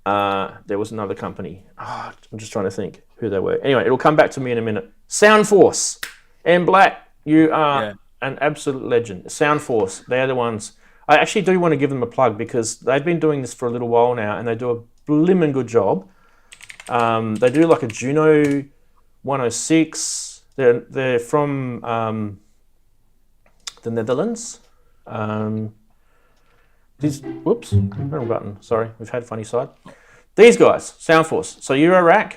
there was another company. I'm just trying to think who they were. Anyway, it'll come back to me in a minute. Soundforce and Black, you are an absolute legend. Soundforce, they're the ones. I actually do want to give them a plug because they've been doing this for a little while now, and they do a blimmin' good job. They do like a Juno 106. They're from the Netherlands. Whoops, wrong button. Sorry, we've had funny side. These guys, Soundforce. So Eurorack,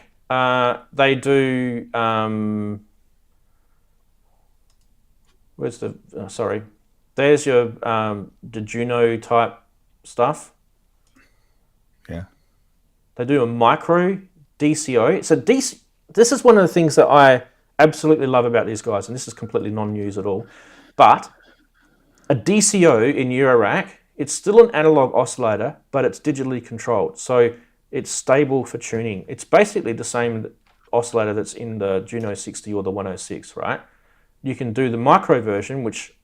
they do. Where's the? Sorry, there's your the Juno type stuff. Yeah. They do a micro DCO. So this is one of the things that I absolutely love about these guys, and this is completely non-news at all. But a DCO in Eurorack, it's still an analog oscillator, but it's digitally controlled. So it's stable for tuning. It's basically the same oscillator that's in the Juno 60 or the 106, right? You can do the micro version, which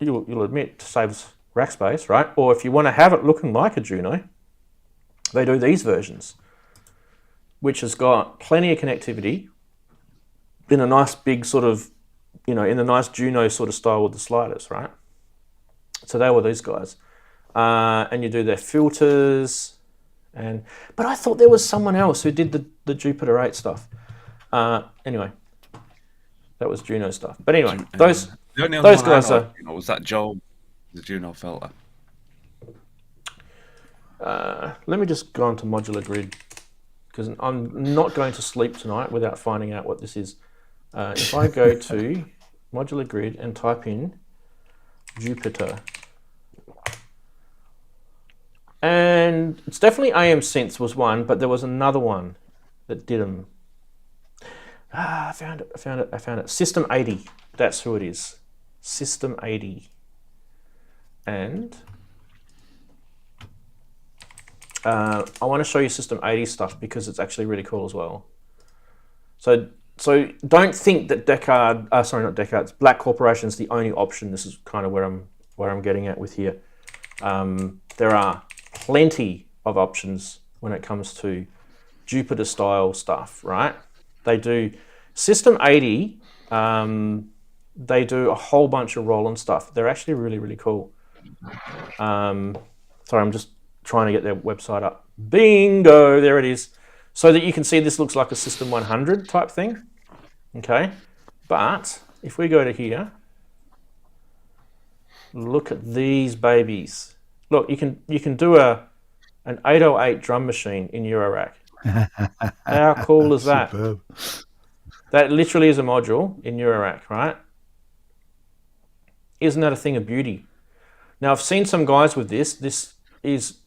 you'll admit saves rack space, right? Or if you want to have it looking like a Juno, they do these versions, which has got plenty of connectivity in a nice big sort of, in the nice Juno sort of style with the sliders, right? So they were these guys. And you do their filters. But I thought there was someone else who did the Jupiter 8 stuff. Anyway, that was Juno stuff. But anyway, those guys are... Was that Joe, the Juno filter? Let me just go on to modular grid, because I'm not going to sleep tonight without finding out what this is. If I go to modular grid and type in Jupiter, and it's definitely AM Synths was one, but there was another one that did them. I found it. System 80, that's who it is. System 80. And I want to show you System 80 stuff because it's actually really cool as well. So don't think that Black Corporation's the only option. This is kind of where I'm getting at with here. There are plenty of options when it comes to Jupiter style stuff, right? They do System 80. They do a whole bunch of Roland stuff. They're actually really, really cool. Sorry, I'm just trying to get their website up. Bingo, there it is. So that you can see this looks like a System 100 type thing. Okay, but if we go to here, look at these babies. Look, you can do an 808 drum machine in Eurorack. How cool is that? Superb. That literally is a module in Eurorack, right? Isn't that a thing of beauty? Now, I've seen some guys with this. This is,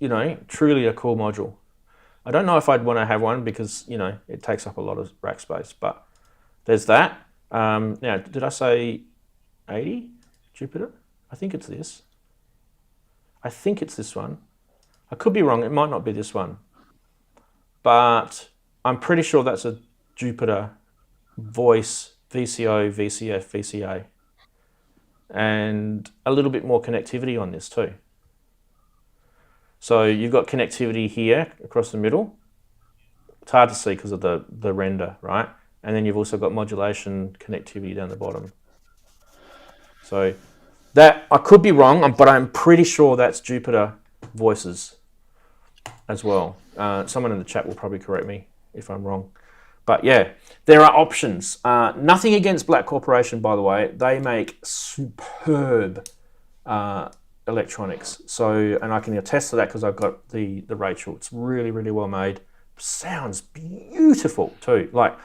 truly a cool module. I don't know if I'd want to have one because, it takes up a lot of rack space, but there's that. Now, did I say 80 Jupiter? I think it's this. I think it's this one. I could be wrong. It might not be this one. But I'm pretty sure that's a Jupiter voice, VCO, VCF, VCA. And a little bit more connectivity on this too. So you've got connectivity here across the middle. It's hard to see because of the render, right? And then you've also got modulation connectivity down the bottom. So that, I could be wrong, but I'm pretty sure that's Jupiter voices as well. Someone in the chat will probably correct me if I'm wrong. But yeah, there are options. Nothing against Black Corporation, by the way. They make superb electronics. So, and I can attest to that because I've got the Rachel. It's really, really well made. Sounds beautiful too. Like,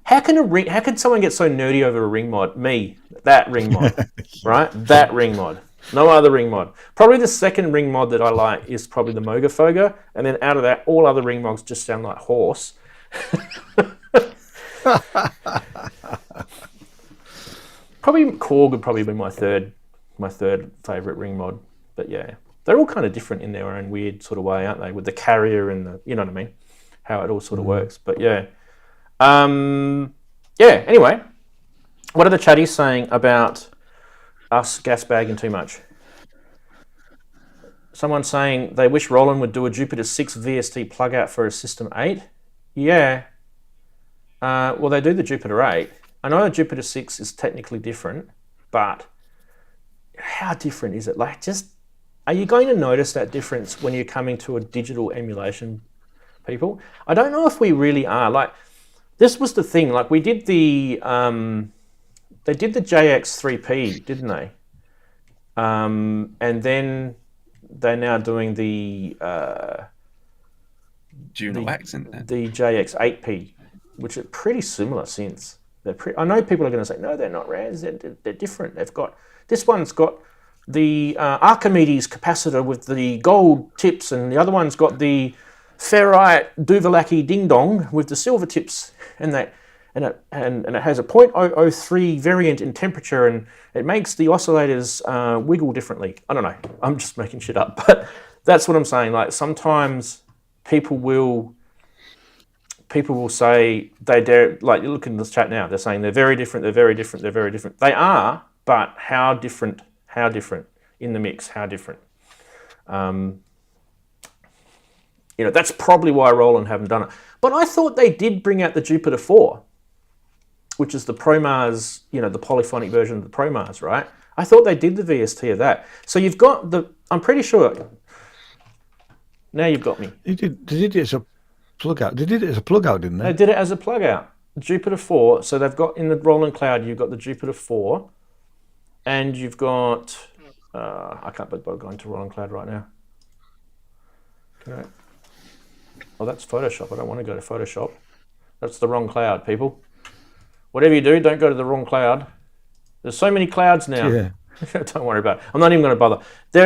how can someone get so nerdy over a ring mod? Me, that ring mod, right? That ring mod. No other ring mod. Probably the second ring mod that I like is probably the Mogafoga, and then out of that, all other ring mods just sound like horse. Probably Korg would probably be my third favorite ring mod. But yeah, they're all kind of different in their own weird sort of way, aren't they? With the carrier and the, you know what I mean, how it all sort of works. But yeah, yeah. Anyway, what are the chatties saying about us gas bagging too much? Someone saying they wish Roland would do a Jupiter 6 VST plug out for a System 8. Yeah. Well, they do the Jupiter 8. I know the Jupiter 6 is technically different, but how different is it? Like, just, are you going to notice that difference when you're coming to a digital emulation, people? I don't know if we really are. Like, this was the thing. Like, we did the, they did the JX3P, didn't they? And then they're now doing the Juno X, isn't it? The JX8P, which are pretty similar synths. I know people are going to say, no, they're not Ranz, they're different. They've got, this one's got the Archimedes capacitor with the gold tips, and the other one's got the ferrite Duvallaki ding dong with the silver tips, and it has a 0.003 variant in temperature, and it makes the oscillators wiggle differently. I don't know. I'm just making shit up, but that's what I'm saying. Like, sometimes people will say they dare. Like, you look in this chat now, they're saying they're very different. They're very different. They're very different. They are, but how different? How different in the mix? How different? You know, that's probably why Roland haven't done it. But I thought they did bring out the Jupiter 4, which is the ProMars, you know, the polyphonic version of the ProMars, right? I thought they did the VST of that. So you've got the, I'm pretty sure, now you've got me. They did it as a plug out. They did it as a plug out, didn't they? They did it as a plug out. Jupiter 4, so they've got in the Roland Cloud, you've got the Jupiter 4, and you've got, I can't believe I'm going to Roland Cloud right now. Can I? Oh, that's Photoshop. I don't want to go to Photoshop. That's the wrong cloud, people. Whatever you do, don't go to the wrong cloud. There's so many clouds now. Yeah. Don't worry about it. I'm not even going to bother.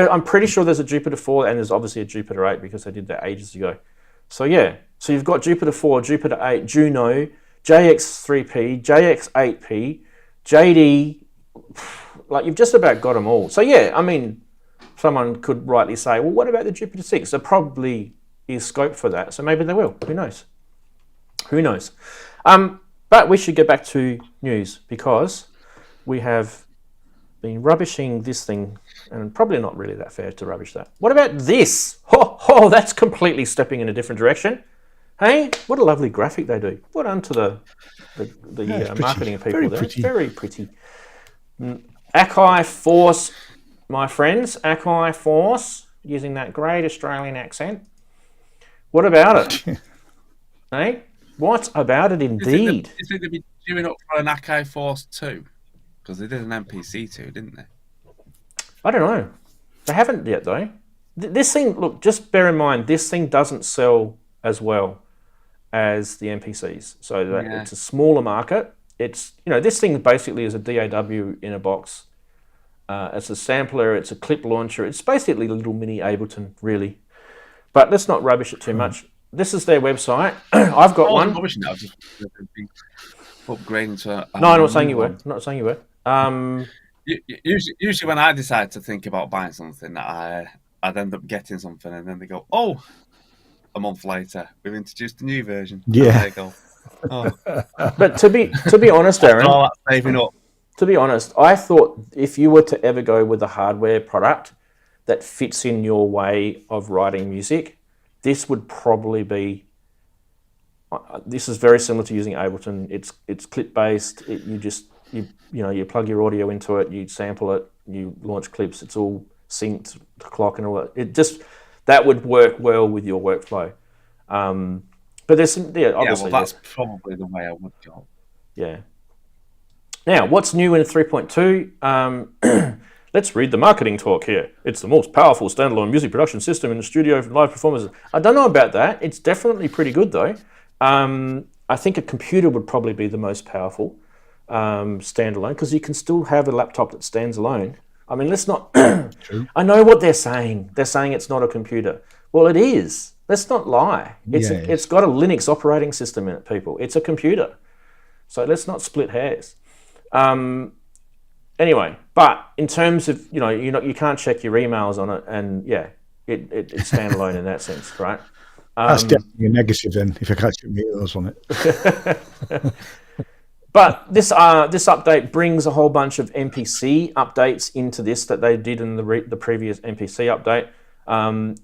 I'm pretty sure there's a Jupiter 4 and there's obviously a Jupiter 8 because they did that ages ago. So yeah, so you've got Jupiter 4, Jupiter 8, Juno, JX3P, JX8P, JD, like you've just about got them all. So yeah, I mean, someone could rightly say, well, what about the Jupiter 6? There probably is scope for that, so maybe they will. Who knows? Who knows? But we should get back to news because we have been rubbishing this thing, and probably not really that fair to rubbish that. What about this? Oh, that's completely stepping in a different direction. Hey, what a lovely graphic they do. Well done to the marketing people Very there. pretty. Very pretty. Akai Force, my friends. Akai Force, using that great Australian accent. What about it? Hey, what about it indeed? Do you think they'd be queuing up for an Akai Force 2? Because they did an MPC 2, didn't they? I don't know. They haven't yet, though. This thing, look, just bear in mind, this thing doesn't sell as well as the MPCs. So that it's a smaller market. It's, you know, this thing basically is a DAW in a box. It's a sampler, it's a clip launcher. It's basically a little mini Ableton, really. But let's not rubbish it too much. This is their website. I've got one. Rubbish now, just upgrading to No, I'm not saying you were. I'm not saying you were. Usually when I decide to think about buying something, I'd end up getting something and then they go, oh, a month later, we've introduced a new version. Yeah. And they go, oh. But to be honest, Aaron, all that saving up. to be honest, I thought if you were to ever go with a hardware product that fits in your way of writing music, this would probably be. This is very similar to using Ableton. It's clip based. You plug your audio into it, you sample it, you launch clips. It's all synced, the clock and all that. That would work well with your workflow. But there's some, obviously. Yeah, well, that's probably the way I would go. Yeah. Now, what's new in 3.2? Let's read the marketing talk here. It's the most powerful standalone music production system in the studio for live performances. I don't know about that. It's definitely pretty good though. I think a computer would probably be the most powerful standalone, because you can still have a laptop that stands alone. I mean, let's not... True. I know what they're saying. They're saying it's not a computer. Well, it is. Let's not lie. It's got a Linux operating system in it, people. It's a computer. So let's not split hairs. Anyway, but in terms of, you can't check your emails on it, and it's standalone in that sense, right? That's definitely a negative then, if I can't check my emails on it. But this update brings a whole bunch of MPC updates into this that they did in the previous MPC update.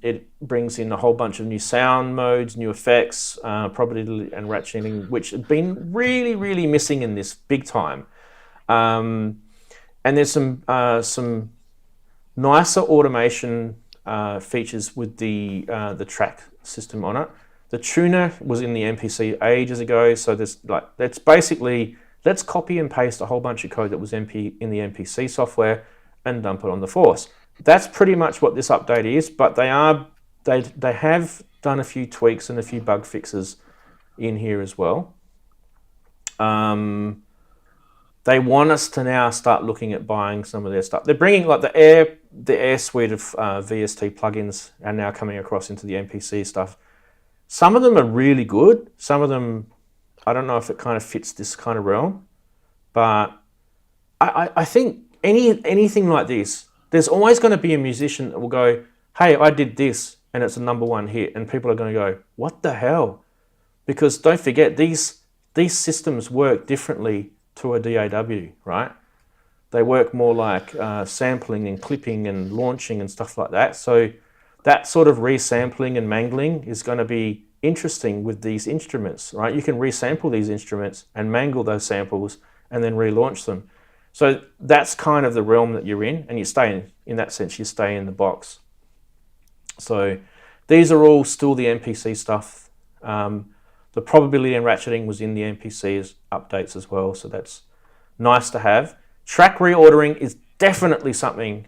It brings in a whole bunch of new sound modes, new effects, probability and ratcheting, which have been really, really missing in this big time. And there's some nicer automation features with the track system on it. The tuner was in the MPC ages ago, so that's basically, let's copy and paste a whole bunch of code that was in the MPC software and dump it on the Force. That's pretty much what this update is, but they have done a few tweaks and a few bug fixes in here as well. They want us to now start looking at buying some of their stuff. They're bringing like the Air suite of VST plugins are now coming across into the MPC stuff. Some of them are really good. Some of them, I don't know if it kind of fits this kind of realm, but I think anything like this, there's always going to be a musician that will go, hey, I did this, and it's a #1 hit, and people are going to go, what the hell? Because don't forget, these systems work differently to a DAW, right? They work more like sampling and clipping and launching and stuff like that. So that sort of resampling and mangling is going to be interesting with these instruments, right? You can resample these instruments and mangle those samples and then relaunch them. So that's kind of the realm that you're in, and you stay in that sense, you stay in the box. So these are all still the MPC stuff. The probability and ratcheting was in the MPC updates as well, so that's nice to have. Track reordering is definitely something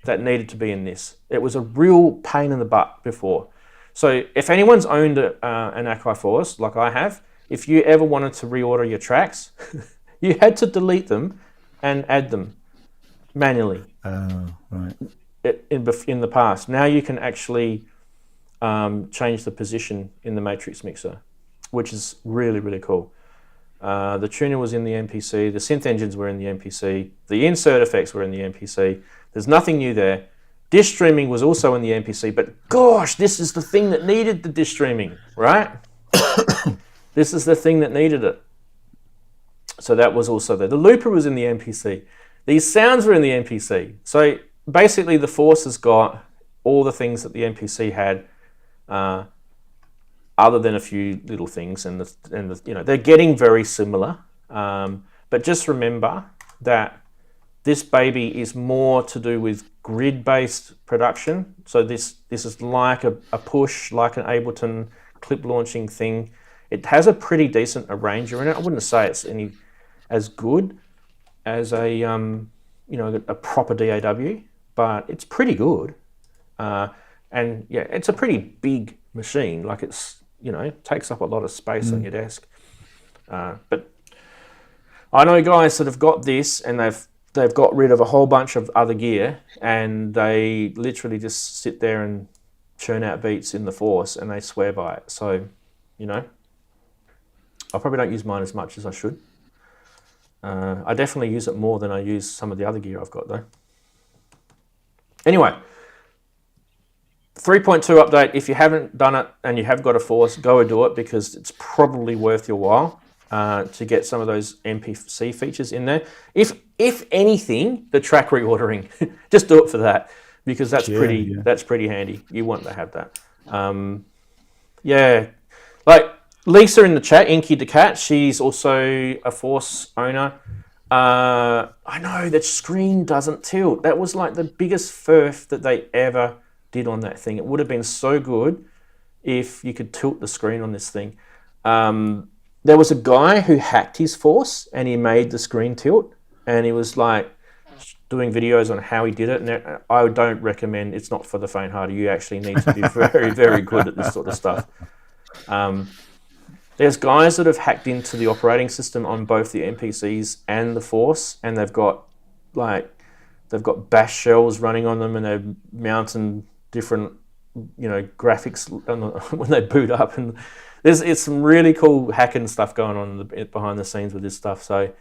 that needed to be in this. It was a real pain in the butt before. So if anyone's owned an Akai Force, like I have, if you ever wanted to reorder your tracks, you had to delete them and add them manually. Right. In the past. Now you can actually change the position in the matrix mixer, which is really, really cool. The tuner was in the MPC, the synth engines were in the MPC, the insert effects were in the MPC. There's nothing new there. Disk streaming was also in the MPC, but gosh, this is the thing that needed the disk streaming, right? This is the thing that needed it. So that was also there. The looper was in the MPC. These sounds were in the MPC. So basically the Force has got all the things that the MPC had, other than a few little things, and they're getting very similar. But just remember that this baby is more to do with grid-based production. So this is like a push, like an Ableton clip launching thing. It has a pretty decent arranger in it. I wouldn't say it's any as good as a proper DAW, but it's pretty good. And yeah, it's a pretty big machine. Like it's, takes up a lot of space on your desk. But I know guys that have got this and they've got rid of a whole bunch of other gear, and they literally just sit there and churn out beats in the Force, and they swear by it. So, I probably don't use mine as much as I should. I definitely use it more than I use some of the other gear I've got though. Anyway, 3.2 update. If you haven't done it and you have got a Force, go and do it, because it's probably worth your while to get some of those MPC features in there. If anything, the track reordering, just do it for that, because that's pretty handy. You want to have that. Like Lisa in the chat, Inky the Cat, she's also a Force owner. I know that screen doesn't tilt. That was like the biggest furf that they ever did on that thing. It would have been so good if you could tilt the screen on this thing. There was a guy who hacked his Force and he made the screen tilt, and he was like doing videos on how he did it, and I don't recommend. It's not for the faint-hearted. You actually need to be very, very good at this sort of stuff. There's guys that have hacked into the operating system on both the MPCs and the Force, and they've got bash shells running on them, and they're mounting different, graphics when they boot up, and it's some really cool hacking stuff going on behind the scenes with this stuff. So,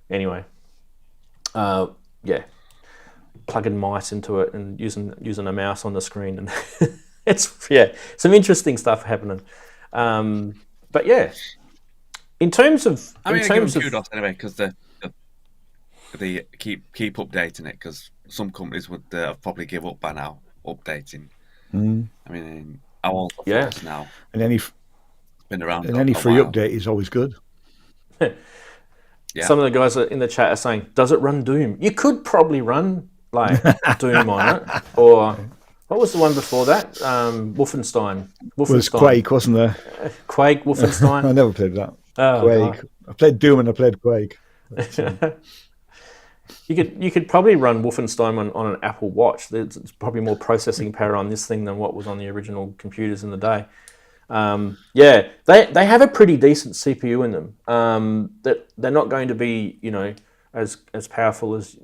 Anyway, plugging mice into it and using a mouse on the screen, and it's some interesting stuff happening. But yeah, in terms of, kudos anyway, because they keep updating it, because some companies would have probably give up by now updating. I mean, how old is now? And any been around, and any free update is always good. Yeah. Some of the guys in the chat are saying, "Does it run Doom?" You could probably run like Doom on it, or what was the one before that? Wolfenstein. It was Quake, wasn't there? Quake, Wolfenstein. I never played that. Oh, Quake. God. I played Doom and I played Quake. You could probably run Wolfenstein on an Apple Watch. There's probably more processing power on this thing than what was on the original computers in the day. They have a pretty decent CPU in them. That they're not going to be, as powerful as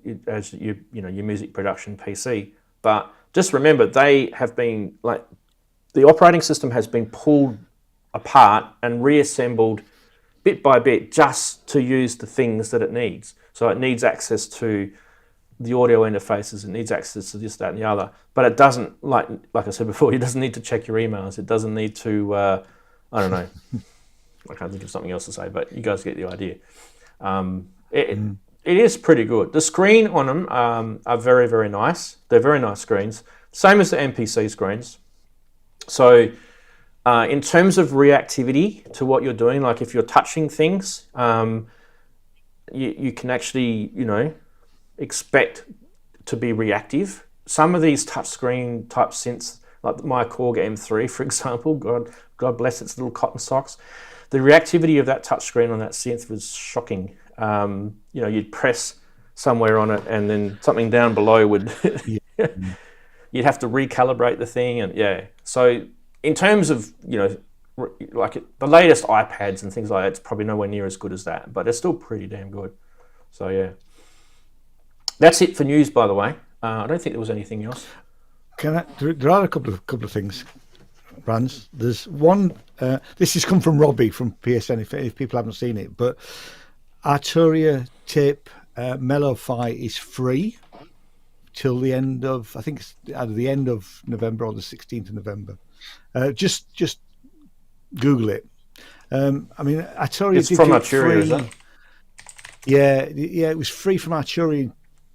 your music production PC. But just remember, they have been the operating system has been pulled apart and reassembled bit by bit just to use the things that it needs. So it needs access to the audio interfaces, it needs access to this, that, and the other. But it doesn't, like I said before, it doesn't need to check your emails. It doesn't need to, I don't know. I can't think of something else to say, but you guys get the idea. It is pretty good. The screen on them are very, very nice. They're very nice screens. Same as the MPC screens. So in terms of reactivity to what you're doing, like if you're touching things, you can actually, expect to be reactive. Some of these touchscreen type synths, like my Korg M3, for example, God bless its little cotton socks, the reactivity of that touchscreen on that synth was shocking. You'd press somewhere on it, and then something down below would you'd have to recalibrate the thing, and So in terms of like the latest iPads and things like that, it's probably nowhere near as good as that, but it's still pretty damn good. So yeah. That's it for news, by the way. I don't think there was anything else. There are a couple of things, Ranz. There's one. This has come from Robbie from PSN. If people haven't seen it, but Arturia tape Mello-Fi is free till the end of, I think it's either the end of November or the 16th of November. Just Google it. Arturia. It's from Arturia, is it? Yeah, it was free from Arturia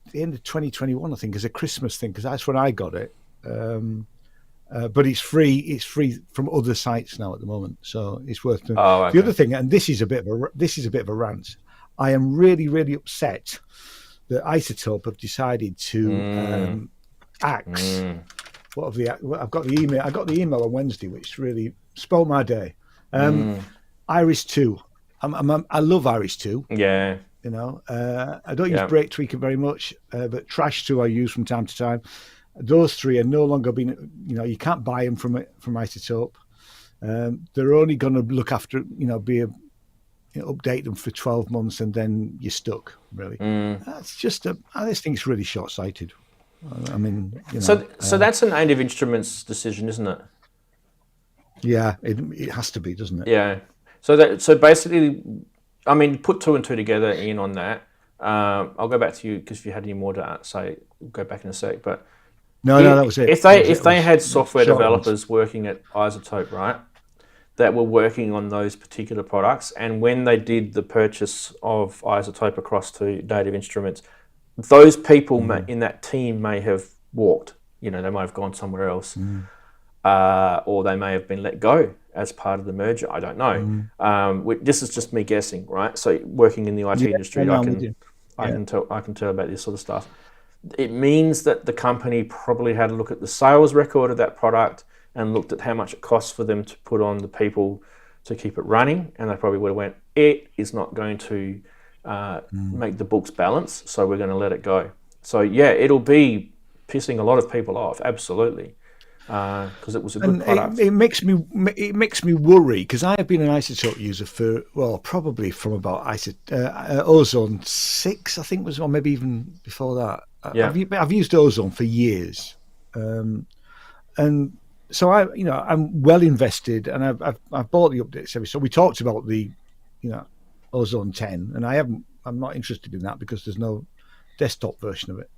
at the end of 2021, I think, as a Christmas thing, because that's when I got it. But it's free. It's free from other sites now at the moment, so it's worth doing. Oh, okay. The other thing, and this is a bit of a rant. I am really, really upset that Isotope have decided to axe. I've got the email. I got the email on Wednesday, which really spoiled my day. Iris 2. I love Iris 2. Yeah. I don't use Break Tweaker very much, but Trash 2 I use from time to time. Those three are no longer being, you can't buy them from Isotope. They're only going to look after, update them for 12 months and then you're stuck, really. That's just I just think it's really short-sighted. So that's an Native Instruments decision, isn't it? Yeah, it has to be, doesn't it? Yeah. So basically, put two and two together, Ian, on that. I'll go back to you because if you had any more to say, go back in a sec. But no, that was it. If they had software developers working at Isotope, right, that were working on those particular products, and when they did the purchase of Isotope across to Native Instruments, those people in that team may have walked. They might have gone somewhere else, or they may have been let go as part of the merger. I don't know. This is just me guessing, right? So working in the IT industry, I can tell about this sort of stuff. It means that the company probably had a look at the sales record of that product and looked at how much it costs for them to put on the people to keep it running, and they probably would have went, it is not going to make the books balance, so we're going to let it go. So yeah, it'll be pissing a lot of people off, absolutely, because it was a good product. It makes me worry, because I have been an isotope user for probably from about Ozone 6, I think was, or maybe even before that. Yeah. I've used Ozone for years, and so I'm well invested, and I've bought the updates. So we talked about the Ozone 10, and I'm not interested in that because there's no desktop version of it.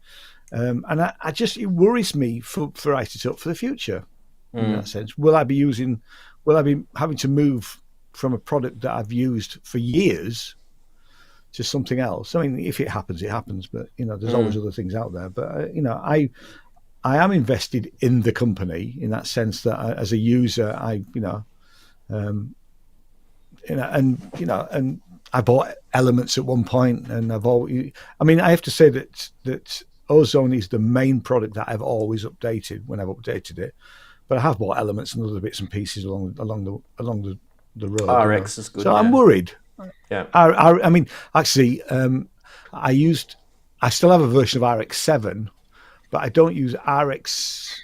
And it worries me for Isotope for the future in that sense. Will I be having to move from a product that I've used for years to something else? I mean, if it happens, it happens, but there's always other things out there. But I am invested in the company in that sense that as a user, and I bought Elements at one point, and I have to say that Ozone is the main product that I've always updated when I've updated it, but I have bought Elements and other bits and pieces along the road. RX is good. So I'm worried. Yeah. Actually, I still have a version of RX7, but I don't use RX.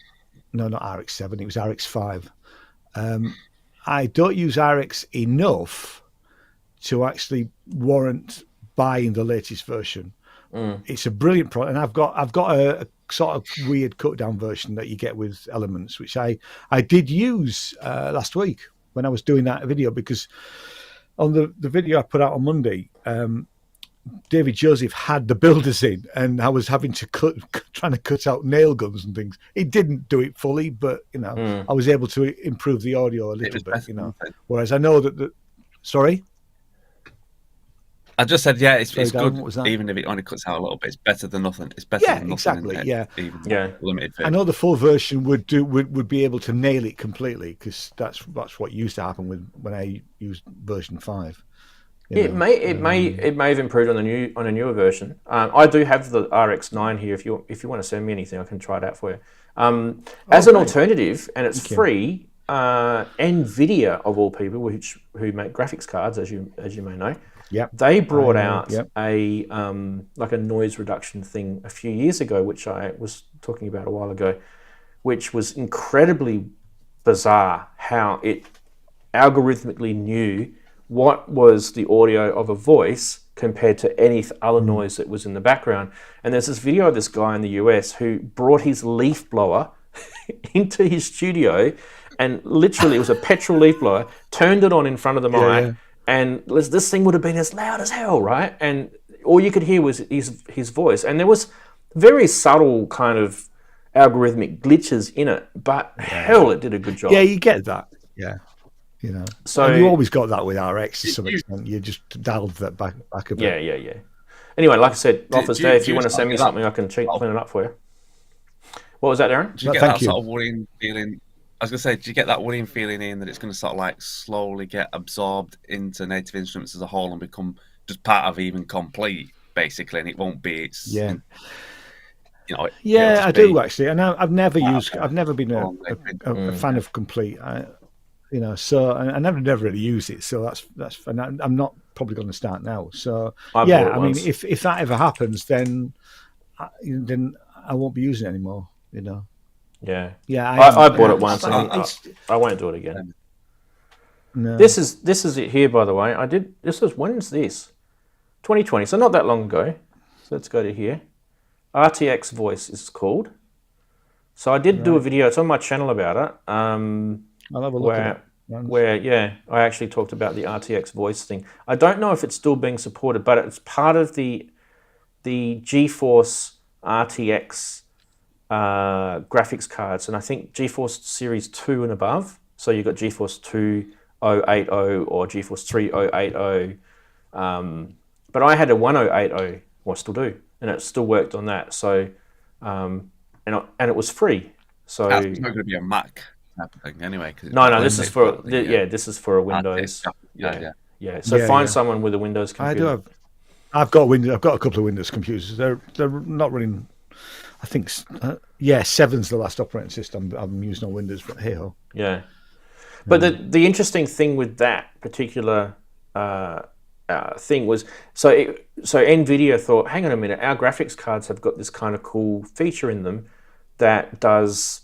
No, not RX7. It was RX5. I don't use RX enough to actually warrant buying the latest version. It's a brilliant product, and I've got a sort of weird cut down version that you get with Elements, which I did use last week when I was doing that video, because on the video I put out on Monday, David Joseph had the builders in, and I was having to trying to cut out nail guns and things. It didn't do it fully, but I was able to improve the audio a little bit. Whereas I know that sorry. I just said, yeah, it's good. Darren, even if it only cuts out a little bit, it's better than nothing. It's better than nothing. Exactly. Limited. I know the full version would be able to nail it completely, because that's what used to happen when I used version 5. It may have improved on a newer version. I do have the RX9 here. If you want to send me anything, I can try it out for you. As an alternative, and it's free. Nvidia, of all people, who make graphics cards, as you may know. Yep. They brought out a like a noise reduction thing a few years ago, which I was talking about a while ago, which was incredibly bizarre how it algorithmically knew what was the audio of a voice compared to any other noise that was in the background. And there's this video of this guy in the US who brought his leaf blower into his studio, and literally it was a petrol leaf blower, turned it on in front of the mic, and this thing would have been as loud as hell, right? And all you could hear was his voice. And there was very subtle kind of algorithmic glitches in it, but hell, it did a good job. Yeah, you get that. Yeah. So and you always got that with RX to some extent. You just dialed that back a bit. Yeah. Anyway, like I said, Office Day, if you want to send me something, I can clean it up for you. What was that, Darren? Do you get that sort of worrying feeling? I was going to say, do you get that worrying feeling in that it's going to sort of like slowly get absorbed into Native Instruments as a whole and become just part of Even Complete, basically, and it won't be I do actually, and I've never been a fan of Complete. So I never really use it. So that's and I'm not probably going to start now. So I mean, if that ever happens, then I won't be using it anymore. Yeah. I bought it once, and I won't do it again. No. This is it here, by the way. When is this? 2020, so not that long ago. So let's go to here. RTX Voice is called. So I did do a video. It's on my channel about it. I'll have a look at it. Where I actually talked about the RTX Voice thing. I don't know if it's still being supported, but it's part of the GeForce RTX graphics cards, and I think GeForce Series 2 and above. So you've got GeForce 2080 or GeForce 3080. But I had a 1080, well, I still do, and it still worked on that. So, and it was free. So it's not going to be a Mac type of thing anyway. No, this is for this is for a Windows. Yeah. So find someone with a Windows computer. I do have. I've got a couple of Windows computers. They're not running. I think 7's the last operating system I'm using on Windows, but hey ho. Yeah. But the interesting thing with that particular thing was, so NVIDIA thought, hang on a minute, our graphics cards have got this kind of cool feature in them that does,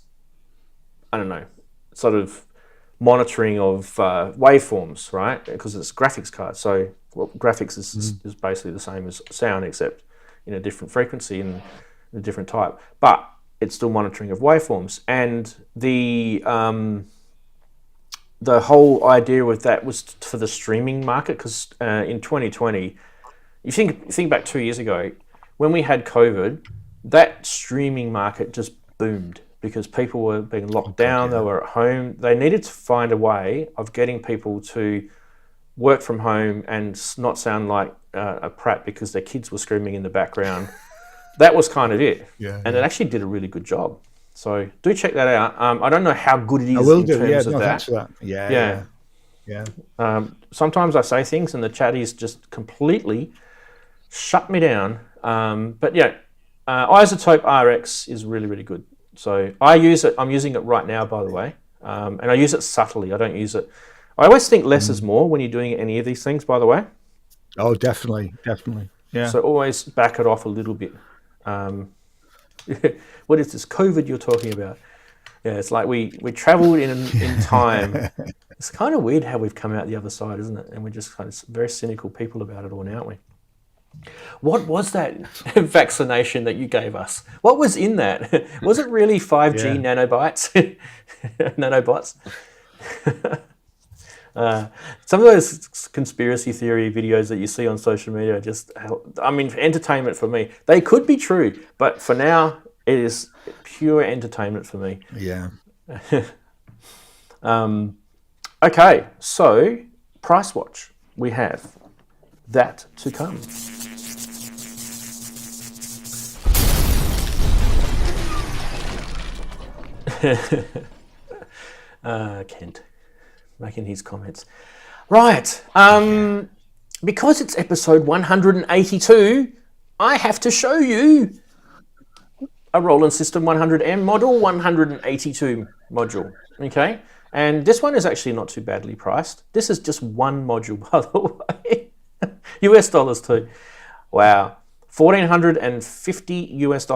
I don't know, sort of monitoring of waveforms, right? Because it's graphics card. So graphics is basically the same as sound, except in a different frequency and a different type. But it's still monitoring of waveforms. And the whole idea with that was for the streaming market, because in 2020, you think back 2 years ago, when we had COVID, that streaming market just boomed because people were being locked down, they were at home. They needed to find a way of getting people to work from home and not sound like a prat because their kids were screaming in the background. That was kind of it. And it actually did a really good job. So do check that out. I don't know how good it is in terms of that. Thanks for that. Yeah. Sometimes I say things and the chatties just completely shut me down. But yeah, Isotope RX is really, really good. So I use it. I'm using it right now, by the way, and I use it subtly. I don't use it. I always think less is more when you're doing any of these things, by the way. Oh, definitely. Yeah. So always back it off a little bit. What is this COVID you're talking about? Yeah, it's like we travelled in time. It's kind of weird how we've come out the other side, isn't it? And we're just kind of very cynical people about it all, aren't we? What was that vaccination that you gave us? What was in that? Was it really 5G nanobytes? Nanobots? Some of those conspiracy theory videos that you see on social media are just, I mean, entertainment for me. They could be true, but for now, it is pure entertainment for me. Yeah. Okay, so price watch. We have that to come. Kent making his comments. Right. Because it's episode 182, I have to show you a Roland System 100M model 182 module. Okay. And this one is actually not too badly priced. This is just one module, by the way. US dollars too. Wow. $1,450 US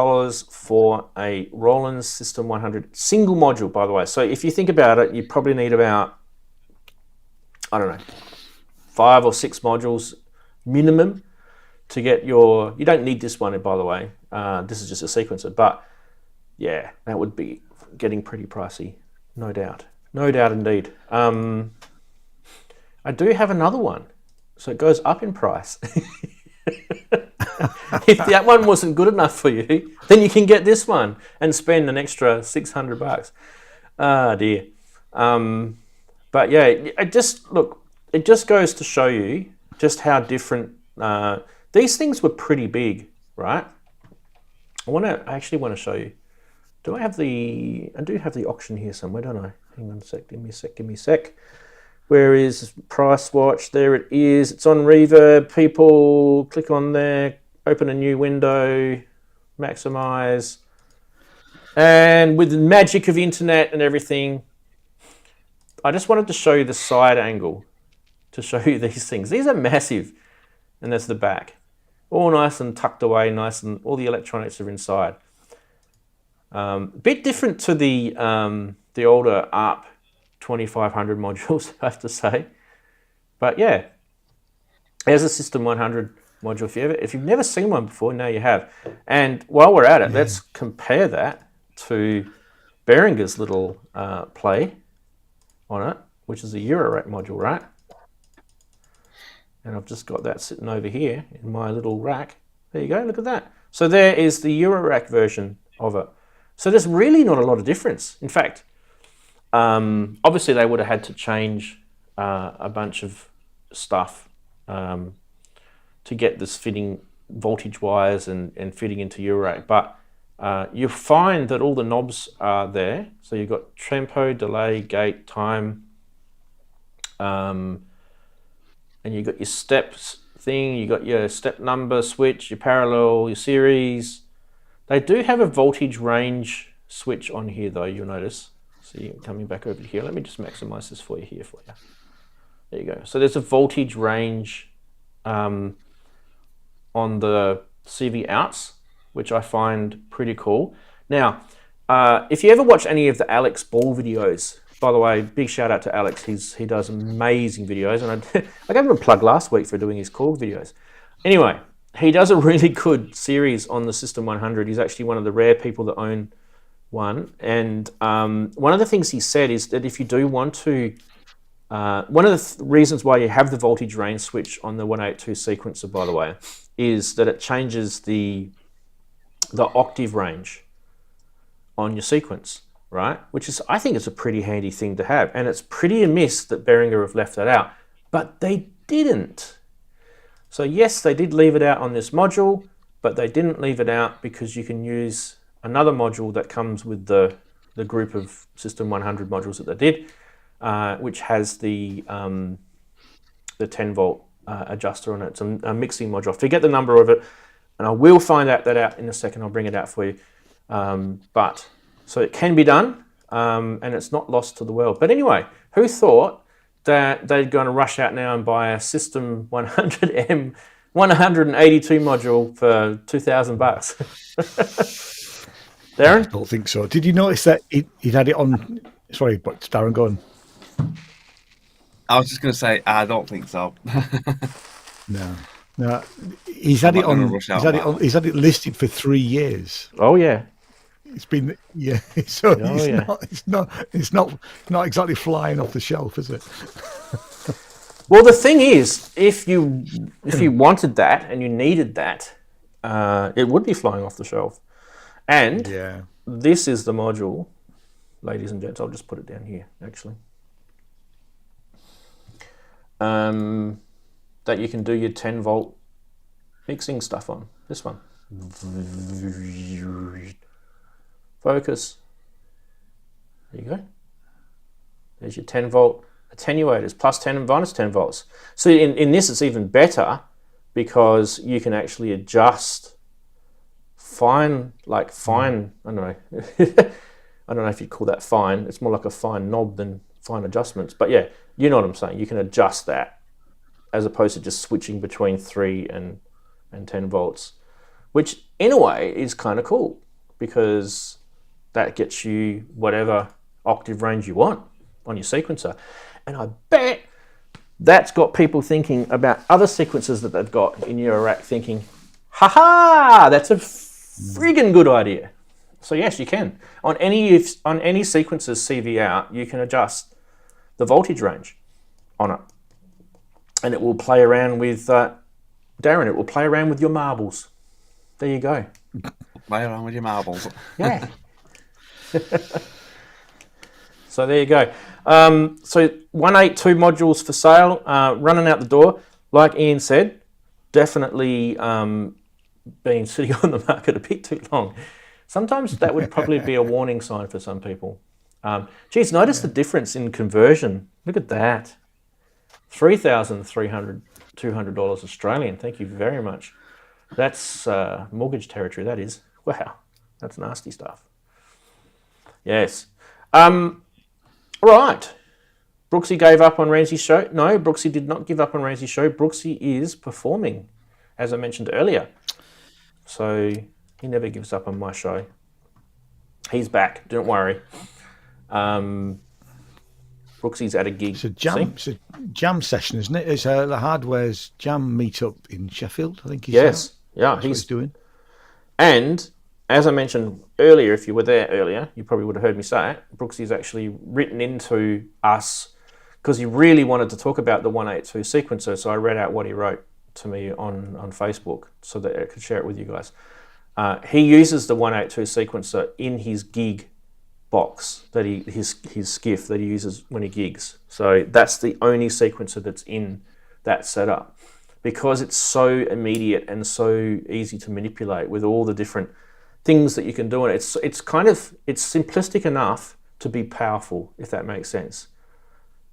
for a Roland System 100 single module, by the way. So if you think about it, you probably need about, I don't know, 5 or 6 modules minimum to get your, you don't need this one, by the way. This is just a sequencer, but yeah, that would be getting pretty pricey, no doubt. No doubt indeed. I do have another one, so it goes up in price. If that one wasn't good enough for you, then you can get this one and spend an extra $600. Ah, dear. But yeah, it just goes to show you just how different these things were. Pretty big, right? I actually want to show you. I do have the auction here somewhere, don't I? Hang on a sec, give me a sec. Where is price watch? There it is. It's on Reverb. People click on there, open a new window, maximize. And with the magic of internet and everything, I just wanted to show you the side angle to show you these things. These are massive. And that's the back. All nice and tucked away, nice, and all the electronics are inside. Bit different to the older ARP 2500 modules, I have to say. But yeah, there's a System 100 module. If you've never seen one before, now you have. And while we're at it, let's compare that to Behringer's little play on it, which is a eurorack module, right? And I've just got that sitting over here in my little rack. There you go, look at that. So there is the eurorack version of it. So there's really not a lot of difference. In fact, obviously they would have had to change a bunch of stuff to get this fitting voltage wires and fitting into eurorack. But you'll find that all the knobs are there. So you've got tempo, delay, gate, time, and you've got your steps thing, you've got your step number switch, your parallel, your series. They do have a voltage range switch on here though, you'll notice. See, coming back over here, let me just maximize this for you here for you. There you go. So there's a voltage range on the CV outs, which I find pretty cool. Now, if you ever watch any of the Alex Ball videos, by the way, big shout out to Alex. He does amazing videos, and I gave him a plug last week for doing his Korg videos. Anyway, he does a really good series on the System 100. He's actually one of the rare people that own one. And one of the things he said is that if you do want to, one of the reasons why you have the voltage range switch on the 182 sequencer, by the way, is that it changes the octave range on your sequence, right? Which is, I think it's a pretty handy thing to have. And it's pretty amiss that Behringer have left that out, but they didn't. So yes, they did leave it out on this module, but they didn't leave it out because you can use another module that comes with the group of System 100 modules that they did, which has the 10 volt adjuster on it. It's a mixing module. I forget the number of it, and I will find that out in a second. I'll bring it out for you. But so it can be done, and it's not lost to the world. But anyway, who thought that they're going to rush out now and buy a System 100M 182 module for $2,000? Darren? I don't think so. Did you notice that he'd had it on? Sorry, but Darren, go on. I was just going to say, I don't think so. No. He's had it on. He's had it listed for 3 years. Oh yeah. It's been So it's not exactly flying off the shelf, is it? Well, the thing is, if you wanted that and you needed that, it would be flying off the shelf. And this is the module, ladies and gents. I'll just put it down here, actually. That you can do your 10 volt mixing stuff on. This one. Focus. There you go. There's your 10 volt attenuators, plus 10 and minus 10 volts. So in this, it's even better because you can actually adjust fine, I don't know. I don't know if you'd call that fine. It's more like a fine knob than fine adjustments. But yeah, you know what I'm saying. You can adjust that as opposed to just switching between 3 and 10 volts, which in a way is kind of cool because that gets you whatever octave range you want on your sequencer. And I bet that's got people thinking about other sequencers that they've got in Eurorack thinking, haha, that's a friggin' good idea. So yes, you can. On any sequencer's CV out, you can adjust the voltage range on it. And it will play around with, Darren, it will play around with your marbles. There you go. Play around with your marbles. Yeah. So there you go. So 182 modules for sale, running out the door. Like Ian said, definitely been sitting on the market a bit too long. Sometimes that would probably be a warning sign for some people. Geez, notice the difference in conversion. Look at that. $3,200 Australian. Thank you very much. That's mortgage territory, that is. Wow, that's nasty stuff. Yes. Right. Brooksy gave up on Ranzee's show. No, Brooksy did not give up on Ranzee's show. Brooksy is performing, as I mentioned earlier. So he never gives up on my show. He's back. Don't worry. Brooksy's at a gig. It's a jam session, isn't it? It's the Hardware's jam meetup in Sheffield, I think he's Yes. Yeah, That's what he's doing. And as I mentioned earlier, if you were there earlier, you probably would have heard me say it. Brooksy's actually written into us because he really wanted to talk about the 182 sequencer. So I read out what he wrote to me on Facebook so that I could share it with you guys. He uses the 182 sequencer in his gig box that his skiff that he uses when he gigs. So that's the only sequencer that's in that setup because it's so immediate and so easy to manipulate with all the different things that you can do. And it's simplistic enough to be powerful, if that makes sense.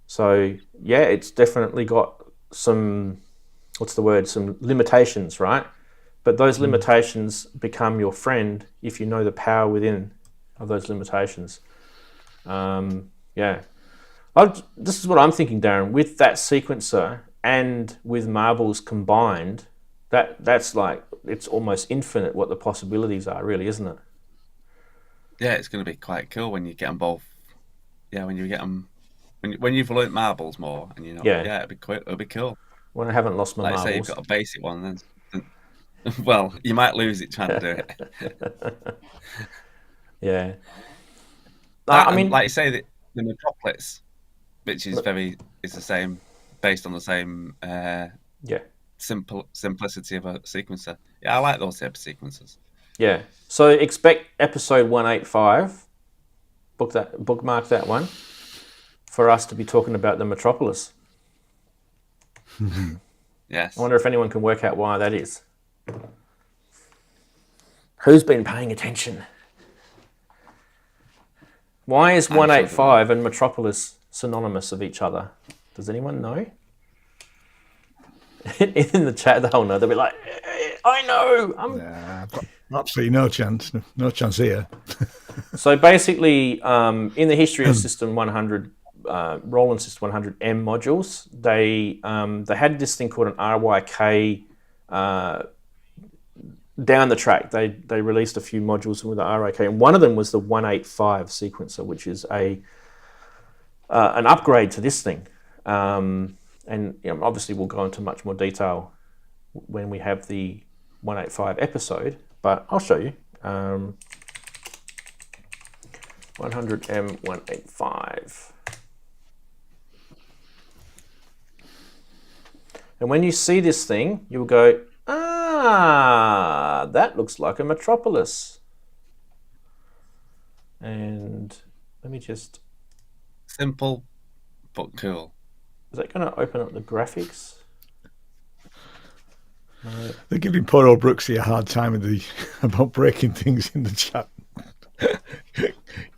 So yeah, it's definitely got some limitations, right? But those limitations become your friend if you know the power within of those limitations. This is what I'm thinking, Darren. With that sequencer, and with marbles combined, that's like, it's almost infinite what the possibilities are, really, isn't it? Yeah, it's going to be quite cool when you get them both. Yeah, when you get them, when you've learnt marbles more, and you know, Yeah. it'll be cool. It'll be cool. When I haven't lost my Like I marbles. say, you've got a basic one, then well, you might lose it trying to do it. Yeah. That, I mean, like you say, the Metropolis, which is the same, based on the same simplicity of a sequencer. Yeah, I like those type of sequencers. Yeah. So expect episode 185. Bookmark that one for us to be talking about the Metropolis. Yes. I wonder if anyone can work out why that is. Who's been paying attention? Why is 185 and Metropolis synonymous of each other? Does anyone know? In the chat, they'll know. They'll be like, I know. I've got absolutely no chance. No chance here. So basically, in the history of System 100, Roland System 100M modules, they had this thing called an RYK down the track. They released a few modules with the RYK, and one of them was the 185 sequencer, which is an upgrade to this thing. And obviously we'll go into much more detail when we have the 185 episode, but I'll show you. 100M 185. And when you see this thing, you'll go, that looks like a Metropolis. And let me just... Simple, but cool. Is that going to open up the graphics? No. They're giving poor old Brooksy a hard time about breaking things in the chat.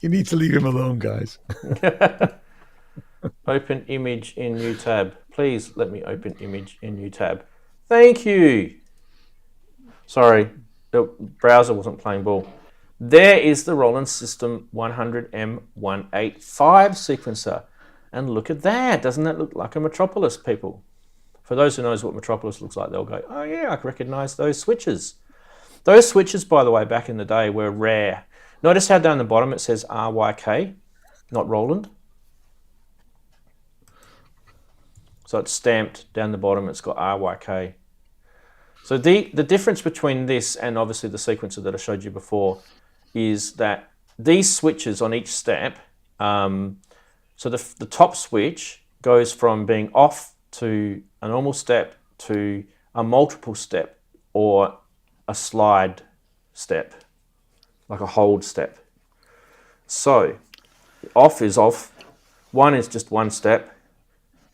You need to leave him alone, guys. Open image in new tab. Please let me open image in new tab. Thank you. Sorry, the browser wasn't playing ball. There is the Roland System 100M 185 sequencer. And look at that. Doesn't that look like a Metropolis, people? For those who knows what Metropolis looks like, they'll go, oh yeah, I can recognize those switches. Those switches, by the way, back in the day were rare. Notice how down the bottom it says RYK, not Roland. So it's stamped down the bottom, it's got RYK. So the difference between this and obviously the sequencer that I showed you before is that these switches on each step, so the top switch goes from being off to a normal step to a multiple step or a slide step, like a hold step. So off is off, one is just one step.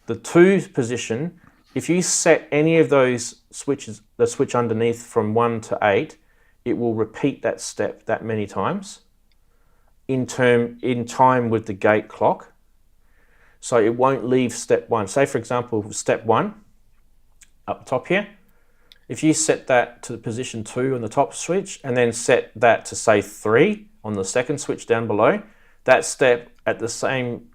The 2 position, if you set any of those switches, the switch underneath from 1 to 8, it will repeat that step that many times in time with the gate clock. So it won't leave step 1. Say, for example, step 1 up top here. If you set that to position 2 on the top switch and then set that to, say, 3 on the second switch down below, that step at the same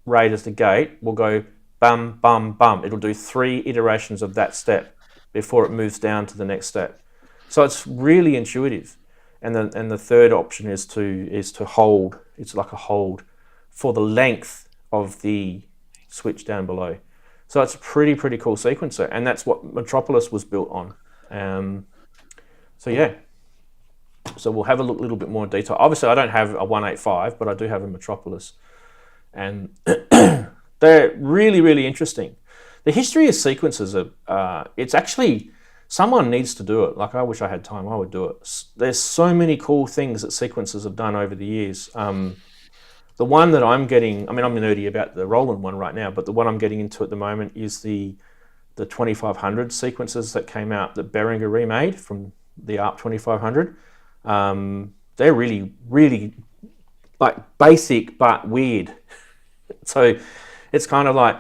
rate as the gate will go bum, bum, bum. It'll do 3 iterations of that step before it moves down to the next step. So it's really intuitive. And the third option is to hold. It's like a hold for the length of the switch down below. So it's a pretty cool sequencer, and that's what Metropolis was built on. So yeah. So we'll have a little bit more detail. Obviously, I don't have a 185, but I do have a Metropolis. And they're really interesting. The history of sequencers it's actually, someone needs to do it. Like, I wish I had time, I would do it. There's so many cool things that sequencers have done over the years. The one that I'm getting, I mean, I'm nerdy about the Roland one right now, but the one I'm getting into at the moment is the 2500 sequencers that came out that Behringer remade from the ARP 2500. They're really like basic but weird. So it's kind of like,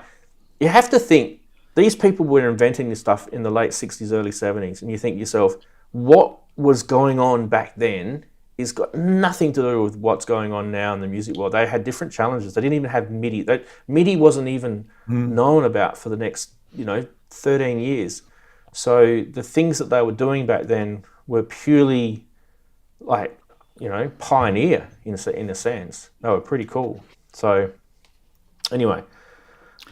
you have to think, these people were inventing this stuff in the late 60s, early 70s, and you think to yourself, what was going on back then is got nothing to do with what's going on now in the music world. They had different challenges. They didn't even have MIDI. MIDI wasn't even known about for the next 13 years. So the things that they were doing back then were purely like, pioneer in a sense. They were pretty cool. So anyway.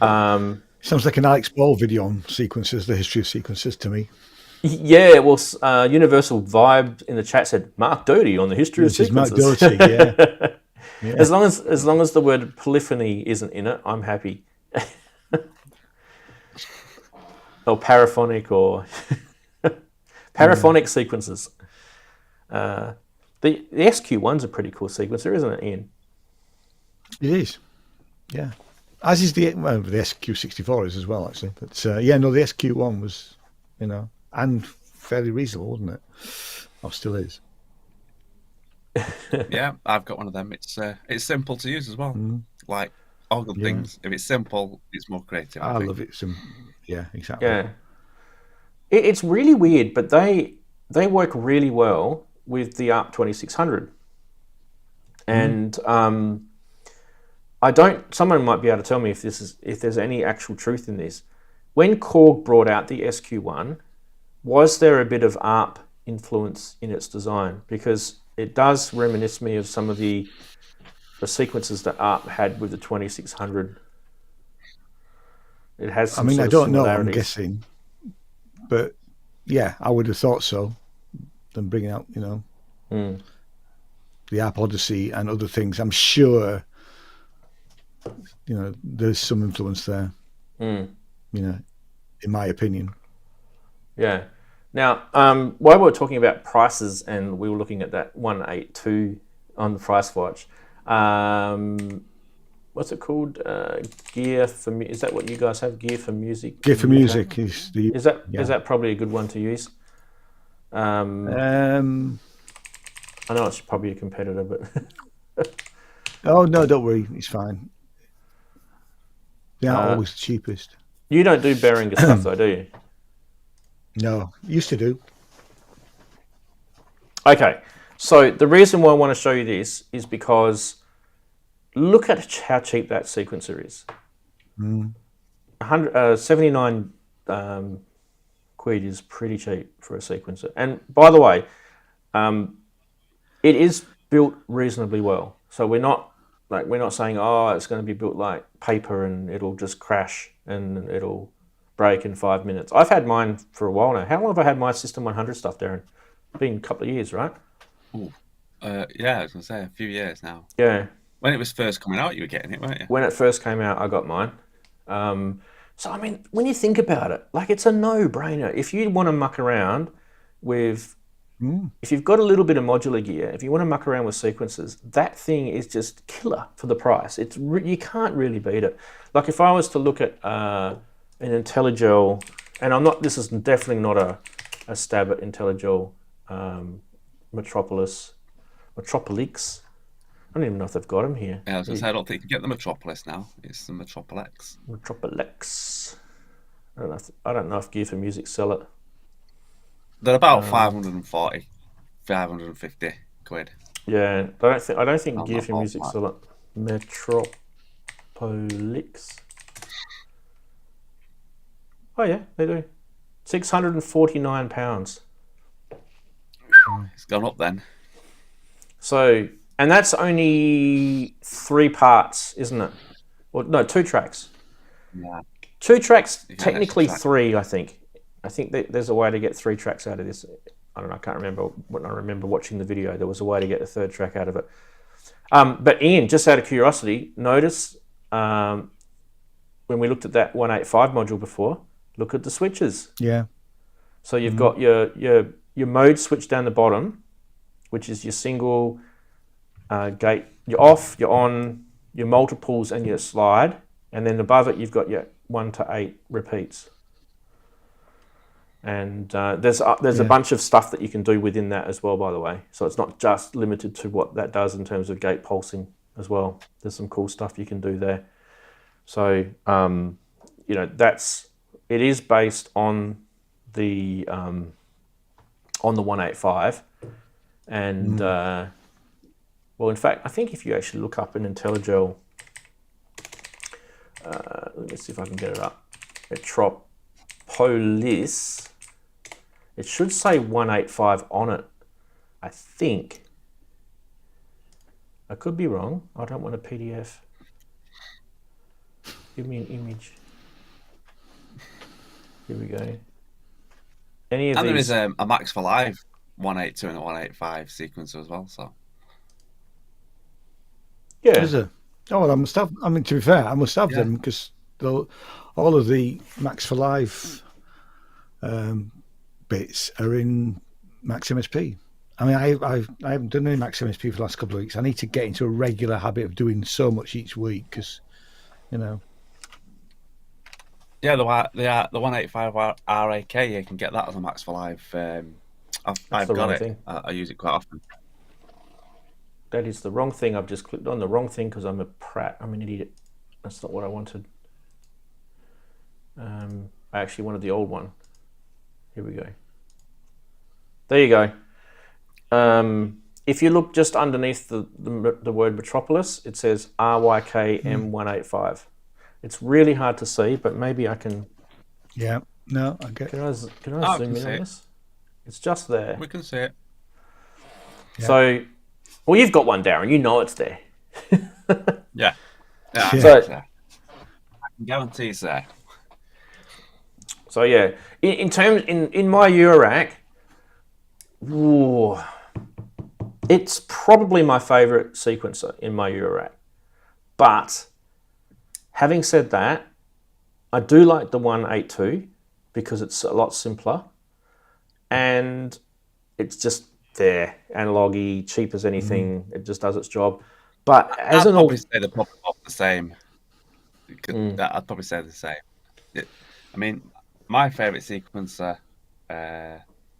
Sounds like an Alex Ball video on sequences, the history of sequences to me. Yeah, well, Universal Vibe in the chat said Mark Doty on the history of sequences. Mark Doty, yeah. Yeah. As long as the word polyphony isn't in it, I'm happy. Or paraphonic or paraphonic sequences. The SQ1's a pretty cool sequencer, isn't it, Ian? It is, yeah. As is the SQ64 is as well, actually. But the SQ1 was, and fairly reasonable, wasn't it? Or still is. Yeah, I've got one of them. It's simple to use as well. Like all good things. If it's simple, it's more creative. I love it. Yeah, exactly. Yeah, it's really weird, but they work really well with the ARP 2600, and someone might be able to tell me if there's any actual truth in this. When Korg brought out the SQ1, was there a bit of ARP influence in its design? Because it does reminisce me of some of the sequences that ARP had with the 2600. It has some I don't know, I'm guessing. But yeah, I would have thought so. Them bringing out, the ARP Odyssey and other things. I'm sure, there's some influence there. In my opinion. Yeah. Now, while we were talking about prices and we were looking at that 182 on the price watch, what's it called? Gear for is that what you guys have? Gear for Music. Gear for Music is that probably a good one to use? I know it's probably a competitor, but oh no, don't worry, it's fine. They're not always the cheapest. You don't do Behringer stuff though, do you? No, used to do. Okay, so the reason why I want to show you this is because look at how cheap that sequencer is. 79 quid is pretty cheap for a sequencer. And by the way, it is built reasonably well. So we're not saying, it's going to be built like paper and it'll just crash and it'll break in 5 minutes. I've had mine for a while now. How long have I had my System 100 stuff, Darren? It's been a couple of years, right? Yeah, I was going to say a few years now. Yeah. When it was first coming out, you were getting it, weren't you? When it first came out, I got mine. So, I mean, when you think about it, like it's a no-brainer. If you want to muck around with, if you've got a little bit of modular gear, if you want to muck around with sequences, that thing is just killer for the price. You can't really beat it. Like if I was to look at an IntelliGel, and this is definitely not a stab at IntelliGel Metropolix. I don't even know if they've got them here. Yeah, I was going to say, I don't think you can get the Metropolis now. It's the Metroplex. Metropolex. I don't know if Gear for Music sell it. They're about 540, 550 quid. Yeah, I don't think Gear for Music sell it. Metropolix. Oh yeah, they do. £649. It's gone up then. So, and that's only 3 parts, isn't it? Well, no, 2 tracks. Yeah. 2 tracks, technically 3, I think. I think there's a way to get 3 tracks out of this. I don't know, I can't remember. When I remember watching the video, there was a way to get the 3rd track out of it. But Ian, just out of curiosity, notice when we looked at that 185 module before, look at the switches. Yeah. So you've got your mode switch down the bottom, which is your single gate, your off, your on, your multiples, and your slide. And then above it, you've got your 1 to 8 repeats. And there's a bunch of stuff that you can do within that as well, by the way. So it's not just limited to what that does in terms of gate pulsing as well. There's some cool stuff you can do there. So it is based on the 185, and well, in fact, I think if you actually look up an IntelliGel, let me see if I can get it up. Police. It should say 185 on it, I think. I could be wrong. I don't want a PDF. Give me an image. Here we go. Any of And these... there is a Max for Live 182 and a 185 sequencer as well. So yeah. Is it? Oh, well, I must have. I mean, to be fair, I must have them because all of the Max for Live bits are in Max MSP. I mean, I haven't done any Max MSP for the last couple of weeks. I need to get into a regular habit of doing so much each week because, you know. Yeah, the 185 RAK, you can get that as a Max for Live. I've got it. Thing. I use it quite often. That is the wrong thing. I've just clicked on the wrong thing because I'm a prat. I'm an idiot. That's not what I wanted. I actually wanted the old one. Here we go. There you go. If you look just underneath the word Metropolis, it says RYKM185. It's really hard to see, but maybe I can... Yeah, no, I get it. Can I zoom in on this? It's just there. We can see it. Yeah. So, well, you've got one, Darren. You know it's there. Yeah. So, I can guarantee it's there. So yeah, in my eurorack, it's probably my favorite sequencer in my eurorack. But having said that, I do like the 182 because it's a lot simpler and it's just there, analog-y, cheap as anything. It just does its job. But as I'd probably say they're probably both the same. I'd probably say the same. I mean, my favourite sequencer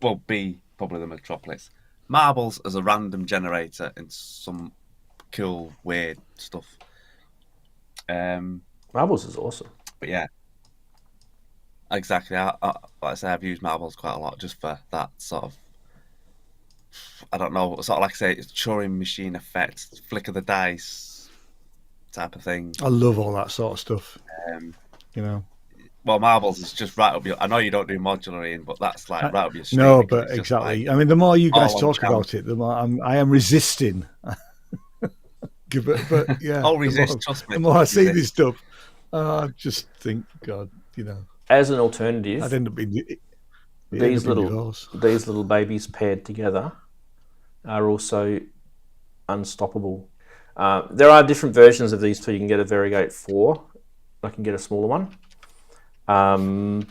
will be probably the Metropolis. Marbles as a random generator and some cool, weird stuff. Marbles is awesome. But yeah, exactly. Like I say, I've used Marbles quite a lot just for that sort of, I don't know, sort of like I say, it's Turing machine effect, flick of the dice type of thing. I love all that sort of stuff. You know. Well, Marbles is just right up your... I know you don't do modular in, but that's like right up your street. No, but exactly. Like, I mean, the more you guys talk about it, the more I am resisting. but yeah. I'll resist, trust me. The more I see this stuff, I just think, God, you know. As an alternative, I'd end up being these little babies paired together are also unstoppable. There are different versions of these too. You can get a Variegate 4. I can get a smaller one. The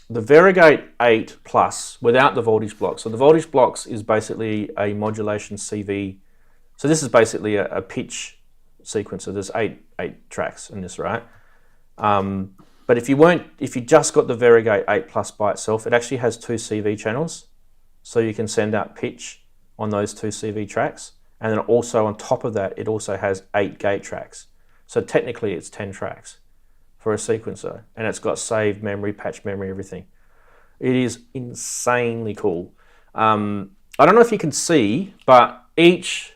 Variegate 8 Plus without the voltage blocks. So the voltage blocks is basically a modulation CV. So this is basically a pitch sequencer. There's eight tracks in this, right? But if you just got the Variegate 8 Plus by itself, it actually has 2 CV channels. So you can send out pitch on those 2 CV tracks. And then also on top of that, it also has 8 gate tracks. So technically it's 10 tracks for a sequencer, and it's got saved memory, patch memory, everything. It is insanely cool. I don't know if you can see, but each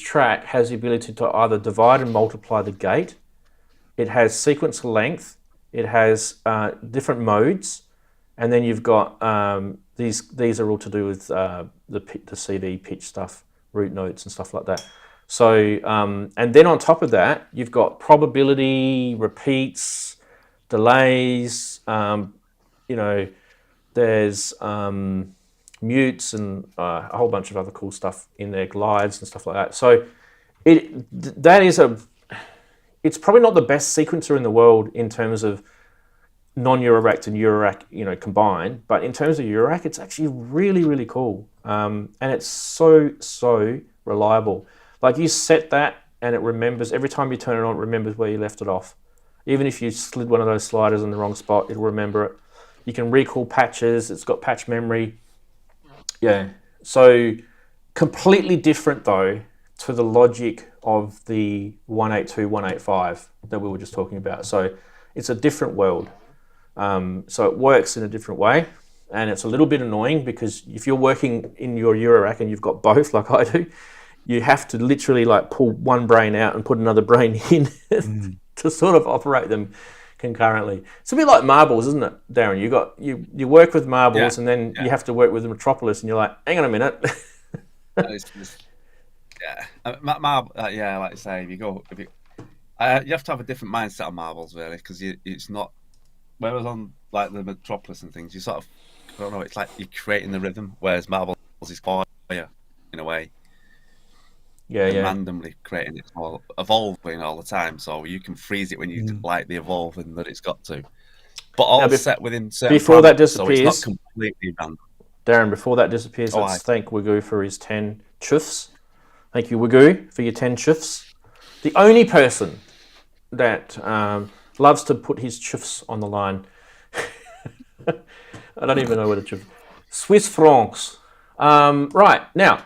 track has the ability to either divide and multiply the gate. It has sequencer length. It has different modes, and then you've got these are all to do with the CV pitch stuff, root notes and stuff like that. So, and then on top of that, you've got probability, repeats, delays, there's mutes and a whole bunch of other cool stuff in there, glides and stuff like that. So it's probably not the best sequencer in the world in terms of non-Eurorack and Eurorack, combined, but in terms of Eurorack, it's actually really, really cool. And it's so reliable. Like you set that and it remembers, every time you turn it on, it remembers where you left it off. Even if you slid one of those sliders in the wrong spot, it'll remember it. You can recall patches, it's got patch memory. Yeah, so completely different though to the logic of the 182, 185 that we were just talking about. So it's a different world. So it works in a different way. And it's a little bit annoying because if you're working in your Eurorack and you've got both like I do, you have to literally like pull one brain out and put another brain in to sort of operate them concurrently. It's a bit like marbles, isn't it, Darren? You work with marbles, and then you have to work with the Metropolis, and you're like, hang on a minute. Yeah, like I say, you have to have a different mindset on marbles, really, because it's not. Whereas on like the Metropolis and things, you sort of, I don't know, it's like you're creating the rhythm, whereas marbles is for you in a way. Yeah. Randomly creating it, all evolving all the time, so you can freeze it when you like the evolving that it's got to. But all set within certain before that disappears, so it's not completely random. Darren, before that disappears, let's thank Wagoo for his 10 chuffs. Thank you, Wagoo, for your 10 chuffs. The only person that loves to put his chuffs on the line. I don't even know what a chuff. Swiss francs. Right, now,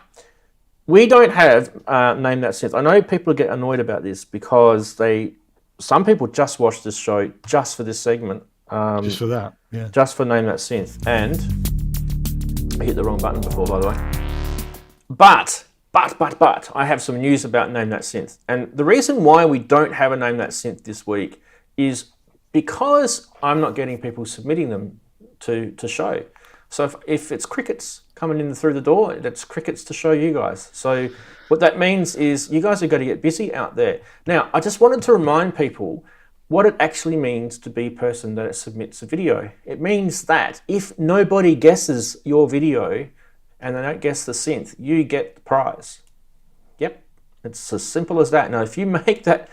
we don't have Name That Synth. I know people get annoyed about this because some people just watch this show just for this segment. Just for that, yeah. Just for Name That Synth. And I hit the wrong button before, by the way. But, I have some news about Name That Synth. And the reason why we don't have a Name That Synth this week is because I'm not getting people submitting them to show. So if it's crickets coming in through the door, that's crickets to show you guys. So what that means is you guys are going to get busy out there. Now, I just wanted to remind people what it actually means to be a person that submits a video. It means that if nobody guesses your video and they don't guess the synth, you get the prize. Yep, it's as simple as that. Now, if you make that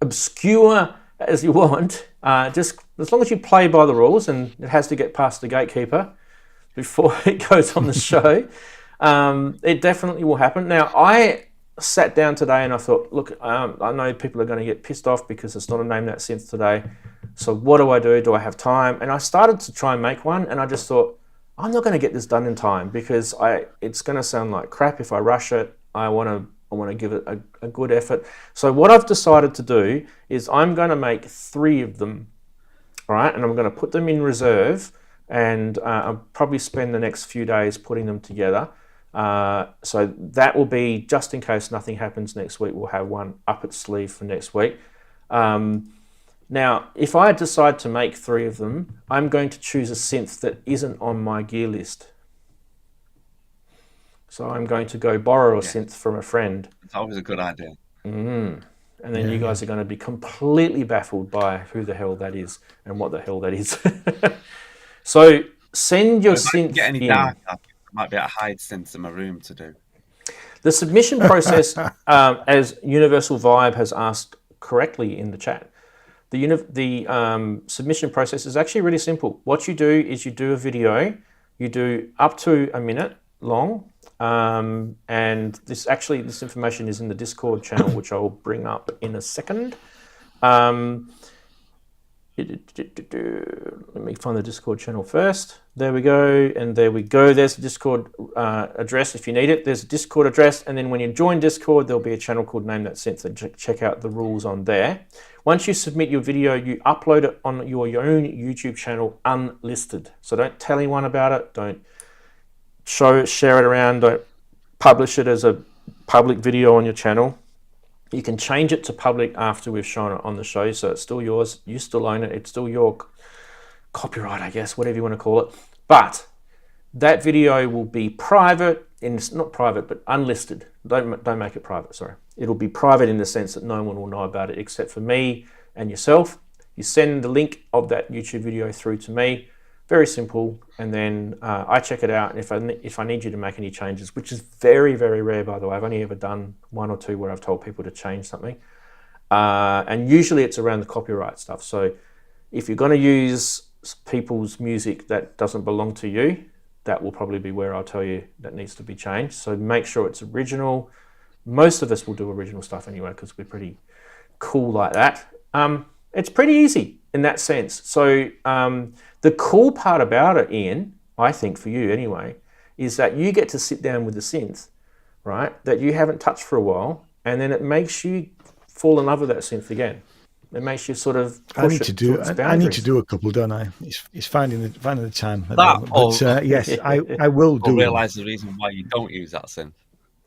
obscure as you want, just as long as you play by the rules, and it has to get past the gatekeeper before it goes on the show, it definitely will happen. Now, I sat down today and I thought, look, I know people are going to get pissed off because it's not a Name That Synth today. So what do I do? Do I have time? And I started to try and make one, and I just thought, I'm not going to get this done in time because it's going to sound like crap if I rush it. I want to give it a good effort. So what I've decided to do is I'm going to make 3 of them, all right? And I'm going to put them in reserve, and I'll probably spend the next few days putting them together. So that will be just in case nothing happens next week. We'll have one up its sleeve for next week. Now, if I decide to make 3 of them, I'm going to choose a synth that isn't on my gear list. So I'm going to go borrow a synth from a friend. It's always a good idea. And then you guys are going to be completely baffled by who the hell that is and what the hell that is. So send your synth get any in. dark, I might be able to hide synths in my room to do. The submission process, as Universal Vibe has asked correctly in the chat, the submission process is actually really simple. What you do is you do a video, you do up to a minute long, and this information is in the Discord channel, which I will bring up in a second. Let me find the Discord channel first. There we go, and there we go. There's the Discord address if you need it. There's a Discord address, and then when you join Discord, there'll be a channel called Name That Synth, and check out the rules on there. Once you submit your video, you upload it on your own YouTube channel unlisted. So don't tell anyone about it. Don't share it around. Don't publish it as a public video on your channel. You can change it to public after we've shown it on the show, so it's still yours. You still own it. It's still your copyright, I guess, whatever you want to call it. But that video will be private, and it's not private, but unlisted. Don't make it private, sorry. It'll be private in the sense that no one will know about it except for me and yourself. You send the link of that YouTube video through to me. Very simple, and then I check it out, and if I need you to make any changes, which is very, very rare, by the way. I've only ever done 1 or 2 where I've told people to change something, and usually it's around the copyright stuff. So if you're going to use people's music that doesn't belong to you, that will probably be where I'll tell you that needs to be changed. So make sure it's original. Most of us will do original stuff anyway because we're pretty cool like that. It's pretty easy in that sense. So the cool part about it, Ian, I think for you anyway, is that you get to sit down with the synth, right, that you haven't touched for a while, and then it makes you fall in love with that synth again. It makes you sort of push I need to do a couple, don't I? It's finding the time. Yes, I will do. Or realise the reason why you don't use that synth.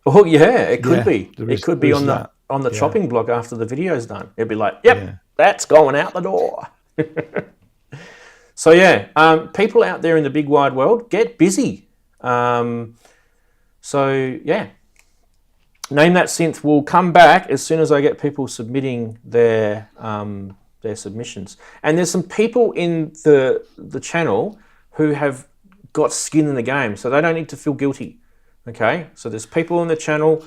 Oh yeah, it could be. It could be on the chopping block after the video's done. It'd be like, yep, that's going out the door. So yeah, people out there in the big wide world, get busy. So yeah, Name That Synth will come back as soon as I get people submitting their submissions. And there's some people in the channel who have got skin in the game, so they don't need to feel guilty. Okay, so there's people in the channel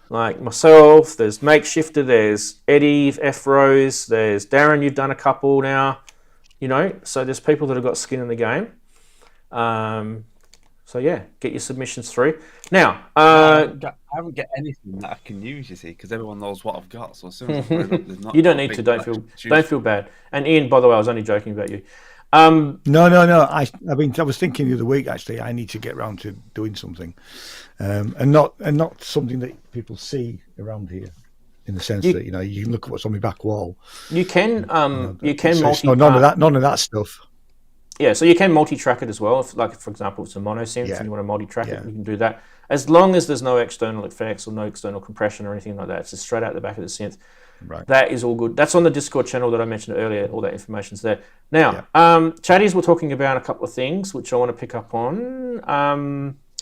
like myself, there's Makeshifter, there's Eddie, F Rose, there's Darren, you've done a couple now, you know, so there's people that have got skin in the game. So yeah, get your submissions through. Now, I haven't got anything that I can use, you see, because everyone knows what I've got. So as soon as I put it up, there's not. You don't need to. Don't feel bad. And Ian, by the way, I was only joking about you. No. I was thinking the other week actually. I need to get around to doing something, and not something that people see around here, in the sense that you can look at what's on my back wall. You can multi. None of that stuff. Yeah, so you can multi-track it as well. If, like, for example, it's a mono synth and you want to multi-track it, you can do that. As long as there's no external effects or no external compression or anything like that, it's just straight out the back of the synth. Right. That is all good. That's on the Discord channel that I mentioned earlier. All that information's there. Now, chatties were talking about a couple of things which I want to pick up on.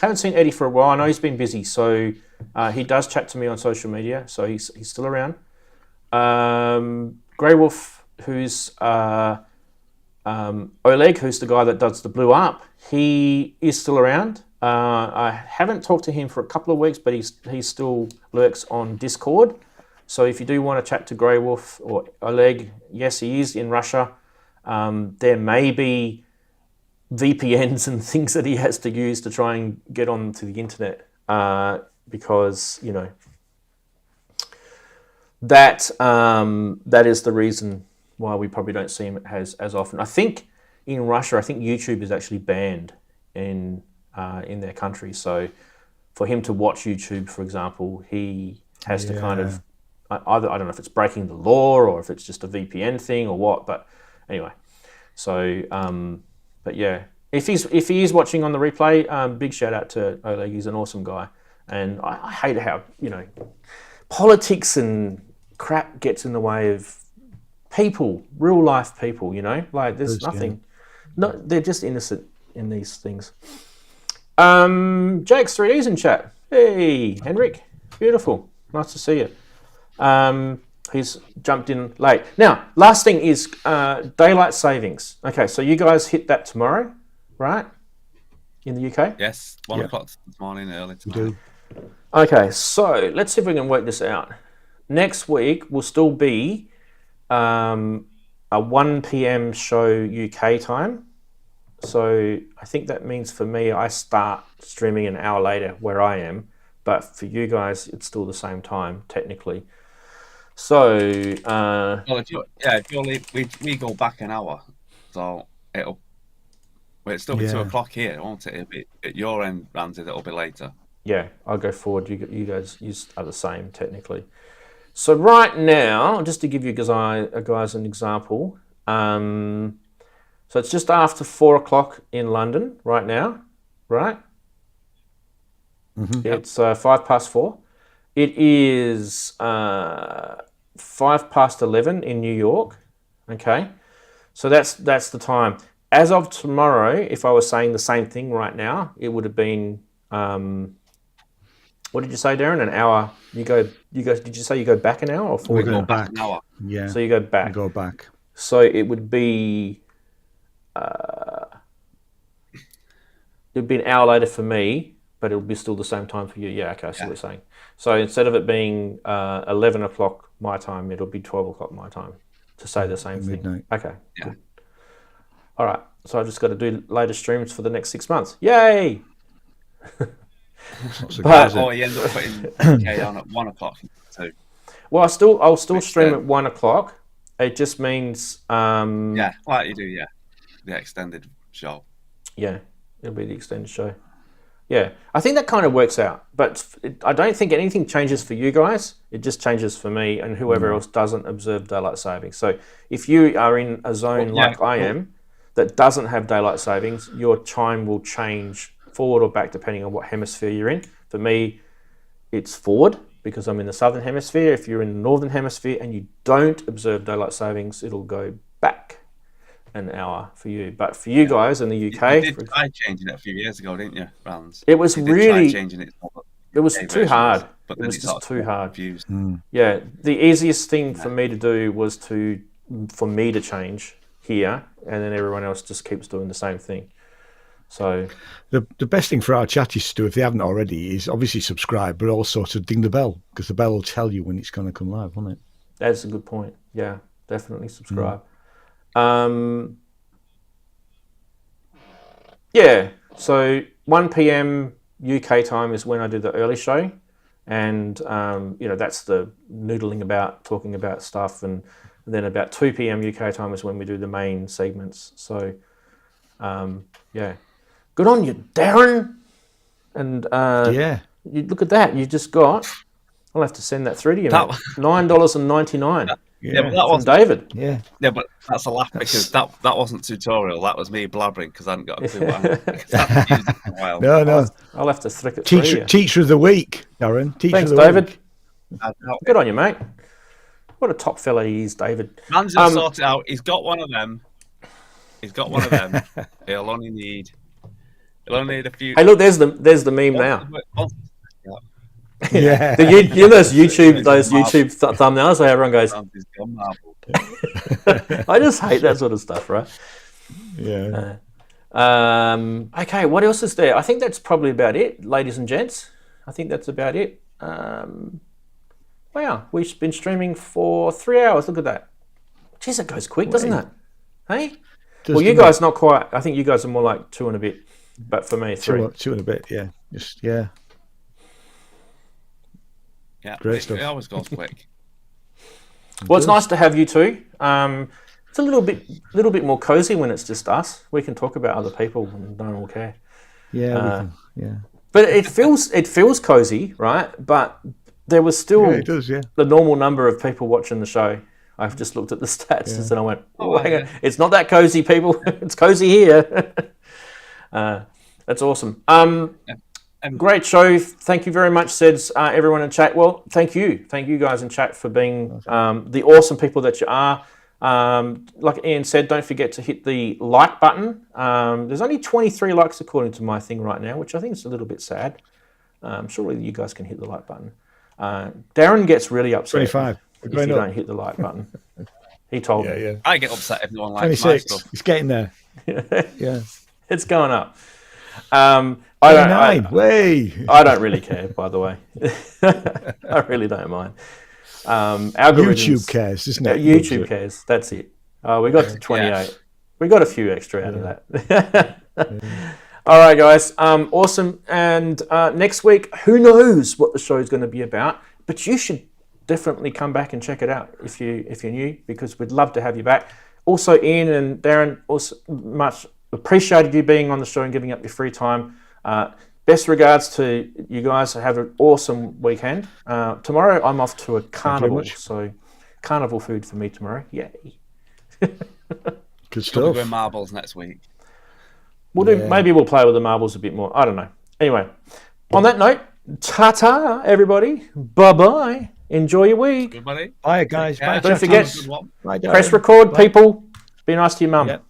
Haven't seen Eddie for a while. I know he's been busy, so he does chat to me on social media, so he's still around. Grey Wolf, who's... Oleg, who's the guy that does the Blue Up, he is still around. I haven't talked to him for a couple of weeks, but he still lurks on Discord. So if you do want to chat to Grey Wolf or Oleg, yes, he is in Russia. There may be VPNs and things that he has to use to try and get onto the internet because, that is the reason why we probably don't see him as often. I think in Russia, YouTube is actually banned in their country. So for him to watch YouTube, for example, he has to kind of either, I don't know if it's breaking the law or if it's just a VPN thing or what. But anyway, so but yeah, if he is watching on the replay, big shout out to Oleg. He's an awesome guy, and I hate how politics and crap gets in the way of people, real life people, like there's nothing. No, they're just innocent in these things. Jake's 3D's in chat. Hey, Henrik, beautiful, nice to see you. He's jumped in late. Now, last thing is daylight savings. Okay, so you guys hit that tomorrow, right? In the UK? Yes, 1 o'clock this morning, early tomorrow. Okay, so let's see if we can work this out. Next week will still be a 1 p.m. show UK time. So I think that means for me, I start streaming an hour later where I am, but for you guys, it's still the same time technically. So we go back an hour, so it'll still be 2 o'clock here, won't it? It'll be at your end, Ranzee, it'll be later. Yeah, I'll go forward. You guys are the same technically. So right now, just to give you guys an example, so it's just after 4 o'clock in London right now, right? Mm-hmm. It's 4:05. It is 11:05 in New York. Okay, so that's the time. As of tomorrow, if I was saying the same thing right now, it would have been. What did you say, Darren? An hour. You go. Did you say you go back an hour or forward? We go back an hour. Yeah. So you go back. We go back. So it would be. It'd be an hour later for me, but it'll be still the same time for you. Yeah. Okay. I see what you're saying. So instead of it being 11 o'clock my time, it'll be 12 o'clock my time to say the same thing. Midnight. Okay. Yeah. Good. All right. So I've just got to do later streams for the next 6 months. Yay! You end up putting UK on at 1 o'clock too. Well, I'll still stream at 1 o'clock. It just means like you do, the extended show. Yeah, it'll be the extended show. Yeah, I think that kind of works out. But I don't think anything changes for you guys. It just changes for me and whoever else doesn't observe daylight savings. So if you are in a zone I am that doesn't have daylight savings, your time will change forward or back depending on what hemisphere you're in. For me, it's forward because I'm in the southern hemisphere. If you're in the northern hemisphere and you don't observe daylight savings, it'll go back. an hour for you. But for you guys in the UK, You did try changing it a few years ago, didn't you, Ranz? it was You did really, try changing it. it was UK too version hard. was, but It then was it just sort of too hard. confused. Yeah, the easiest thing for me to do was for me to change here, and then everyone else just keeps doing the same thing. So the best thing for our chatties to do, if they haven't already, is obviously subscribe, but also to ding the bell, because the bell will tell you when it's going to come live, won't it? that's a good point. Yeah, definitely subscribe. Yeah, so 1 p.m. UK time is when I do the early show, and that's the noodling about, talking about stuff, and then about 2 p.m. UK time is when we do the main segments. So yeah, good on you, Darren. And you look at that, you just got. I'll have to send that through to you, mate. $9.99. Yeah, but that from wasn't David. Yeah, but that's a laugh because that wasn't tutorial. That was me blabbering because I hadn't got a clue what I hadn't used it for a while. no. I'll have to flick it through you. Teacher of the week, Darren. Teacher Thanks, of the David. week. Good on you, mate. What a top fella he is, David. Man's will sort it out. He's got one of them. He'll only need a few. Hey, look, there's the meme now. Yeah. Those YouTube thumbnails where everyone goes. I just hate that sort of stuff, right? Yeah. Okay, what else is there? I think that's probably about it, ladies and gents. I think that's about it. Wow, we've been streaming for 3 hours. Look at that. Jeez, it goes quick, doesn't it? Hey? Well, you guys not quite. I think you guys are more like 2 and a bit. But for me, 3. 2 and a bit, yeah. Yeah, Great stuff. It always goes quick. Well, it's nice to have you two. It's a little bit more cozy when it's just us. We can talk about other people and no one will care. Yeah, But it feels cozy, right? But there was still it does, yeah. the normal number of people watching the show. I've just looked at the stats and I went, hang on. It's not that cozy, people. It's cozy here. That's awesome. Great show. Thank you very much, says everyone in chat. Well, thank you guys in chat for being the awesome people that you are. Like Ian said, don't forget to hit the like button. There's only 23 likes according to my thing right now, which I think is a little bit sad. Surely you guys can hit the like button. Darren gets really upset 25. if you don't hit the like button. He told me. Yeah. I get upset if no one likes 26. my stuff. It's getting there. Yeah. It's going up. 29. Way. I don't really care, by the way. I really don't mind. YouTube cares, isn't it? YouTube cares. That's it. We got to 28. Yeah. We got a few extra out of that. All right, guys. Awesome. And next week, who knows what the show is going to be about? But you should definitely come back and check it out if you're new, because we'd love to have you back. Also, Ian and Darren, also much appreciated you being on the show and giving up your free time. Best regards to you guys. Have an awesome weekend. Tomorrow I'm off to a carnival, so carnival food for me tomorrow. Yay! Good stuff. We'll be doing marbles next week. Maybe we'll play with the marbles a bit more. I don't know. Anyway, on that note, ta-ta, everybody. Bye-bye. Enjoy your week. Everybody. Bye, guys. Bye, don't forget, Bye, press record, people. Be nice to your mum. Yep.